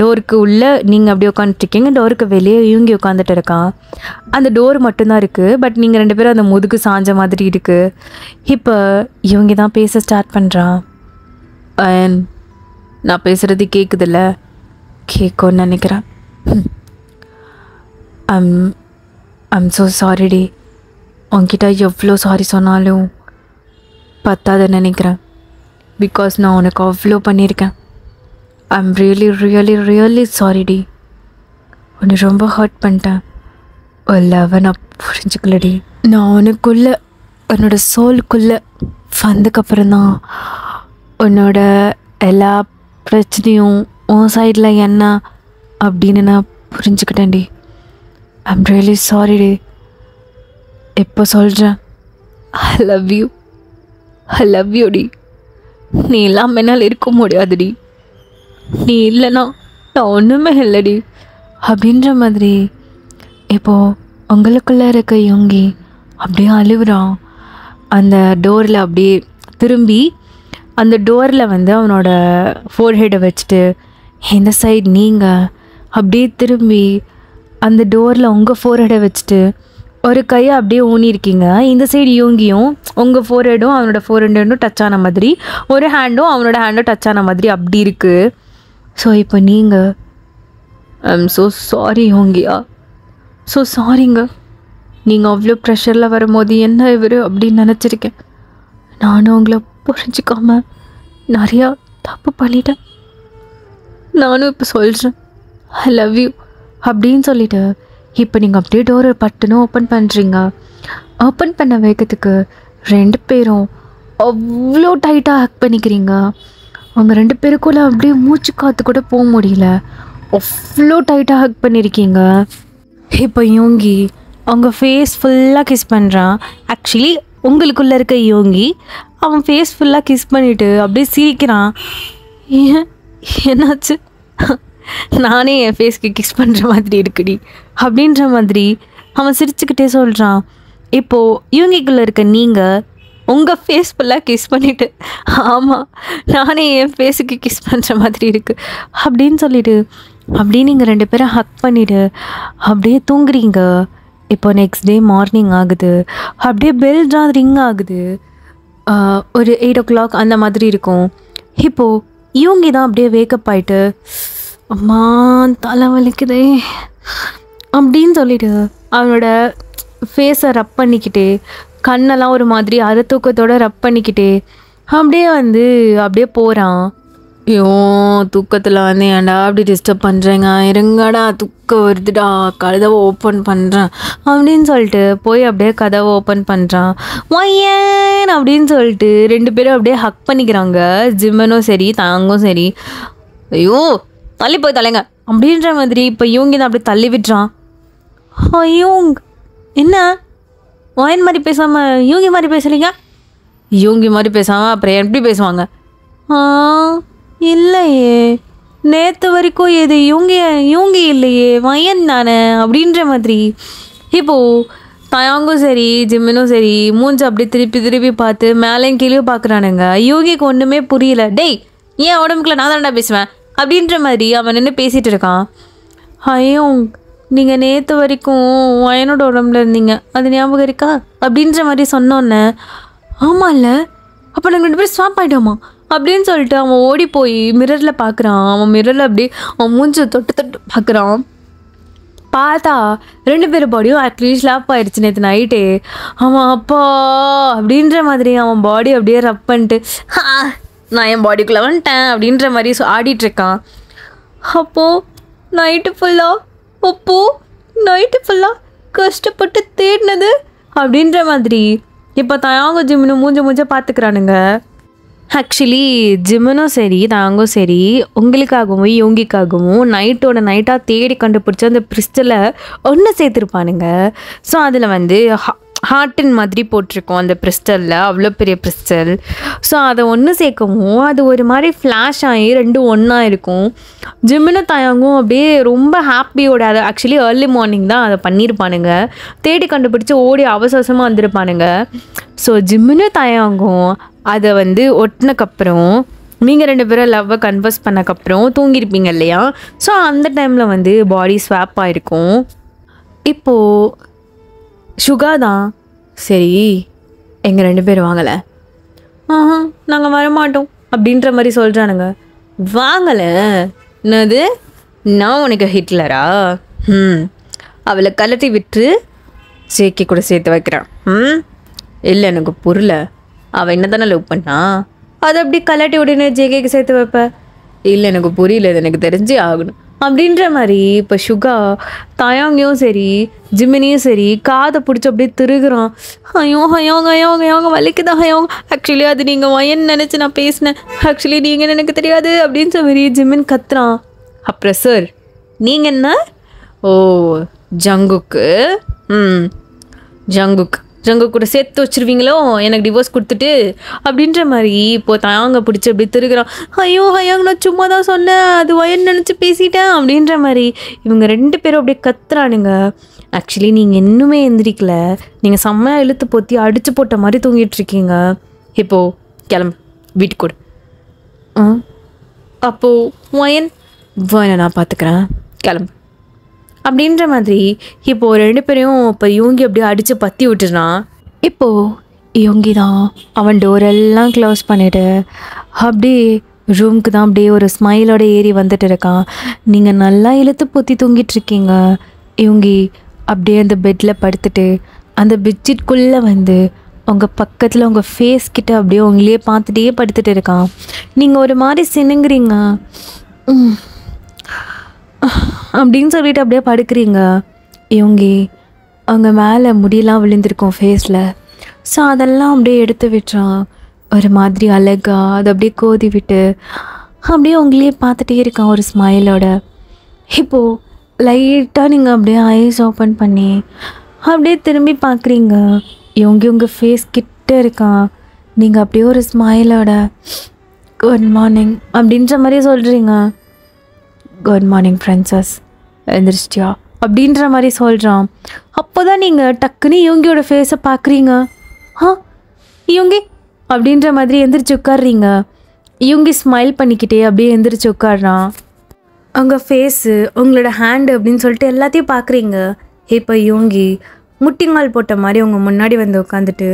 டோருக்கு உள்ளே நீங்கள் அப்படியே உட்காந்துட்ருக்கீங்க, டோருக்கு வெளியே யூங்கி உட்காந்துட்டு இருக்கான். அந்த டோர் மட்டும்தான் இருக்குது, பட் நீங்கள் 2 பேரும் அந்த முதுகு சாஞ்ச மாதிரி இருக்குது. இப்போ இவங்க தான் பேச ஸ்டார்ட் பண்ணுறான். நான் பேசுகிறது கேட்குதில்ல? கேட்கும்னு நினைக்கிறேன். ஐம் ஸோ சாரி டி, உன்கிட்ட எவ்வளோ சாரி சொன்னாலும் பத்தாதுன்னு நினைக்கிறேன். பிகாஸ் நான் உனக்கு அவ்வளோ பண்ணியிருக்கேன். I'm really really really sorry டி, உன்னை ரொம்ப ஹர்ட் பண்ணிட்டேன். லவ்வை நான் புரிஞ்சுக்கலடி. நான் உனக்குள்ளே உன்னோட சோலுக்குள்ளே வந்ததுக்கப்புறம் தான் உன்னோட எல்லா பிரச்சனையும் உன் சைடில் என்ன அப்படின்னு நான் புரிஞ்சுக்கிட்டேன்டி. ஐம் ரியலி சாரி டி. இப்போ சொல்கிறேன், I love you, I love you டி. நீ இல்லாமல் என்னால் இருக்க முடியாதுடி, நீ இல்லைன்னா நான் ஒன்றுமே இல்லைடி அப்படின்ற மாதிரி. இப்போது உங்களுக்குள்ளே இருக்க யோங்கி அப்படியே அழுகுறான். அந்த டோரில் அப்படியே திரும்பி அந்த டோரில் வந்து அவனோட ஃபோர்ஹெட்டை வச்சுட்டு இந்த சைடு நீங்கள் அப்படியே திரும்பி அந்த டோரில் உங்கள் ஃபோர்ஹெட்டை வச்சுட்டு ஒரு கையை அப்படியே ஊனியிருக்கீங்க. இந்த சைடு யோங்கியும் உங்கள் ஃபோர்ஹெடும் அவனோட ஃபோர்ஹெண்டும் டச் ஆன மாதிரி, ஒரு ஹேண்டும் அவனோட ஹேண்டும் டச் ஆன மாதிரி அப்படி இருக்குது. ஸோ இப்போ நீங்கள் ஐம் ஸோ சாரி யோங்கியா, ஸோ சாரிங்க. நீங்கள் அவ்வளோ ப்ரெஷரில் வரும்போது என்ன இவர் அப்படின்னு நினச்சிருக்கேன். நானும் உங்களை புரிஞ்சிக்காமல் நிறையா தப்பு பண்ணிட்டேன். நானும் இப்போ சொல்கிறேன் ஐ லவ் யூ அப்படின்னு சொல்லிவிட்டு இப்போ நீங்கள் அப்படியே டோரை பட்டுன்னு ஓப்பன் பண்ணுறீங்க. ஓப்பன் பண்ண வேகத்துக்கு 2 பேரும் அவ்வளோ டைட்டாக ஹக் பண்ணிக்கிறீங்க. அவங்க 2 பேருக்குள்ளே அப்படியே மூச்சு காற்று கூட போக முடியல, அவ்வளோ டைட்டாக ஹக் பண்ணியிருக்கீங்க. இப்போ யோங்கி அவங்க ஃபேஸ் ஃபுல்லாக கிஸ் பண்ணுறான். ஆக்சுவலி உங்களுக்குள்ளே இருக்க யோங்கி அவன் ஃபேஸ் ஃபுல்லாக கிஸ் பண்ணிவிட்டு அப்படியே சிரிக்கிறான். என்னாச்சு, நானே என் ஃபேஸ்க்கு கிஸ் பண்ணுற மாதிரி இருக்குடி அப்படின்ற மாதிரி அவன் சிரிச்சுக்கிட்டே சொல்கிறான். இப்போது இவங்களுக்குள்ளே இருக்க நீங்கள் உங்கள் ஃபேஸ் ஃபுல்லாக கிஸ் பண்ணிவிட்டு ஆமாம் நானே என் ஃபேஸுக்கு கிஸ் பண்ணுற மாதிரி இருக்குது அப்படின்னு சொல்லிவிட்டு அப்படியே நீங்கள் 2 பேரும் ஹக் பண்ணிவிட்டு அப்படியே தூங்குறீங்க. இப்போ நெக்ஸ்ட் டே மார்னிங் ஆகுது. அப்படியே பெல் தான் ரிங் ஆகுது. ஒரு 8 o'clock அந்த மாதிரி இருக்கும். இப்போது இவங்க தான் அப்படியே வேக்கப் ஆகிட்டு அம்மா தலை வலிக்குதே அப்படின்னு சொல்லிட்டு அவனோட ஃபேஸை ரப் பண்ணிக்கிட்டே கண்ணெல்லாம் ஒரு மாதிரி அரைத்தூக்கத்தோடு ரப் பண்ணிக்கிட்டே அப்படியே போகிறான். ஐயோ தூக்கத்தில் வந்து ஏன்டா அப்படி டிஸ்டர்ப் பண்ணுறேங்க, இருங்கடா தூக்கம் வருதுடா, கதவை ஓப்பன் பண்ணுறேன் அப்படின்னு சொல்லிட்டு போய் அப்படியே கதவை ஓப்பன் பண்ணுறான். ஒய்யன் அப்படின்னு சொல்லிட்டு 2 பேரும் அப்படியே ஹக் பண்ணிக்கிறாங்க. ஜிம்மனும் சரி தாங்கும் சரி. ஐயோ தள்ளி போய் தலைங்க அப்படின்ற மாதிரி இப்போ இவங்க தான் அப்படியே தள்ளி விட்டுறான். ஐயோ என்ன ஒயன் மாதிரி பேசாமல் யூங்கி மாதிரி பேசுகிறீங்க? யூங்கி மாதிரி பேசாமல் அப்புறம் எப்படி பேசுவாங்க? இல்லையே நேற்று வரைக்கும் எது யூங்கி இல்லையே வயன் தானே அப்படின்ற மாதிரி. இப்போது தயாங்கும் சரி ஜிம்மனும் சரி மூஞ்சி அப்படியே திருப்பி பார்த்து மேலேயும் கீழே பார்க்குறானுங்க. யூங்கிக்கு ஒன்றுமே புரியல. டேய் ஏன் உடம்புக்குள்ள நான் தானடா பேசுவேன் அப்படின்ற மாதிரி அவன் நின்று பேசிகிட்டு இருக்கான். ஐயோ நீங்கள் நேற்று வரைக்கும் வயனோட உடம்புல இருந்தீங்க, அது ஞாபகம் இருக்கா அப்படின்ற மாதிரி சொன்னோன்னே ஆமாம் இல்லை அப்போ நாங்கள் 2 பேரும் ஸ்வாப் ஆகிட்டோமா அப்படின்னு சொல்லிட்டு அவன் ஓடி போய் மிரரில் பார்க்குறான். அவன் மிரரில் அப்படியே அவன் மூஞ்சி தொட்டு பார்க்குறான். பார்த்தா 2 பேர் பாடியும் ஆக்சுவலி ஸ்லாப் ஆயிடுச்சு நேற்று நைட்டே. அவன் அப்பா அப்படின்ற மாதிரி அவன் பாடி அப்படியே ரப் பண்ணிட்டு நான் என் பாடிக்குள்ளே வந்துட்டேன் அப்படின்ற மாதிரி ஆடிட்டுருக்கான். அப்போது நைட்டு ஃபுல்லாக கஷ்டப்பட்டு தேடினது அப்படின்ற மாதிரி இப்போ தயாங்க ஜிம்னு மூஞ்ச பார்த்துக்கிறானுங்க. ஆக்சுவலி ஜிம்மனும் சரி தாங்கும் சரி உங்களுக்காகவும் யோங்கிக்காகவும் நைட்டாக தேடி கண்டுபிடிச்ச அந்த கிறிஸ்டலை ஒன்று சேர்த்துருப்பானுங்க. ஸோ அதில் வந்து ஹார்ட்டின் மாதிரி போட்டிருக்கோம் அந்த கிறிஸ்டலில், அவ்வளோ பெரிய கிறிஸ்டல். ஸோ அதை ஒன்று சேர்க்கவும் அது ஒரு மாதிரி ஃப்ளாஷ் ஆகி 2 ஒன்றா இருக்கும். ஜிம்முனும் தயாங்கும் அப்படியே ரொம்ப ஹாப்பியோட அதை ஆக்சுவலி ஏர்லி மார்னிங் தான் அதை பண்ணியிருப்பானுங்க. தேடி கண்டுபிடிச்சி ஓடி அவசரமாக வந்திருப்பானுங்க. ஸோ ஜிம்முனும் தயாங்கும் அதை வந்து ஒட்டினக்கப்புறம் நீங்கள் 2 பேரும் லவ்வை கன்வர்ஸ் பண்ணக்கப்புறம் தூங்கியிருப்பீங்க இல்லையா? ஸோ அந்த டைமில் வந்து பாடி ஸ்வாப் ஆகிருக்கும். இப்போது சுகா தான் சரி எங்கள் 2 பேர் வாங்கலை, நாங்கள் வரமாட்டோம் அப்படின்ற மாதிரி சொல்கிறானுங்க. வாங்கலை என்னது, நான் உனக்கு ஹிட்லரா? அவளை கலட்டி விட்டு ஜேகே கூட சேர்த்து வைக்கிறான். இல்லை எனக்கு புரியல, அவள் என்ன தானே லவ் பண்ணா, அதை அப்படி கலாட்டி உடனே ஜேகேக்கு சேர்த்து வைப்ப? இல்லை எனக்கு புரியல, இது எனக்கு தெரிஞ்சே ஆகணும் அப்படின்ற மாதிரி. இப்போ சுகா தயாங்கையும் சரி ஜிமினியும் சரி காதை பிடிச்சி அப்படியே திருகுறான். ஹயோங்க வலிக்குதா ஹயோங்க, ஆக்சுவலி அது நீங்கள் வயன்னு நினச்சி நான் பேசினேன், ஆக்சுவலி நீங்கள் எனக்கு தெரியாது அப்படின்னு சொல்லி ஜிமின் கத்துறான். அப்புறம் சார் நீங்கள் என்ன, ஓ ஜங்குக்கு ஜங்குக் கூட சேர்த்து வச்சுருவீங்களோ எனக்கு டிவோர்ஸ் கொடுத்துட்டு அப்படின்ற மாதிரி இப்போது தயாங்க பிடிச்சி அப்படி திருகுறான். ஹயோங்க நான் சும்மா தான் சொன்னேன், அது வயன்னு நினச்சி பேசிட்டேன் அப்படின்ற மாதிரி இவங்க 2 பேரும் அப்படியே கத்துறானுங்க. ஆக்சுவலி நீங்கள் இன்னுமே எந்திரிக்கல, நீங்கள் செம்மையாக இழுத்து போற்றி அடித்து போட்ட மாதிரி தூங்கிட்டுருக்கீங்க. இப்போது கிளம்பு வீட்டுக்கு கூட. அப்போது வயனை நான் பார்த்துக்கிறேன் கிளம்பு அப்படின்ற மாதிரி இப்போது 2 பேரையும் இப்போ யோங்கி அப்படியே அடித்து பற்றி விட்டுறான். இப்போது யோங்கி தான் அவன் டோரெல்லாம் க்ளோஸ் பண்ணிவிட்டு அப்படியே ரூமுக்கு தான் அப்படியே ஒரு ஸ்மைலோட ஏறி வந்துட்டு இருக்கான். நீங்கள் நல்லா இழுத்து பொத்தி தூங்கிட்டுருக்கீங்க. யோங்கி அப்படியே அந்த பெட்டில் படுத்துட்டு அந்த பெட்ஷீட்குள்ளே வந்து உங்கள் பக்கத்தில் உங்கள் ஃபேஸ் கிட்ட அப்படியே உங்களையே பார்த்துட்டே படுத்துட்டு இருக்கான். நீங்கள் ஒரு மாதிரி சினுங்குறீங்க அப்படின்னு சொல்லிட்டு அப்படியே படுக்கிறீங்க. யோங்கி அவங்க மேலே முடியெல்லாம் விழுந்திருக்கும் ஃபேஸில். ஸோ அதெல்லாம் அப்படியே எடுத்து விட்டுறான். ஒரு மாதிரி அழகா அதை அப்படியே கோதி விட்டு அப்படியே உங்களையே பார்த்துட்டே இருக்கான் ஒரு ஸ்மைலோட. இப்போது லைட்டாக நீங்கள் அப்படியே ஐஸ் ஓப்பன் பண்ணி அப்படியே திரும்பி பார்க்குறீங்க. யோங்கி உங்கள் ஃபேஸ் கிட்ட இருக்கான். நீங்கள் அப்படியே ஒரு ஸ்மைலோட குட் மார்னிங் அப்படின்ற மாதிரி சொல்கிறீங்க. குட் மார்னிங் ஃப்ரெண்ட்ஸஸ், எழுந்திரிச்சிட்டியா அப்படின்ற மாதிரி சொல்கிறான். அப்போ தான் நீங்கள் டக்குன்னு யோங்கியோட ஃபேஸை பார்க்குறீங்க. யோங்கி அப்படின்ற மாதிரி எந்திரிச்சு உட்காடுறீங்க. யோங்கி ஸ்மைல் பண்ணிக்கிட்டே அப்படியே எந்திரிச்சு உட்காடுறான். உங்கள் ஃபேஸு உங்களோட ஹேண்டு அப்படின்னு சொல்லிட்டு எல்லாத்தையும் பார்க்குறீங்க. இப்போ யோங்கி முட்டிங்கால் போட்ட மாதிரி உங்கள் முன்னாடி வந்து உட்காந்துட்டு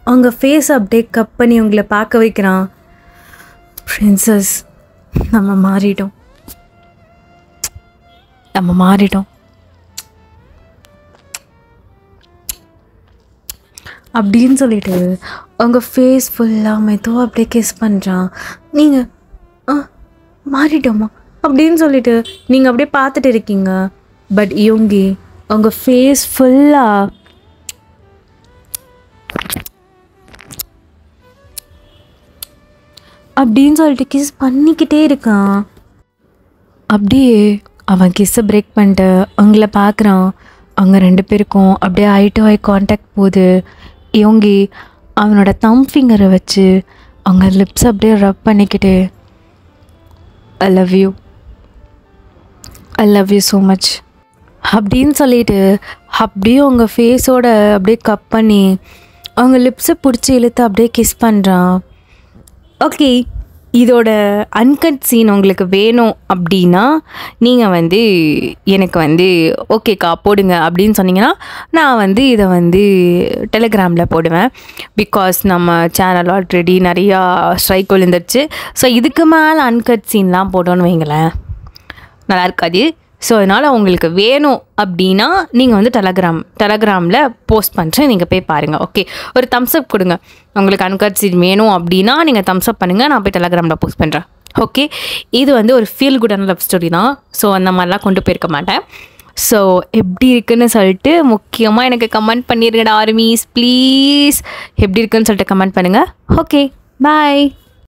அவங்க ஃபேஸை அப்படியே கப் பண்ணி உங்களை பார்க்க வைக்கிறான். ஃப்ரெண்ட்ஸஸ் நம்ம மாறிட்டோம் அப்படின்னு சொல்லிட்டு உங்கள் ஃபேஸ் ஃபுல்லாக மெதுவாக அப்படியே கிஸ் பண்ணுறான். நீங்கள் மாறிட்டோமா அப்படின்னு சொல்லிட்டு நீங்கள் அப்படியே பார்த்துட்டு இருக்கீங்க. பட் யோங்கி உங்கள் ஃபேஸ் ஃபுல்லாக அப்படின்னு சொல்லிட்டு கிஸ் பண்ணிக்கிட்டே இருக்கான். அப்படியே அவன் கிஸ்ஸை பிரேக் பண்ணிட்டு அவங்கள பார்க்குறான். அவங்க 2 பேருக்கும் அப்படியே ஐ டு ஐ கான்டாக்ட் போகுது. யோங்கி அவனோட தம் ஃபிங்கரை வச்சு அவங்க லிப்ஸ் அப்படியே ரப் பண்ணிக்கிட்டு ஐ லவ் யூ ஸோ மச் அப்படின்னு சொல்லிட்டு அப்படியே அவங்க ஃபேஸோட அப்படியே கப் பண்ணி அவங்க லிப்ஸை பிடிச்சி இழுத்து அப்படியே கிஸ் பண்ணுறான். ஓகே இதோட அன்கட் சீன் உங்களுக்கு வேணும் அப்படின்னா நீங்கள் வந்து எனக்கு ஓகேக்கா போடுங்க அப்படின்னு சொன்னீங்கன்னா நான் இதை டெலிகிராமில் போடுவேன். பிகாஸ் நம்ம சேனல் ஆல்ரெடி நிறையா ஸ்ட்ரைக் விழுந்துருச்சு. ஸோ இதுக்கு மேலே அன்கட் சீன்லாம் போட்டோன்னு வைங்களேன், நல்லா இருக்காது. ஸோ அதனால் உங்களுக்கு வேணும் அப்படின்னா நீங்கள் டெலகிராமில் போஸ்ட் பண்ணுறேன், நீங்கள் போய் பாருங்கள். ஓகே, ஒரு தம்ஸ்அப் கொடுங்க. உங்களுக்கு அன்கட் சீன் வேணும் அப்படின்னா நீங்கள் தம்ஸ்அப் பண்ணுங்கள், நான் போய் டெலகிராமில் போஸ்ட் பண்ணுறேன். ஓகே, இது ஒரு ஃபீல் குடான லவ் ஸ்டோரி தான். ஸோ அந்த மாதிரிலாம் கொண்டு போயிருக்க மாட்டேன். ஸோ எப்படி இருக்குன்னு சொல்லிட்டு முக்கியமாக எனக்கு கமெண்ட் பண்ணிடுங்கடா ஆர்மீஸ் ப்ளீஸ். எப்படி இருக்குன்னு சொல்லிட்டு கமெண்ட் பண்ணுங்கள். ஓகே, பாய்.